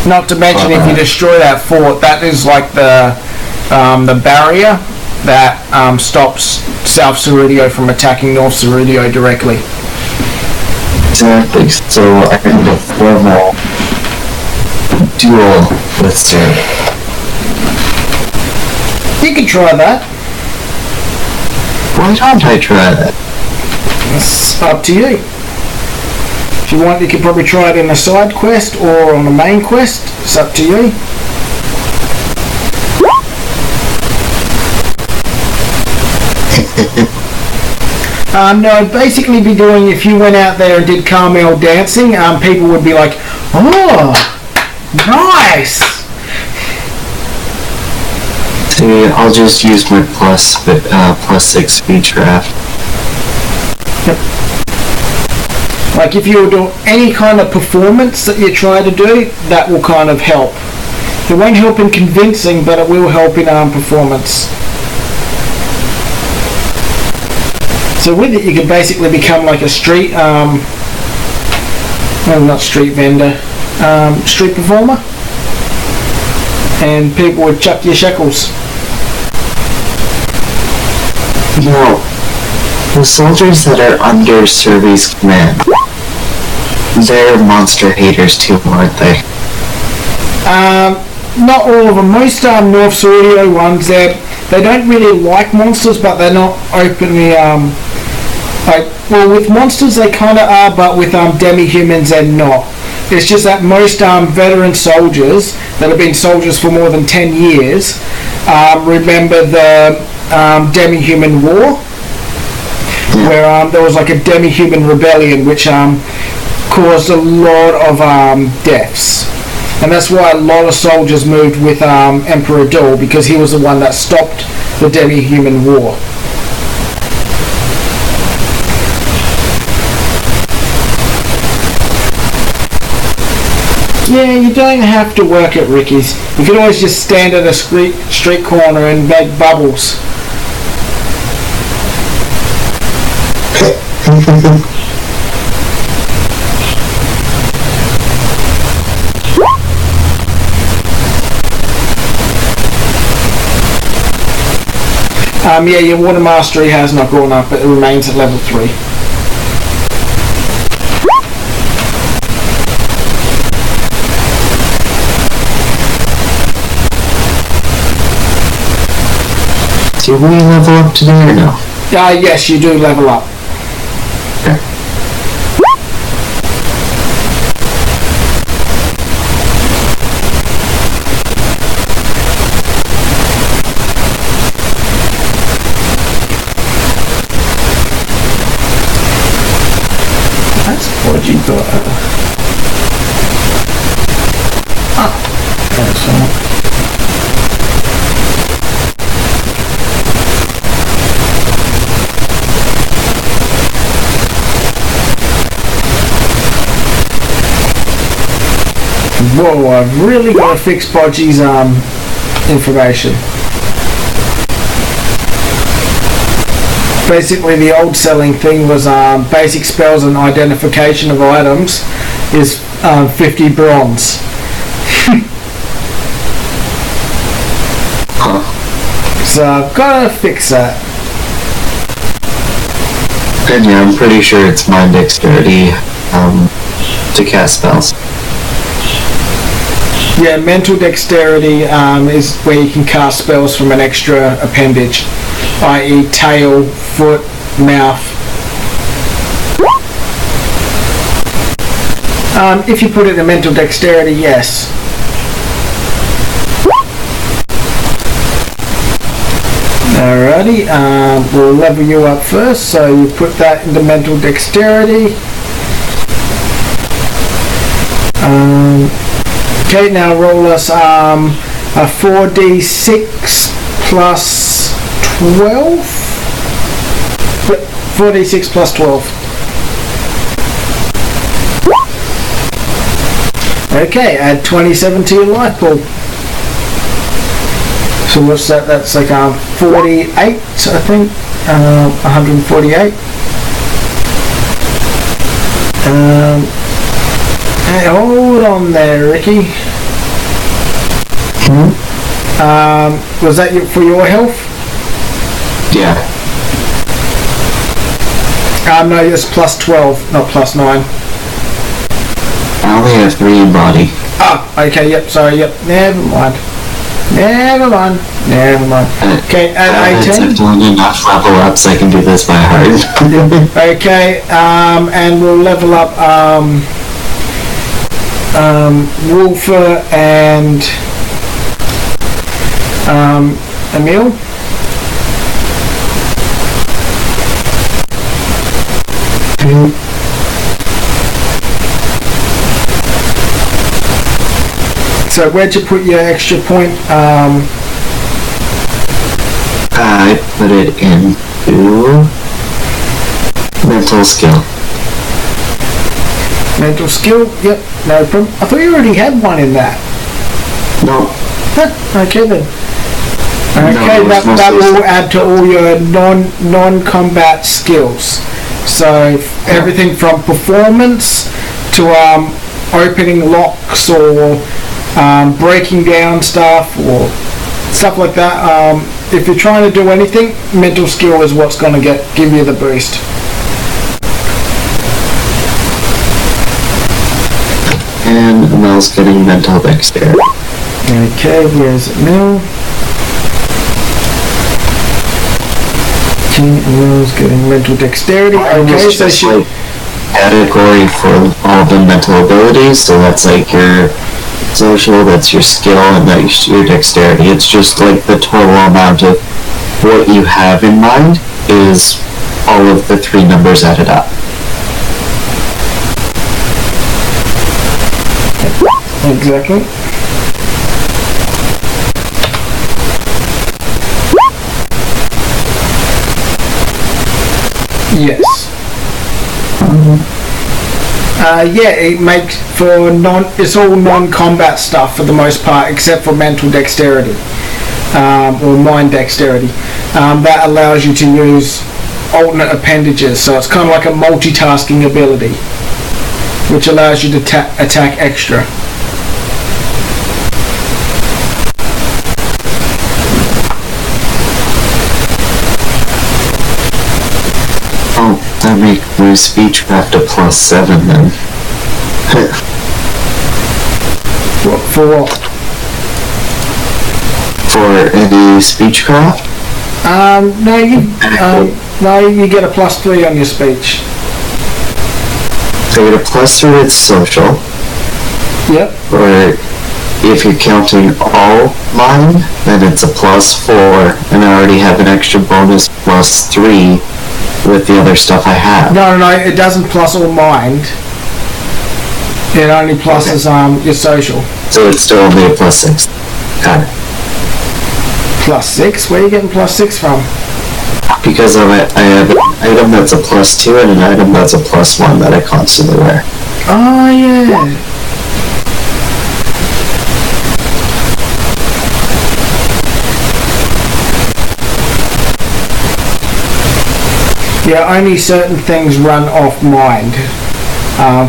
Not to mention, if you destroy that fort, that is like the barrier that stops South Cerudio from attacking North Cerudio directly. Exactly. So I need a formal duel with Survey. You can try that. Why don't I try that? It's up to you. If you want, you can probably try it in a side quest or on the main quest. It's up to you. No, I'd basically be doing, if you went out there and did Carmel dancing, people would be like, oh, nice! See, I'll just use my plus 6 speed draft. Like if you do any kind of performance that you try to do, that will kind of help. It won't help in convincing, but it will help in performance. So with it, you can basically become like a street, well, not street vendor, street performer, and people would chuck your shekels. No, the soldiers that are under Survey's command, they're monster haters too, aren't they? Not all of them. Most North Saudio ones, they don't really like monsters, but they're not openly well, with monsters they kind of are, but with demi-humans they're not. It's just that most veteran soldiers that have been soldiers for more than 10 years remember the demi-human war, where there was like a demi-human rebellion which caused a lot of deaths. And that's why a lot of soldiers moved with Emperor Dull, because he was the one that stopped the demi-human war. Yeah, you don't have to work at Ricky's. You can always just stand at a street corner and make bubbles. Yeah, your water mastery has not gone up, but it remains at level 3. Do we level up today or no? Yes, you do level up. Okay. That's what you got. That's all. Whoa, I've really got to fix Bodgy's information. Basically, the old selling thing was basic spells and identification of items is 50 bronze. So I've got to fix that. And yeah, I'm pretty sure it's my dexterity to cast spells. Yeah, mental dexterity is where you can cast spells from an extra appendage, i.e. tail, foot, mouth. If you put it in mental dexterity, yes. Alrighty, we'll level you up first, so you put that into mental dexterity. Okay, now roll us a 4d6 plus 12? 4d6 plus 12. Okay, add 27 to your life pool. So what's that? That's like 48, I think. 148. Hey, hold on there, Ricky. Was that for your health? Yeah. No, it's plus 12, not plus 9. I only have 3 in body. Oh, okay, yep, sorry, yep. Never mind. Okay, at 18. I've done enough level up so I can do this by heart. Okay, and we'll level up Wolfer and Emil. So where'd you put your extra point? I put it into mental skill. Mental skill? Yep, no problem. I thought you already had one in that. No. Huh, okay then. Okay, No, that will add to all your non-combat skills. So everything from performance to opening locks or breaking down stuff or stuff like that. If you're trying to do anything, mental skill is what's going to give you the boost. And Mel's getting mental dexterity. Okay, where's it now? Mel's getting mental dexterity. Okay, so just like category for all the mental abilities, so that's like your social, that's your skill, and that's your dexterity. It's just like the total amount of what you have in mind is all of the three numbers added up. Exactly. Yes. Yeah, it makes for it's all non-combat stuff for the most part, except for mental dexterity or mind dexterity. That allows you to use alternate appendages, so it's kind of like a multitasking ability, which allows you to attack extra. Oh, that makes my speechcraft a +7 then. For what? For any speechcraft? No, you get a +3 on your speech. So you get a +3 with social, Yep. or if you're counting all mine, then it's a +4, and I already have an extra bonus +3 with the other stuff I have. No, it doesn't plus all mind. It only pluses your social. So it's still only a +6. Got it. +6? Where are you getting +6 from? Because of it, I have an item that's a +2 and an item that's a +1 that I constantly wear. Oh, yeah. Yeah, only certain things run off mind.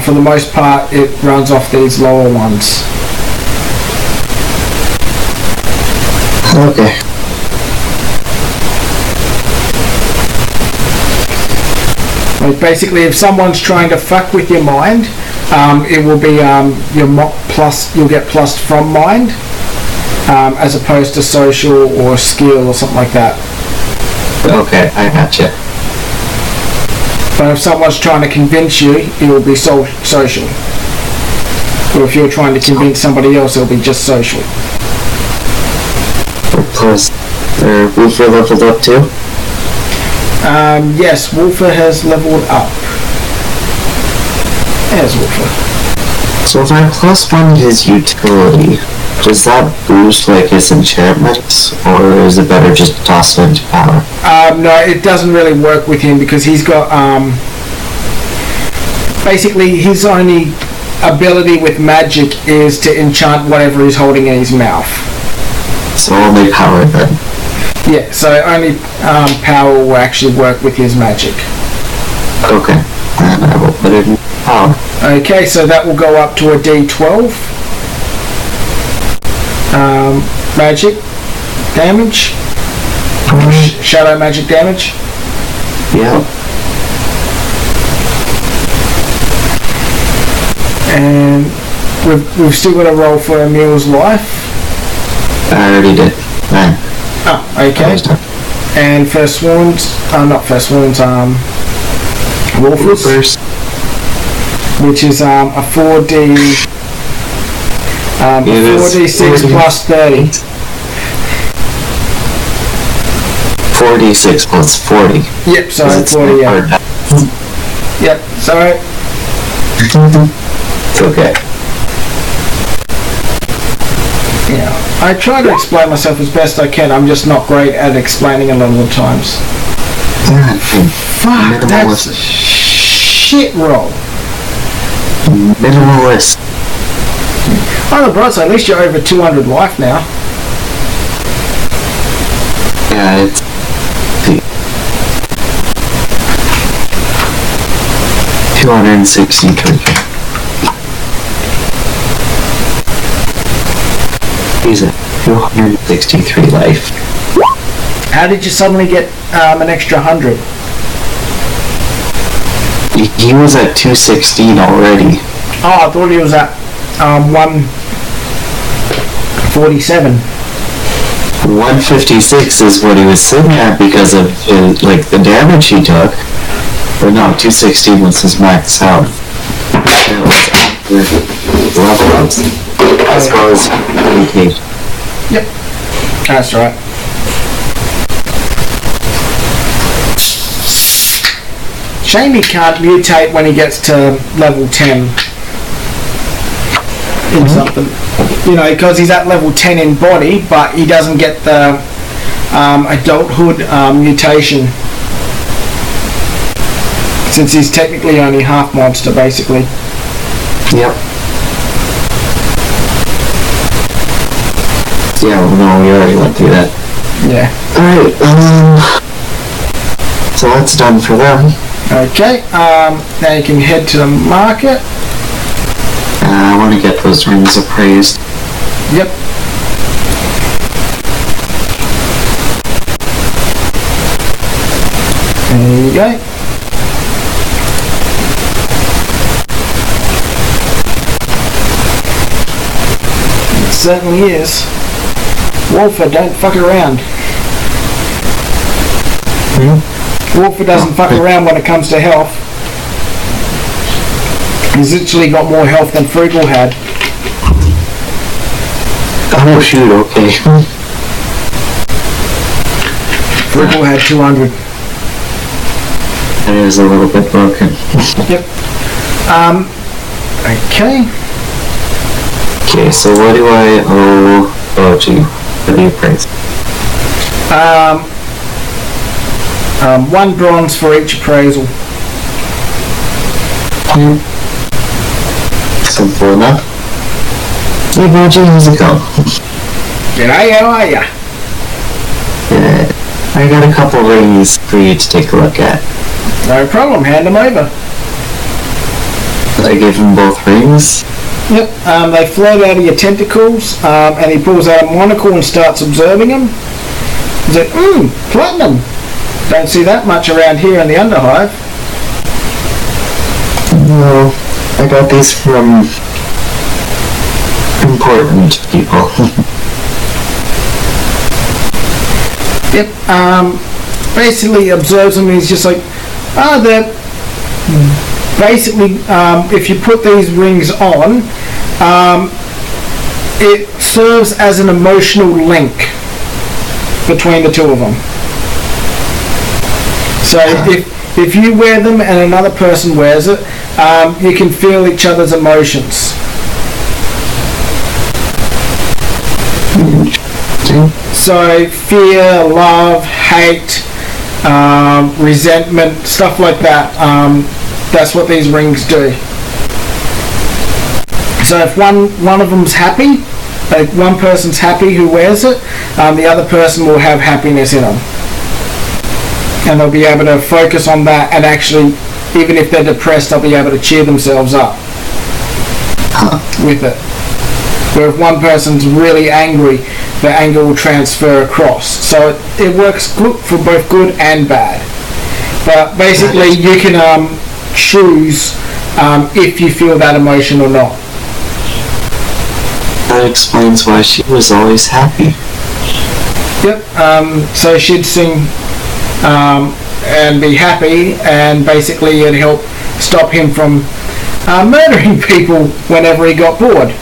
For the most part, it runs off these lower ones. Okay. Like basically, if someone's trying to fuck with your mind, it will be you'll get plus from mind, as opposed to social or skill or something like that. Okay, I gotcha. But if someone's trying to convince you, it will be social. Or if you're trying to convince somebody else, it'll be just social. Plus, Woofer leveled up too? Yes, Wolfer has leveled up. There's Wolfer. So if I +1 his utility, does that boost like his enchantments, or is it better just to toss it into power? No, it doesn't really work with him because he's got basically his only ability with magic is to enchant whatever he's holding in his mouth. So only power then. Yeah, so only power will actually work with his magic. Okay, then I will put it in power. Okay, so that will go up to a D12. Magic damage. Shadow magic damage. Yeah. And we've still got to roll for Emil's life. I already did. 9. Oh, okay. And for Swans, not for Swans, Wolfers, which is a 4d6 plus 30. 4d6 plus 40. Yep, sorry, 40, yeah. Yep, sorry. It's okay. Yeah, I try to explain myself as best I can. I'm just not great at explaining a lot of the times. Fuck, that's a shit roll. Minimalist. On the bright side, at least you're over 200 life now. Yeah, it's... 263. He's at 263 life. How did you suddenly get an extra 100? He was at 216 already. Oh, I thought he was at 147. 156 is what he was sitting at because of the damage he took. But no, 216 was his max health. That was after level ups, as well as mutation. Yep, that's right. Shame he can't mutate when he gets to level 10 in something. You know, because he's at level 10 in body, but he doesn't get the adulthood mutation. Since he's technically only half monster, basically. Yep. Yeah, well, no, we already went through that. Yeah. Alright, so that's done for them. Okay, now you can head to the market. I want to get those rings appraised. Yep. There you go. It certainly is. Wolfer, don't fuck around. Wolfer doesn't fuck around when it comes to health. He's literally got more health than Frugal had. Oh shoot, okay. Frugal had 200. That is a little bit broken. Yep. Okay. Okay, so what do I owe OG for the appraise? 1 bronze for each appraisal. Simple enough. Hey OG, how's it going? G'day, how are ya? Yeah, I got a couple rings for you to take a look at. No problem, hand them over. I gave him both rings. Yep, they float out of your tentacles, and he pulls out a monocle and starts observing them. He's like, platinum! Don't see that much around here in the Underhive. No, I got these from important people. Yep, basically observes them and he's just like, they're basically, if you put these rings on, it serves as an emotional link between the two of them. So if you wear them and another person wears it, you can feel each other's emotions. So fear, love, hate, resentment, stuff like that. That's what these rings do. So if one of them's happy, like one person's happy who wears it, the other person will have happiness in them. And they'll be able to focus on that and actually, even if they're depressed, they'll be able to cheer themselves up with it. Where if one person's really angry, the anger will transfer across. So it works good for both good and bad. But basically you can choose if you feel that emotion or not. That explains why she was always happy. Yep, so she'd sing and be happy, and basically it'd help stop him from murdering people whenever he got bored.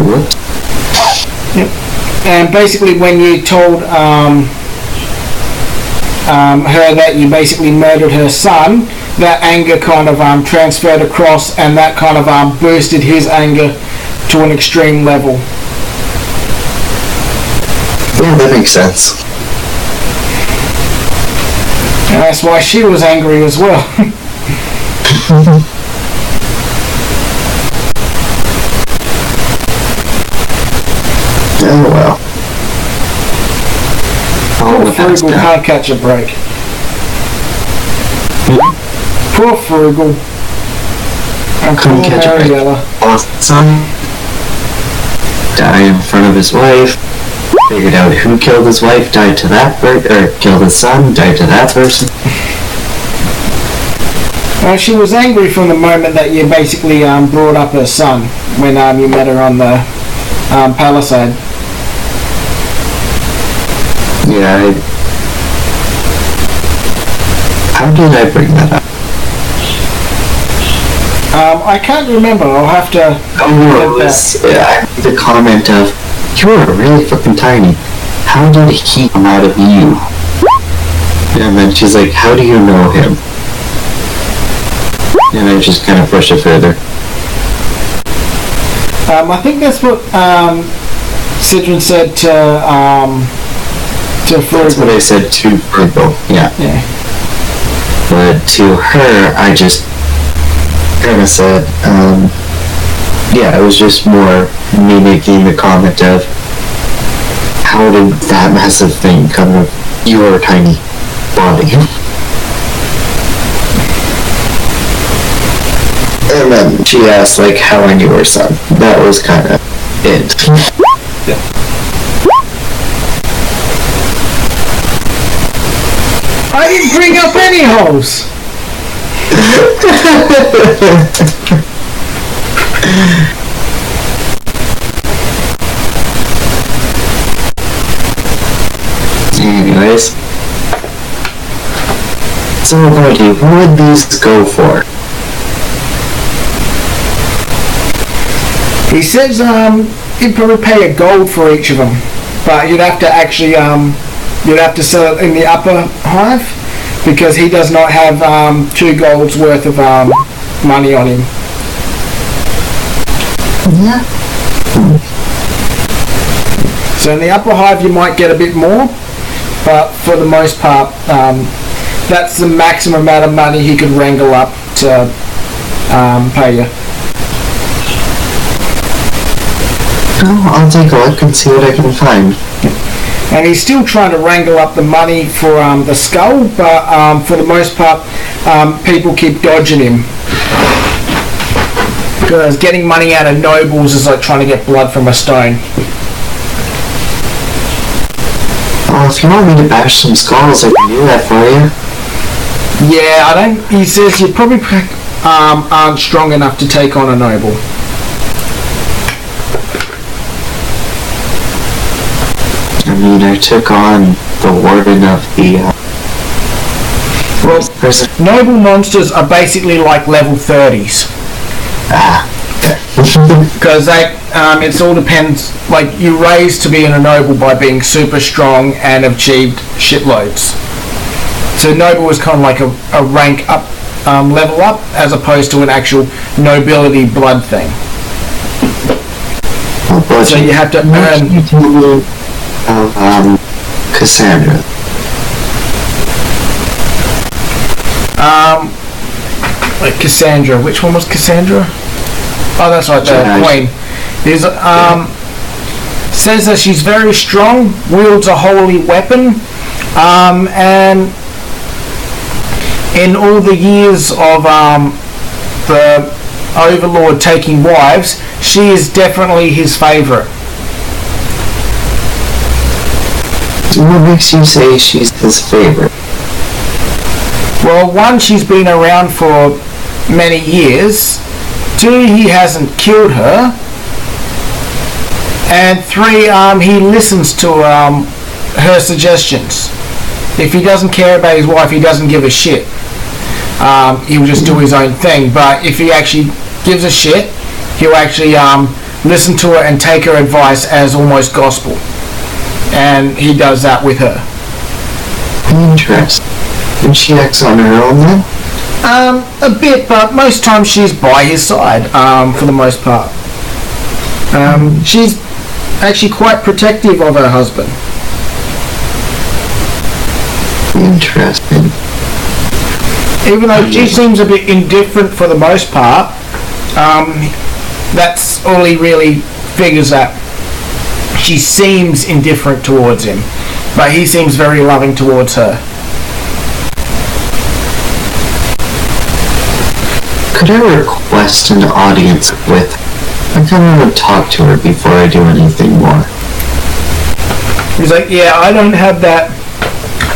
What? Yep. And basically when you told her that you basically murdered her son, that anger kind of transferred across, and that kind of boosted his anger to an extreme level. Yeah, that makes sense. And that's why she was angry as well. Oh well. Poor Frugal can't catch a break. Poor Frugal. And Couldn't poor catch a break. Mariella. Lost son. Died in front of his wife. Figured out who killed his wife. Died to that person, or killed his son. Died to that person. Well, she was angry from the moment that you basically brought up her son when you met her on the Palisade. Yeah, how did I bring that up? I can't remember. I'll have to. Oh, it was the comment of, "You're really fucking tiny. How did he come out of you?" And then she's like, "How do you know him?" And I just kind of pushed it further. I think that's what Citron said to Frugal. That's what I said to Virgo. Yeah. But to her, I just kind of said, yeah, it was just more me making the comment of, how did that massive thing come of your tiny body? And then she asked, like, how I knew her son. That was kind of it. I didn't bring up any holes. Anyways. So, Gordy, who would these go for? He says he'd probably pay a gold for each of them, but you'd have to actually you'd have to sell it in the upper hive because he does not have 2 golds worth of money on him. Yeah. So in the upper hive you might get a bit more, but for the most part that's the maximum amount of money he could wrangle up to pay you. Oh, I'll take a look and see what I can find. And he's still trying to wrangle up the money for the skull, but for the most part, people keep dodging him. Because getting money out of nobles is like trying to get blood from a stone. Well, if you want me to bash some skulls, I can do that for you. Yeah, I don't. He says you probably aren't strong enough to take on a noble. I mean, I took on the warden of the prison. Noble monsters are basically like level 30s. Because it all depends. Like you raise to being a noble by being super strong and achieved shitloads. So noble is kind of like a rank up, level up, as opposed to an actual nobility blood thing. So you have to earn. Cassandra. Like Cassandra. Which one was Cassandra? Oh, that's right, the queen. Is says that she's very strong, wields a holy weapon, and in all the years of the Overlord taking wives, she is definitely his favourite. What makes you say she's his favorite? Well, 1, she's been around for many years. 2, he hasn't killed her. And 3, he listens to her suggestions. If he doesn't care about his wife, he doesn't give a shit. He'll just do his own thing. But if he actually gives a shit, he'll actually listen to her and take her advice as almost gospel. And he does that with her. Interesting. And she acts on her own then? A bit, but most times she's by his side, for the most part. She's actually quite protective of her husband. Interesting. Even though she seems a bit indifferent for the most part, that's all he really figures that she seems indifferent towards him, but he seems very loving towards her. Could I request an audience with her? I kind of want to talk to her before I do anything more. He's like, yeah, I don't have that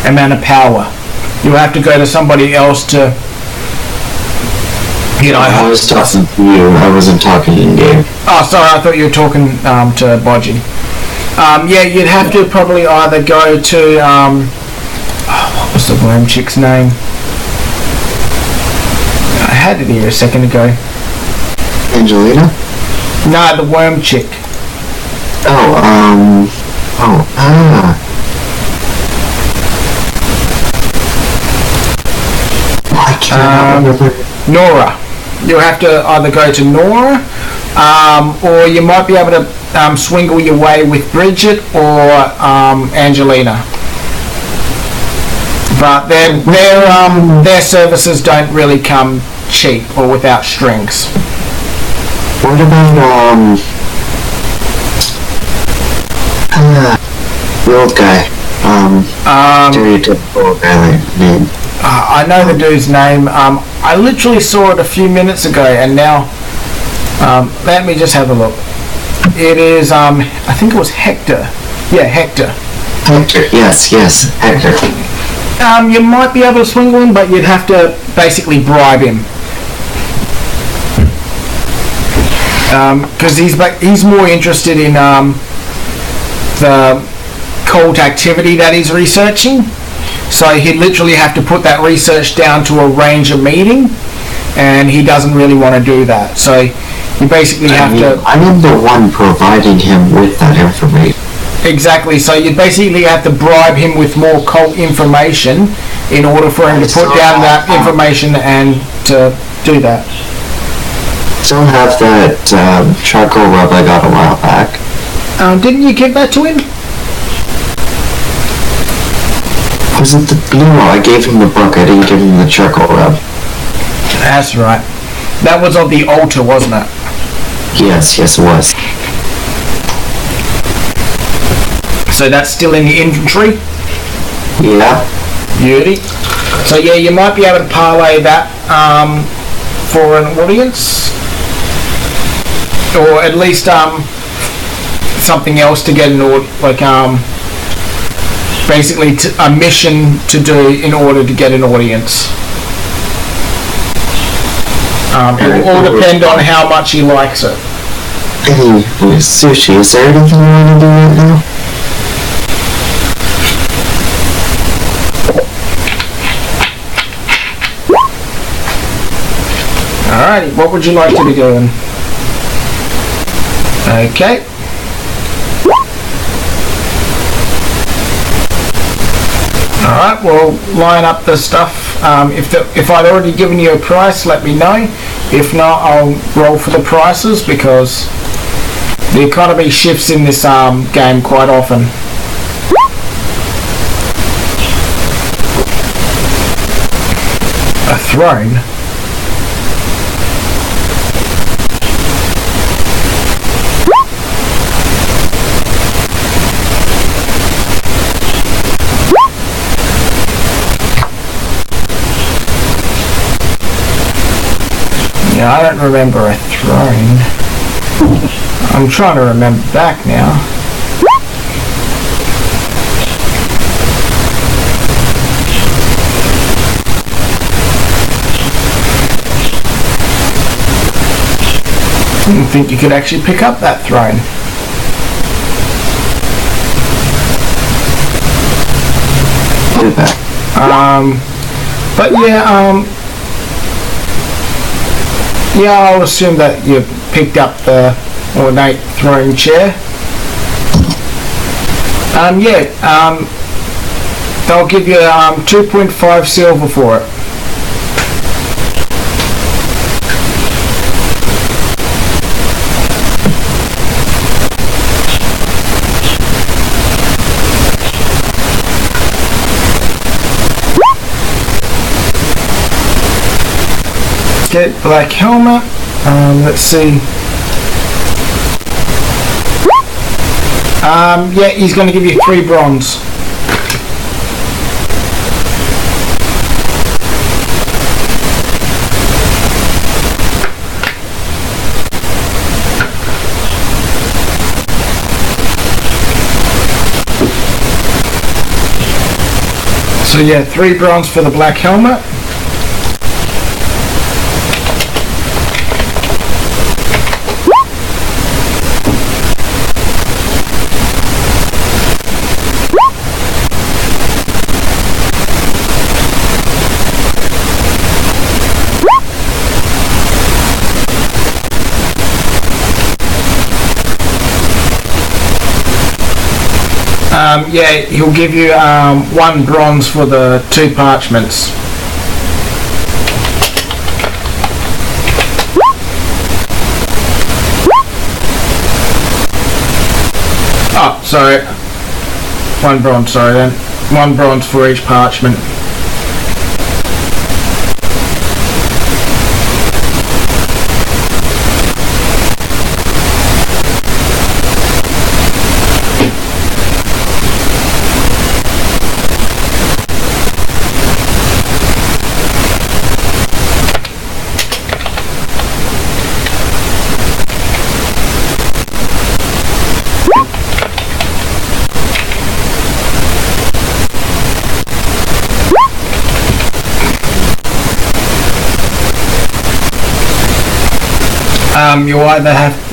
amount of power. You'll have to go to somebody else to, you know. I was talking to you. I wasn't talking in game. Oh, sorry, I thought you were talking to Bodgy. Yeah, you'd have to probably either go to, what was the worm chick's name? I had it here a second ago. Angelina? No, the worm chick. I can't remember. Nora. You'll have to either go to Nora, or you might be able to swingle your way with Bridget or Angelina. But their services don't really come cheap or without strings. What about, the old guy? Stereotypical guy name. I know the dude's name. I literally saw it a few minutes ago, and now, let me just have a look. It is, I think it was Hector. Yeah, Hector. Hector, yes, Hector. You might be able to swingle him, but you'd have to basically bribe him. Because he's more interested in the cult activity that he's researching. So he'd literally have to put that research down to arrange a meeting, and he doesn't really want to do that. So you basically have to... I am the one providing him with that information. Exactly, so you basically have to bribe him with more cult information in order for him to put down that information and to do that. Still have that charcoal rub I got a while back. Didn't you give that to him? Was it the... No, I gave him the book, I didn't give him the charcoal rub. That's right. That was on the altar, wasn't it? Yes, it was. So that's still in the inventory? Yeah. Beauty. So yeah, you might be able to parlay that for an audience. Or at least something else to get an basically a mission to do in order to get an audience. It will all depend on how much he likes it. Hey, Sushi, is there anything you want to do right now? Alrighty, what would you like to be doing? Okay. Alright, we'll line up the stuff. If I'd already given you a price, let me know. If not, I'll roll for the prices because the economy shifts in this game quite often. A throne? Yeah, I don't remember a throne. I'm trying to remember back now. I didn't think you could actually pick up that throne. But yeah, yeah, I'll assume that you picked up the ornate throne chair. they'll give you 2.5 silver for it. Get black helmet. Let's see. Yeah, he's going to give you 3 bronze. So yeah, 3 bronze for the black helmet. Yeah, he'll give you 1 bronze for the 2 parchments. Oh, sorry. 1 bronze, sorry then. 1 bronze for each parchment.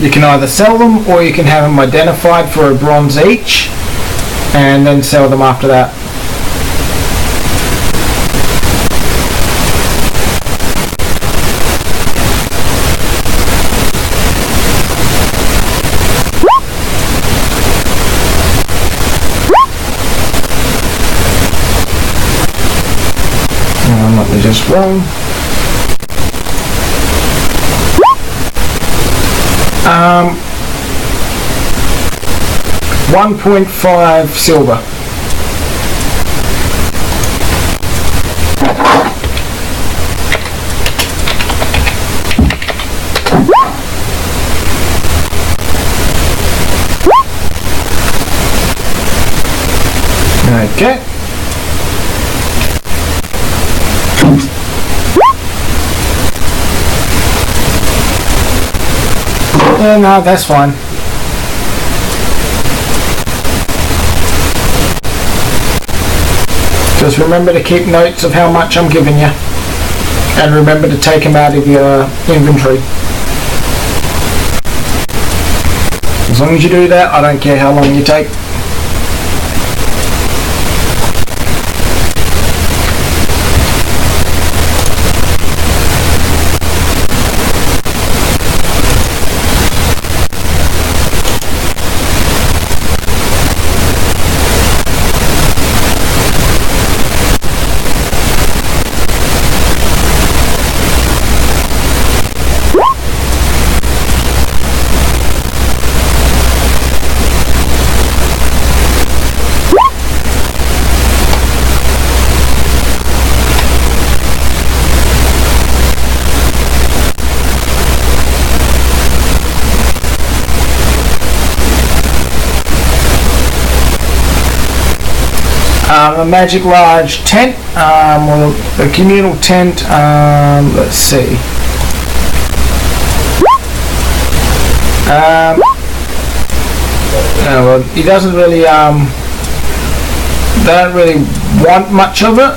You can either sell them or you can have them identified for a bronze each and then sell them after that. Let me just roll. 1.5 silver. Okay. Yeah, no, that's fine. Just remember to keep notes of how much I'm giving you. And remember to take them out of your inventory. As long as you do that, I don't care how long you take. A magic large tent, or a communal tent, let's see. Well, he doesn't really, they don't really want much of it.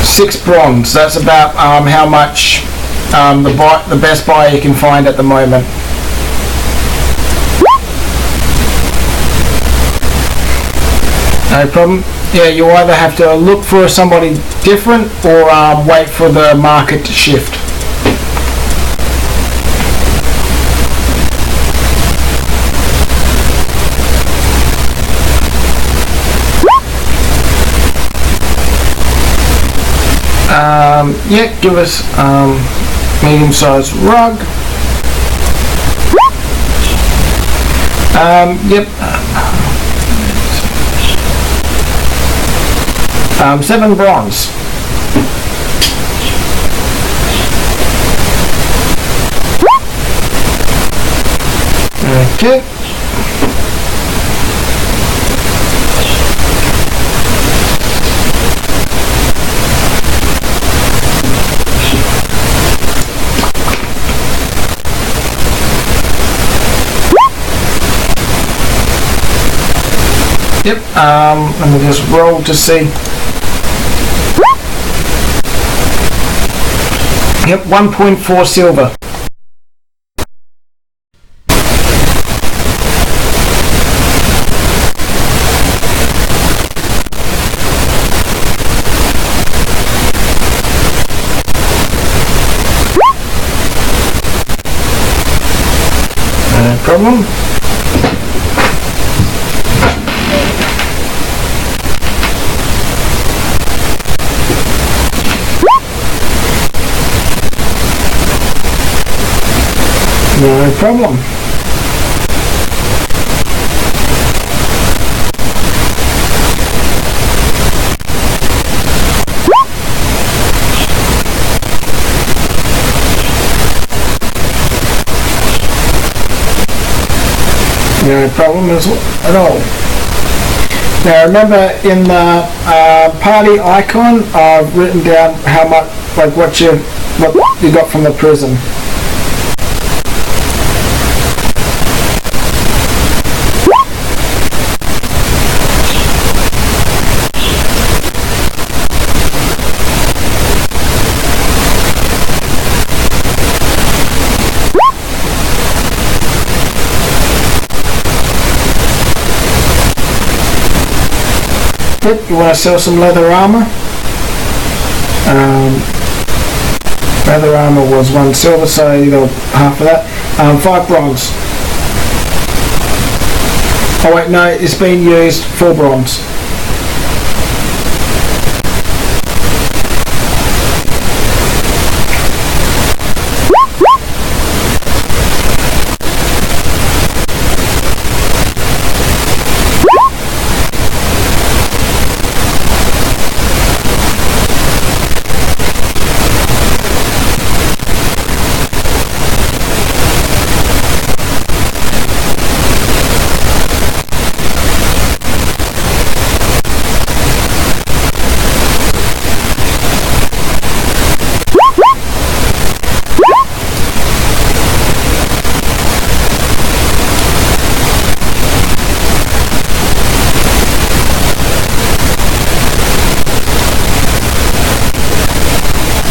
6 bronze, that's about how much the best buy you can find at the moment. No problem. Yeah, you either have to look for somebody different or wait for the market to shift. Yeah, give us medium-sized rug. Yep. 7 bronze. Okay. Yep, let me just roll to see. Yep, 1.4 silver. No problem. No problem. No problem at all. Now remember, in the party icon, I've written down how much, like what you got from the prison. Yep, you want to sell some leather armor? Leather armor was 1 silver, so you got half of that. 5 bronze. Oh wait, no, it's been used. 4 bronze.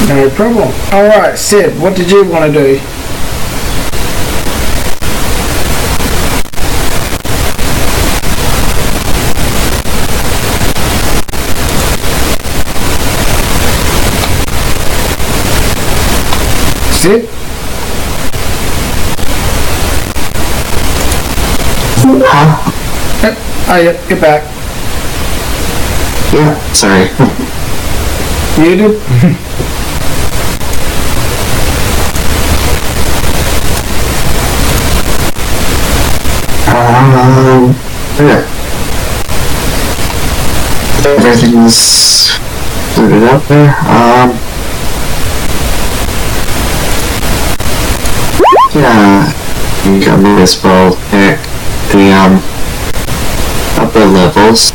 No problem. Alright, Sid, what did you want to do? Sid? Huh? Oh, yeah, you're back. Yeah, sorry. Muted? Yeah. Everything's booted up there. Yeah, I think I might as well pick the upper levels,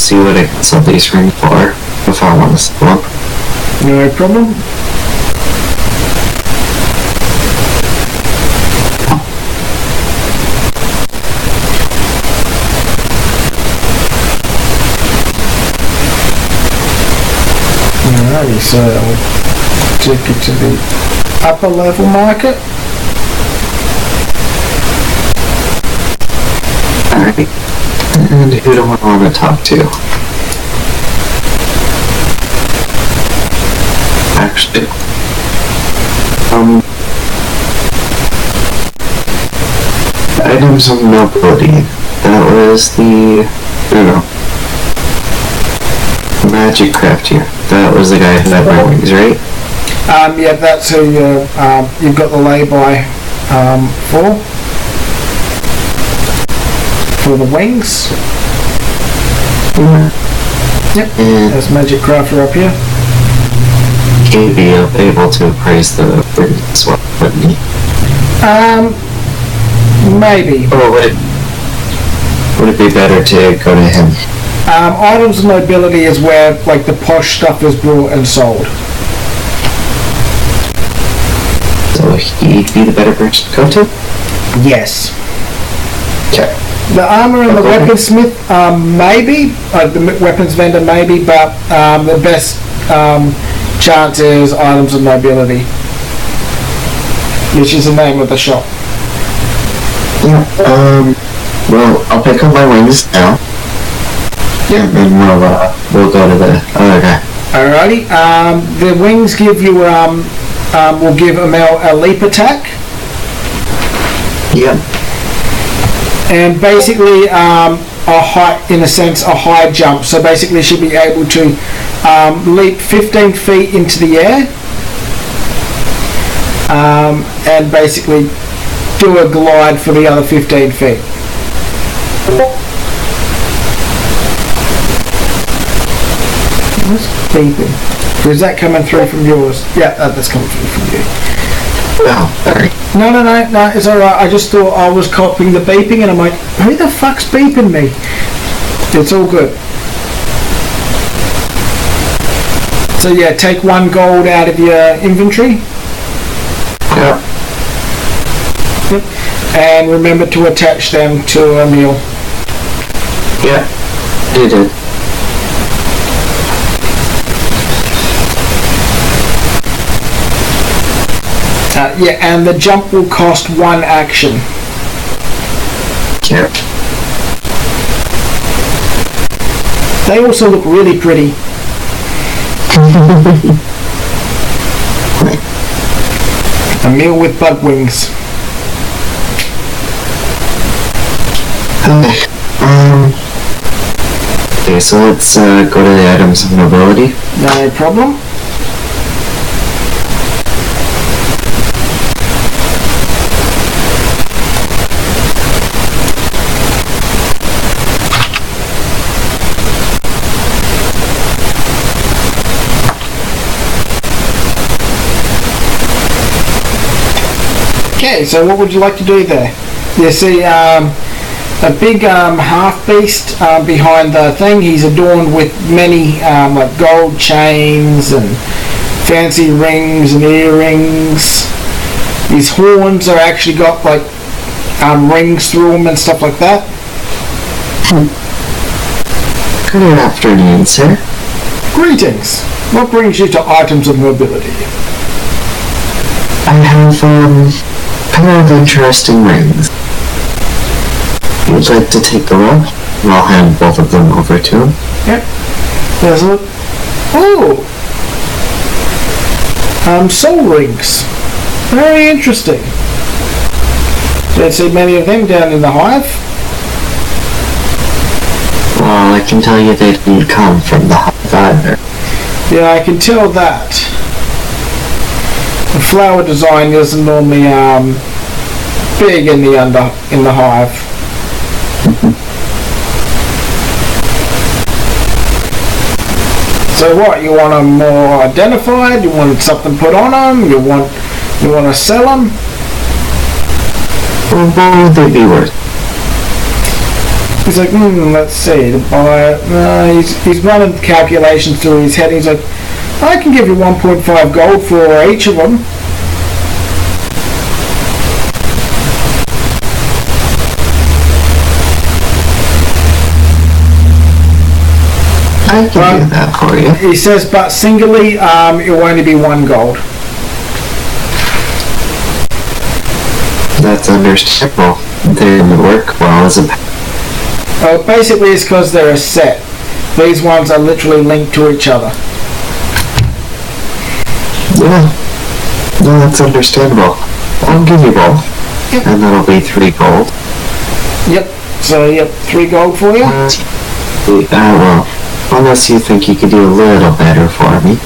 see what I can sell these rings for if I want to sell them. No problem. Alrighty, so I'll take it to the upper level market. Alright, and who do I want to talk to? Actually, items of nobility. That was the, Magic Craft here. That was the guy who had my wings, right? Yeah, that's who you've got the lay-by for the wings. Yep, And there's Magic Crafter up here. he'd be able to appraise the wings as well, wouldn't he? Maybe. Or would it be better to go to him? Items of nobility is where like the posh stuff is brought and sold. So he'd be the better person to go to? Yes. Okay. The armor and the Okay. weaponsmith, maybe. The weapons vendor, maybe. But the best chance is items of nobility, which is the name of the shop. Yeah, well, I'll pick up my wings now. Yeah. And then we'll go to the other guy. Alrighty. The wings give you will give Amel a leap attack, Yep. and basically a height, in a sense, a high jump. So basically, she'll be able to leap 15 feet into the air, and basically do a glide for the other 15 feet. What's beeping? Is that coming through from yours? Yeah, that's coming through from you. Oh, sorry. No, it's alright. I just thought I was copying the beeping and I'm like, who the fuck's beeping me? It's all good. So yeah, take 1 gold out of your inventory. Yep. Yep. And remember to attach them to a meal. Yeah. You did. Yeah, and the jump will cost 1 action. Yep. They also look really pretty. A meal with bug wings. Okay, so let's go to the items of nobility. No problem. Okay, so what would you like to do there? You see a big half beast behind the thing. He's adorned with many like gold chains and fancy rings and earrings. His horns are actually got like rings through them and stuff like that. Good afternoon, sir. Greetings. What brings you to items of nobility? I have a pair of interesting rings. Would you like to take a look? I'll hand both of them over to him. Yep. There's a soul rings. Very interesting. Don't see many of them down in the hive. Well, I can tell you they didn't come from the hive either. Yeah, I can tell that. The flower design isn't normally big in the hive. So what? You want them more identified? You want something put on them? You want to sell them? Well, what would they be worth? He's like, let's see. The buyer, he's running calculations through his head. He's like, I can give you 1.5 gold for each of them. I can do that for you. He says, but singly, it will only be 1 gold. That's understandable. They would work well as a pack. Well, basically it's because they're a set. These ones are literally linked to each other. Yeah. No, that's understandable. I'll give you both. Yep. And that'll be 3 gold. Yep. So, 3 gold for you. Well, Unless you think you could do a little better for me.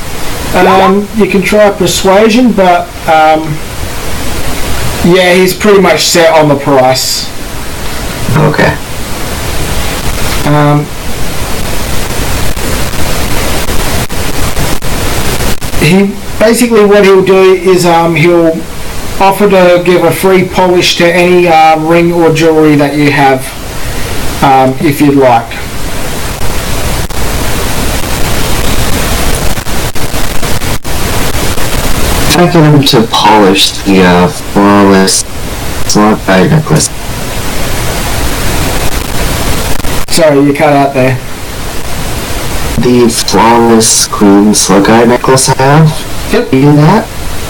You can try persuasion, but yeah, he's pretty much set on the price. Okay. He basically, what he'll do is he'll offer to give a free polish to any ring or jewelry that you have, if you'd like. If I get him to polish the flawless slot bag necklace. Sorry, you cut out there. The flawless queen slug eye necklace I have. Yep. You do that?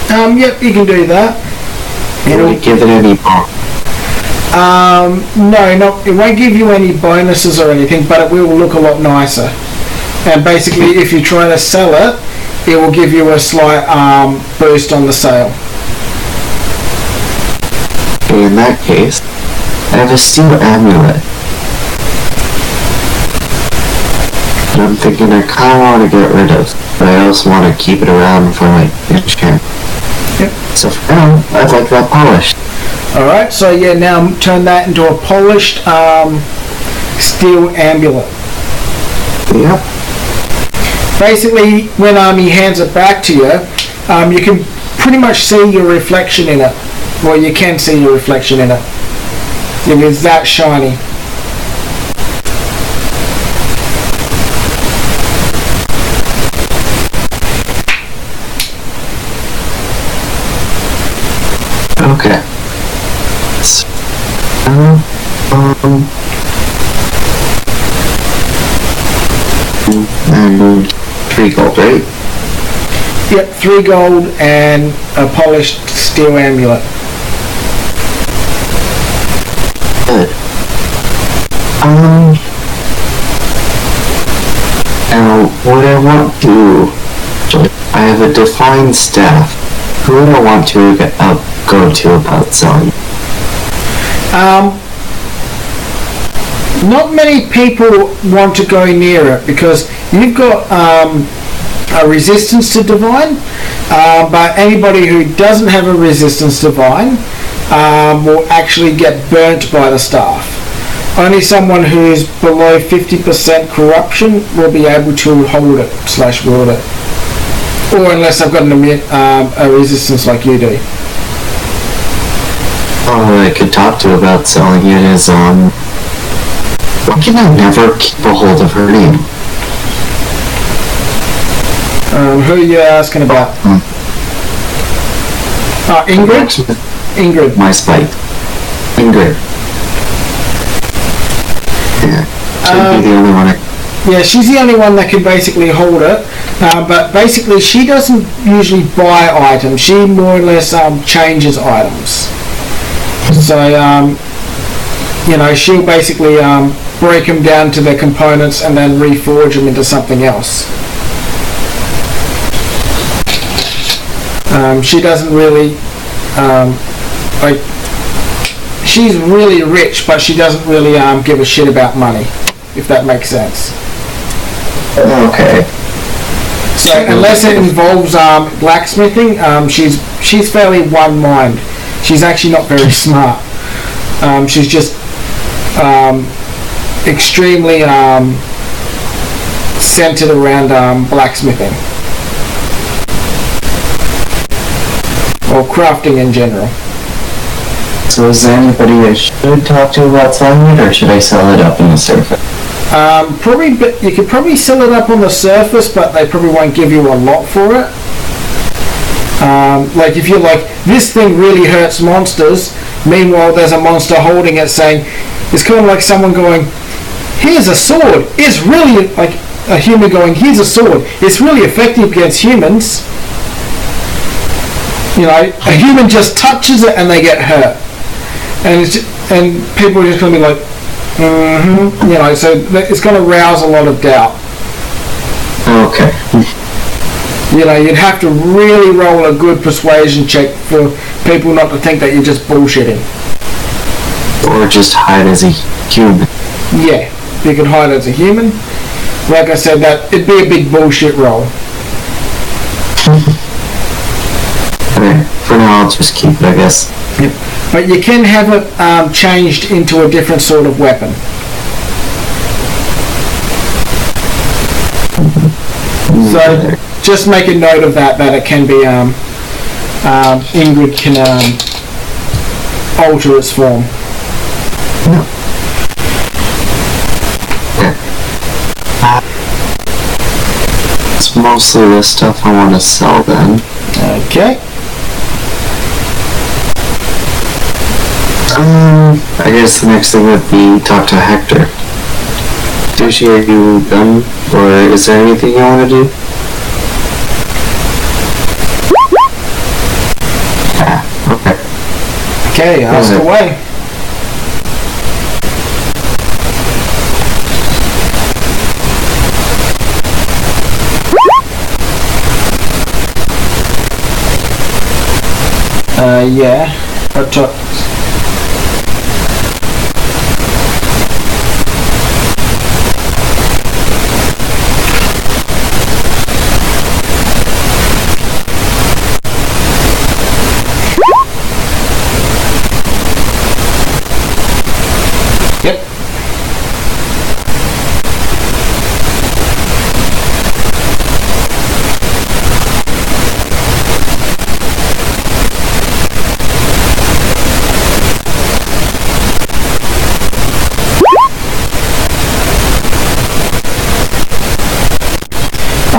Yep, you can do that. Will it give it any bonus? No, it won't give you any bonuses or anything, but it will look a lot nicer. And basically, if you try to sell it, it will give you a slight boost on the sale. Okay, in that case, I have a steel amulet. And I'm thinking I kind of want to get rid of, but I also want to keep it around for like enchant. Yep. So for now, I'd like that polished. Alright, so yeah, now turn that into a polished steel amulet. Yep. Basically, when he hands it back to you, you can pretty much see your reflection in it. Well, you can see your reflection in it. It is that shiny. Okay. And 3 gold, right? Yep, 3 gold and a polished steel amulet. Good. Now, what I want to... I have a defined staff. Who would I want to go to about selling? Not many people want to go near it because you've got a resistance to divine, but anybody who doesn't have a resistance to divine will actually get burnt by the staff. Only someone who's below 50% corruption will be able to hold it / wield it. Or unless I've got a resistance like you do. All I could talk to about selling it is, why can I never keep a hold of her name? Who are you asking about? Ingrid? Ingrid. My spite. Ingrid. Yeah, she'd be the only one Yeah, she's the only one that can basically hold it, but basically she doesn't usually buy items, she more or less changes items. So, she'll basically break them down to their components and then reforge them into something else. She doesn't really, she's really rich, but she doesn't really give a shit about money, if that makes sense. Okay. So unless it involves blacksmithing, she's fairly one mind. She's actually not very smart. She's just extremely centered around blacksmithing or crafting in general. So is there anybody I should talk to about selling it, or should I sell it up on the surface? Probably, but you could probably sell it up on the surface, but they probably won't give you a lot for it. Like if you're like, this thing really hurts monsters, meanwhile there's a monster holding it saying, it's kind of like someone going, here's a sword, it's really, like a human going, here's a sword, it's really effective against humans. A human just touches it and they get hurt. And people are just going to be like, so it's going to rouse a lot of doubt. Okay. You'd have to really roll a good persuasion check for people not to think that you're just bullshitting. Or just hide as a human. Yeah, you could hide as a human. like I said, that it'd be a big bullshit roll. Okay, for now I'll just keep it, I guess. Yep. But you can have it changed into a different sort of weapon. So just make a note of that it can be, Ingrid can alter its form. It's mostly the stuff I want to sell then. Okay. I guess the next thing would be talk to Hector. Sushi, are you done? Or is there anything you want to do? Yeah, okay. Okay, ask away. Yeah. But yep.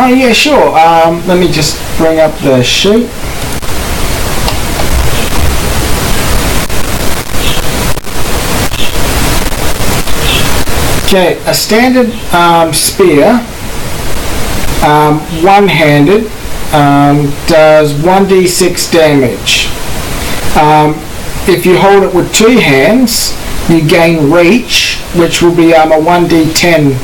Oh yeah, sure. Let me just bring up the sheet. Okay, a standard spear, one-handed, does 1d6 damage. If you hold it with two hands, you gain reach, which will be a 1d10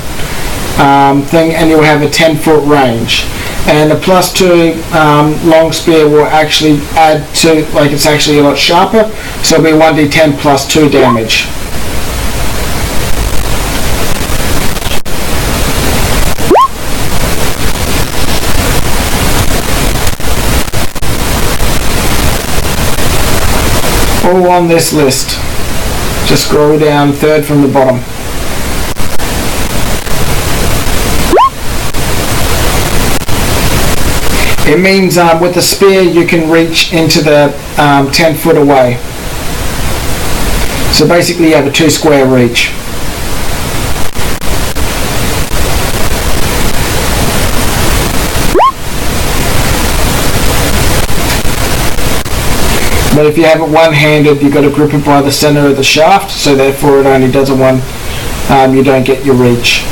thing, and you'll have a 10-foot range. And a +2 long spear will actually add to, like, it's actually a lot sharper, so it'll be 1d10 plus 2 damage. All on this list. Just scroll down, third from the bottom. It means with the spear you can reach into the 10 foot away. So basically you have a 2 square reach. But if you have it one-handed, you've got to grip it by the center of the shaft, so therefore it only does a one, you don't get your reach.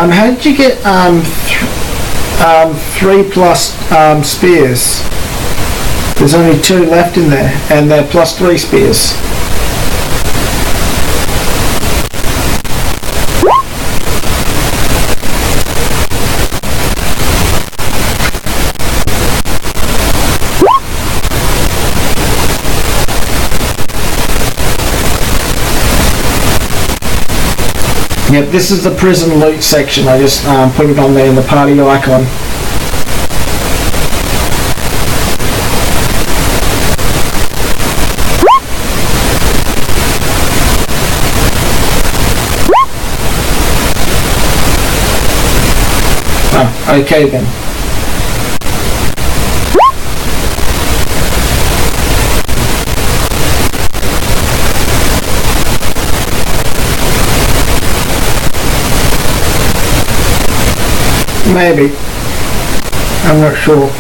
How did you get 3+ spears? There's only 2 left in there, and they're +3 spears. Yep, this is the prison loot section. I just put it on there in the party icon. Oh, okay then. Maybe. I'm not sure.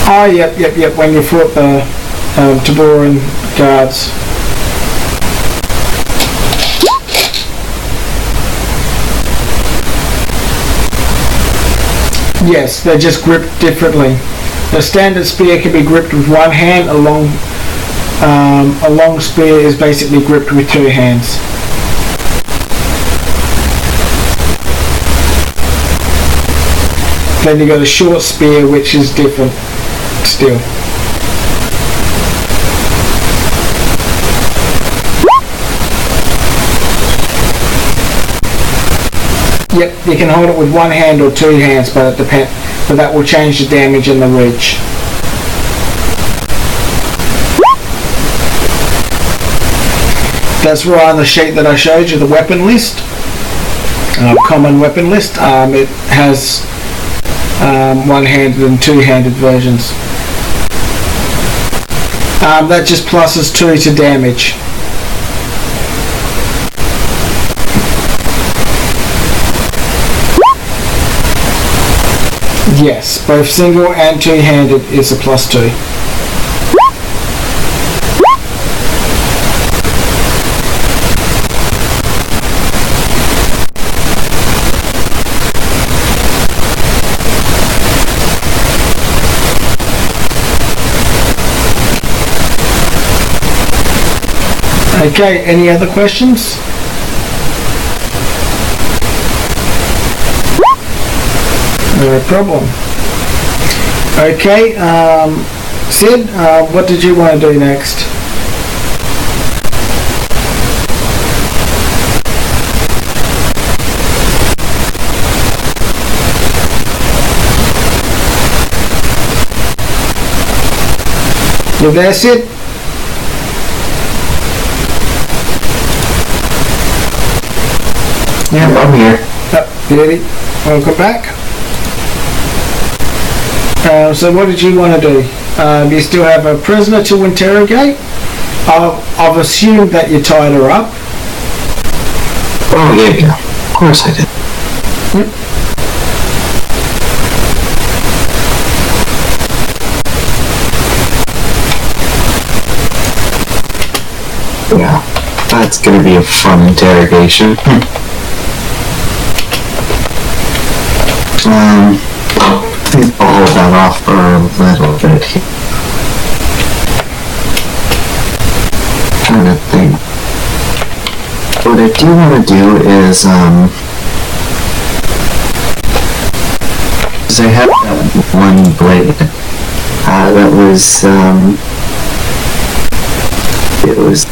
Oh, yep, when you fought the Taboran guards. Yes, they're just gripped differently. The standard spear can be gripped with one hand. A long spear is basically gripped with two hands. Then you got a short spear, which is different still. Yep, you can hold it with one hand or two hands, but it depends. But that will change the damage and the reach. That's right on the sheet that I showed you, the weapon list, common weapon list. It has one-handed and two-handed versions. That just pluses 2 to damage. Yes, both single and two-handed is a +2. Okay, any other questions? No problem. Okay, Sid, what did you want to do next? You there, Sid? Yeah, I'm here. Beauty. Welcome back. So what did you want to do? You still have a prisoner to interrogate? I've assumed that you tied her up. Oh, yeah. Of course I did. Yep. Yeah, that's gonna be a fun interrogation. I think I'll hold that off for a little bit here. Trying to think. What I do want to do is, because I have that one blade, that was, it was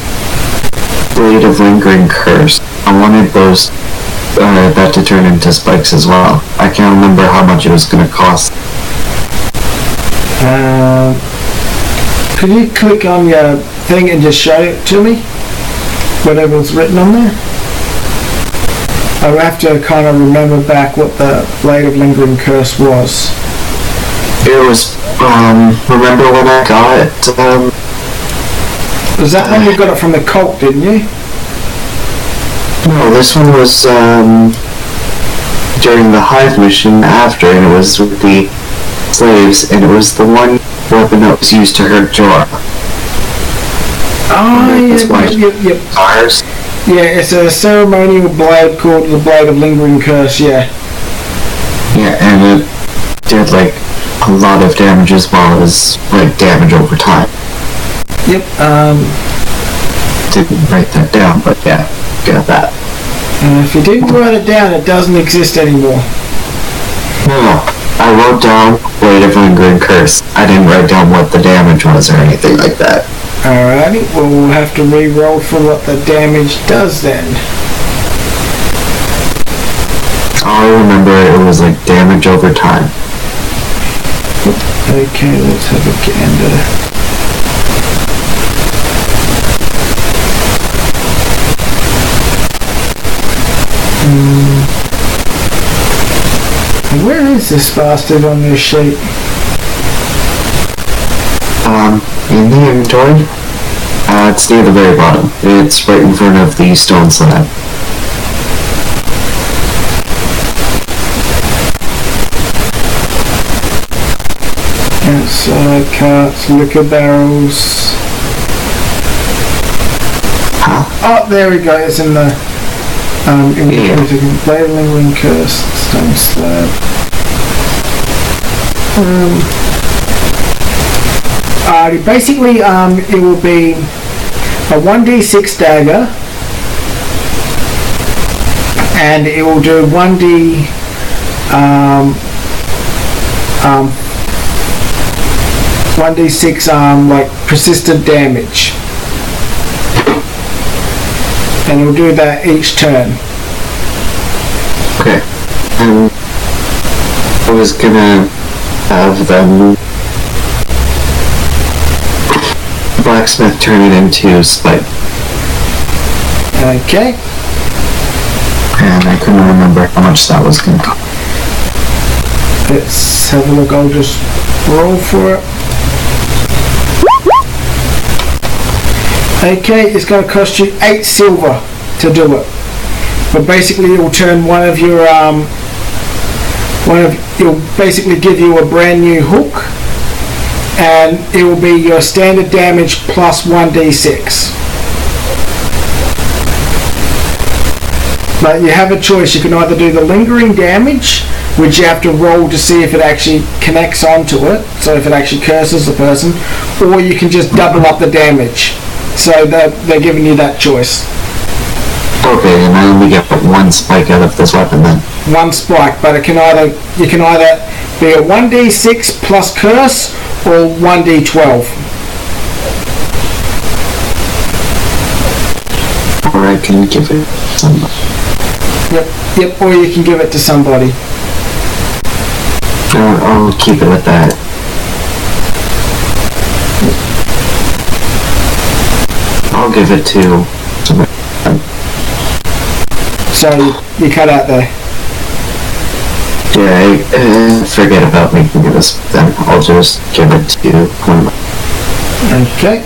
Blade of Lingering Curse. I wanted those, that to turn into spikes as well. I can't remember how much it was going to cost. Could you click on your thing and just show it to me? Whatever's written on there? I'll have to kind of remember back what the Blade of Lingering Curse was. It was, remember when I got it, Was that when you got it from the cult, didn't you? no, this one was, during the Hive mission after, and it was with the slaves, and it was the one weapon that was used to hurt Jorah. Yep. Ours. Yeah, it's a ceremonial blade called the Blade of Lingering Curse, yeah. Yeah, and it did, like, a lot of damage as well as, like, damage over time. Yep, Didn't write that down, but yeah, got that. if you didn't write it down, it doesn't exist anymore. No, I wrote down Blade of Lingering Curse. I didn't write down what the damage was or anything like that. Alrighty, well we'll have to re-roll for what the damage does then. All I remember, it was like damage over time. Okay, let's have a gander. Where is this bastard on this sheet? In the inventory, it's near the very bottom. It's right in front of the stone slab. Outside carts, liquor barrels. Huh? Oh, there we go. It's in the Blade of Lingering Curse, stone slab. Basically, it will be a 1d6 dagger, and it will do 1d6 like persistent damage, and it will do that each turn. Okay. I was gonna have them blacksmith turn it into spike, Okay. and I couldn't remember how much that was gonna cost. Let's have a look. I'll just roll for it. Okay, it's going to cost you 8 silver to do it. But basically, it will turn one of your it'll basically give you a brand new hook, and it will be your standard damage plus 1d6. But you have a choice. You can either do the lingering damage, which you have to roll to see if it actually connects onto it, so if it actually curses the person, or you can just double up the damage. So they're giving you that choice. Okay, and I only get one spike out of this weapon then. One spike, but you can either be a 1d6 plus curse or 1d12. Alright, can you give it to somebody? Yep, or you can give it to somebody. I'll keep it at that. I'll give it to somebody. So you cut out there. Yeah, forget about making this then. I'll just give it to one. Okay.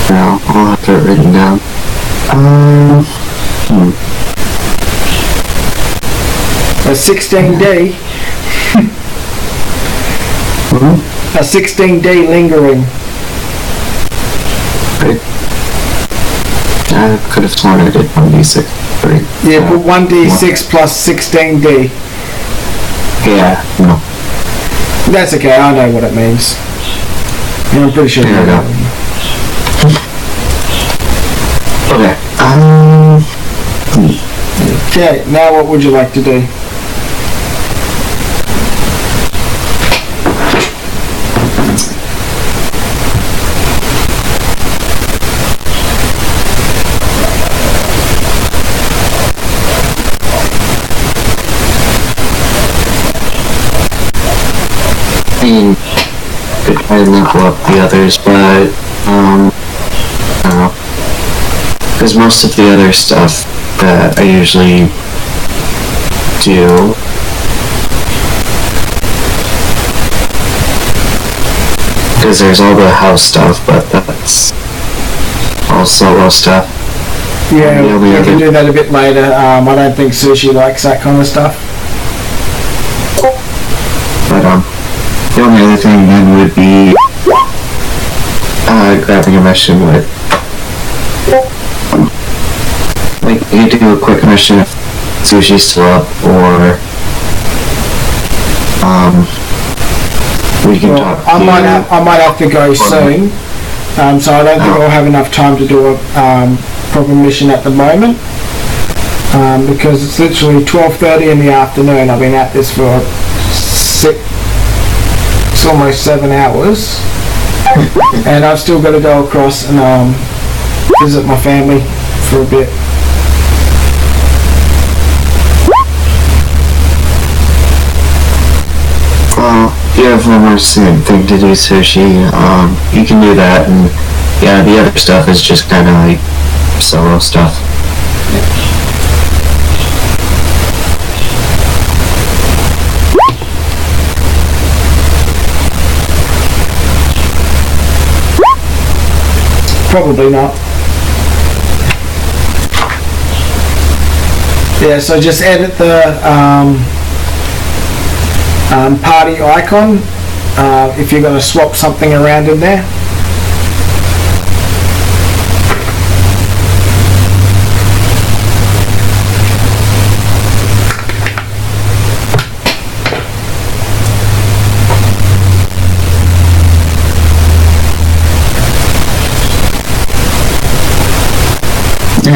Now, I'll have it written down. A 16D. A 16D lingering. I could have sworn I did 1d6. Yeah, but 1d6 plus 16D. Yeah, no. That's okay, I know what it means. Yeah, I'm pretty sure There you we go. know. Okay. Okay, now what would you like to do? Could try and level up the others, but I don't know, because most of the other stuff that I usually do because there's all the house stuff, but that's all solo stuff. Yeah, Yeah, we we can have do that a bit later. I don't think Sushi likes that kind of stuff. But the only other thing then would be grabbing a mission with, like, you do a quick mission if Sushi's still up, or we can Well, talk. I might have to go soon, so I don't think I'll have enough time to do a proper mission at the moment, because it's literally 12:30 in the afternoon. I've been at this for it's almost 7 hours, and I've still got to go across and visit my family for a bit. If you have one more thing to do, Sushi, you can do that, and yeah, the other stuff is just kind of like solo stuff. Probably not. Yeah, so just edit the party icon if you're going to swap something around in there.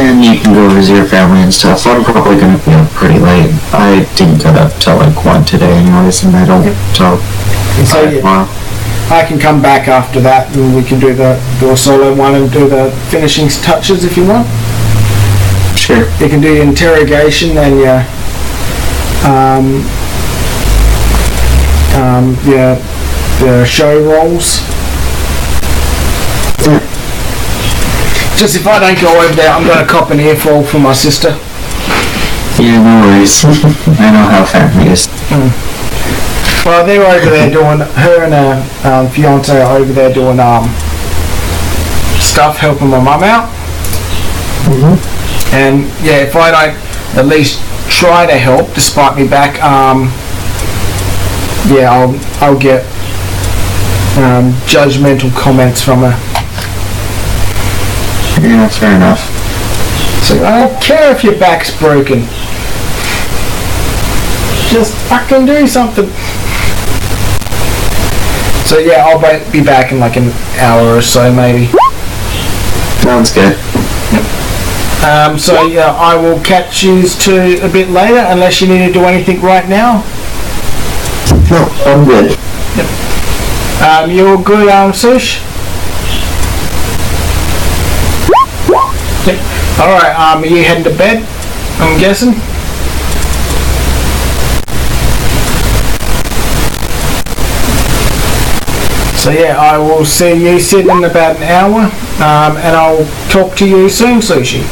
and you can go visit your family and stuff. I'm probably gonna be up pretty late. I didn't get up till like 1 today anyways, and I don't till So 5 tomorrow. I can come back after that and we can do a solo one and do the finishing touches if you want. Sure. You can do your interrogation and your show rolls. Yeah. Just if I don't go over there, I'm going to cop an earful from my sister. Yeah, no worries. I know how family is. Well, they're over there doing, her and her fiance are over there doing stuff, helping my mum out. And yeah, if I don't at least try to help, despite me back, I'll get judgmental comments from her. Yeah, fair enough. So I don't care if your back's broken. Just fucking do something. So yeah, I'll be back in like an hour or so maybe. Sounds good. So yeah, I will catch you two a bit later unless you need to do anything right now. No, I'm good. You all good, Sush? Yep. Alright, are you heading to bed, I'm guessing? So yeah, I will see you, Sid, in about an hour, and I'll talk to you soon, Sushi.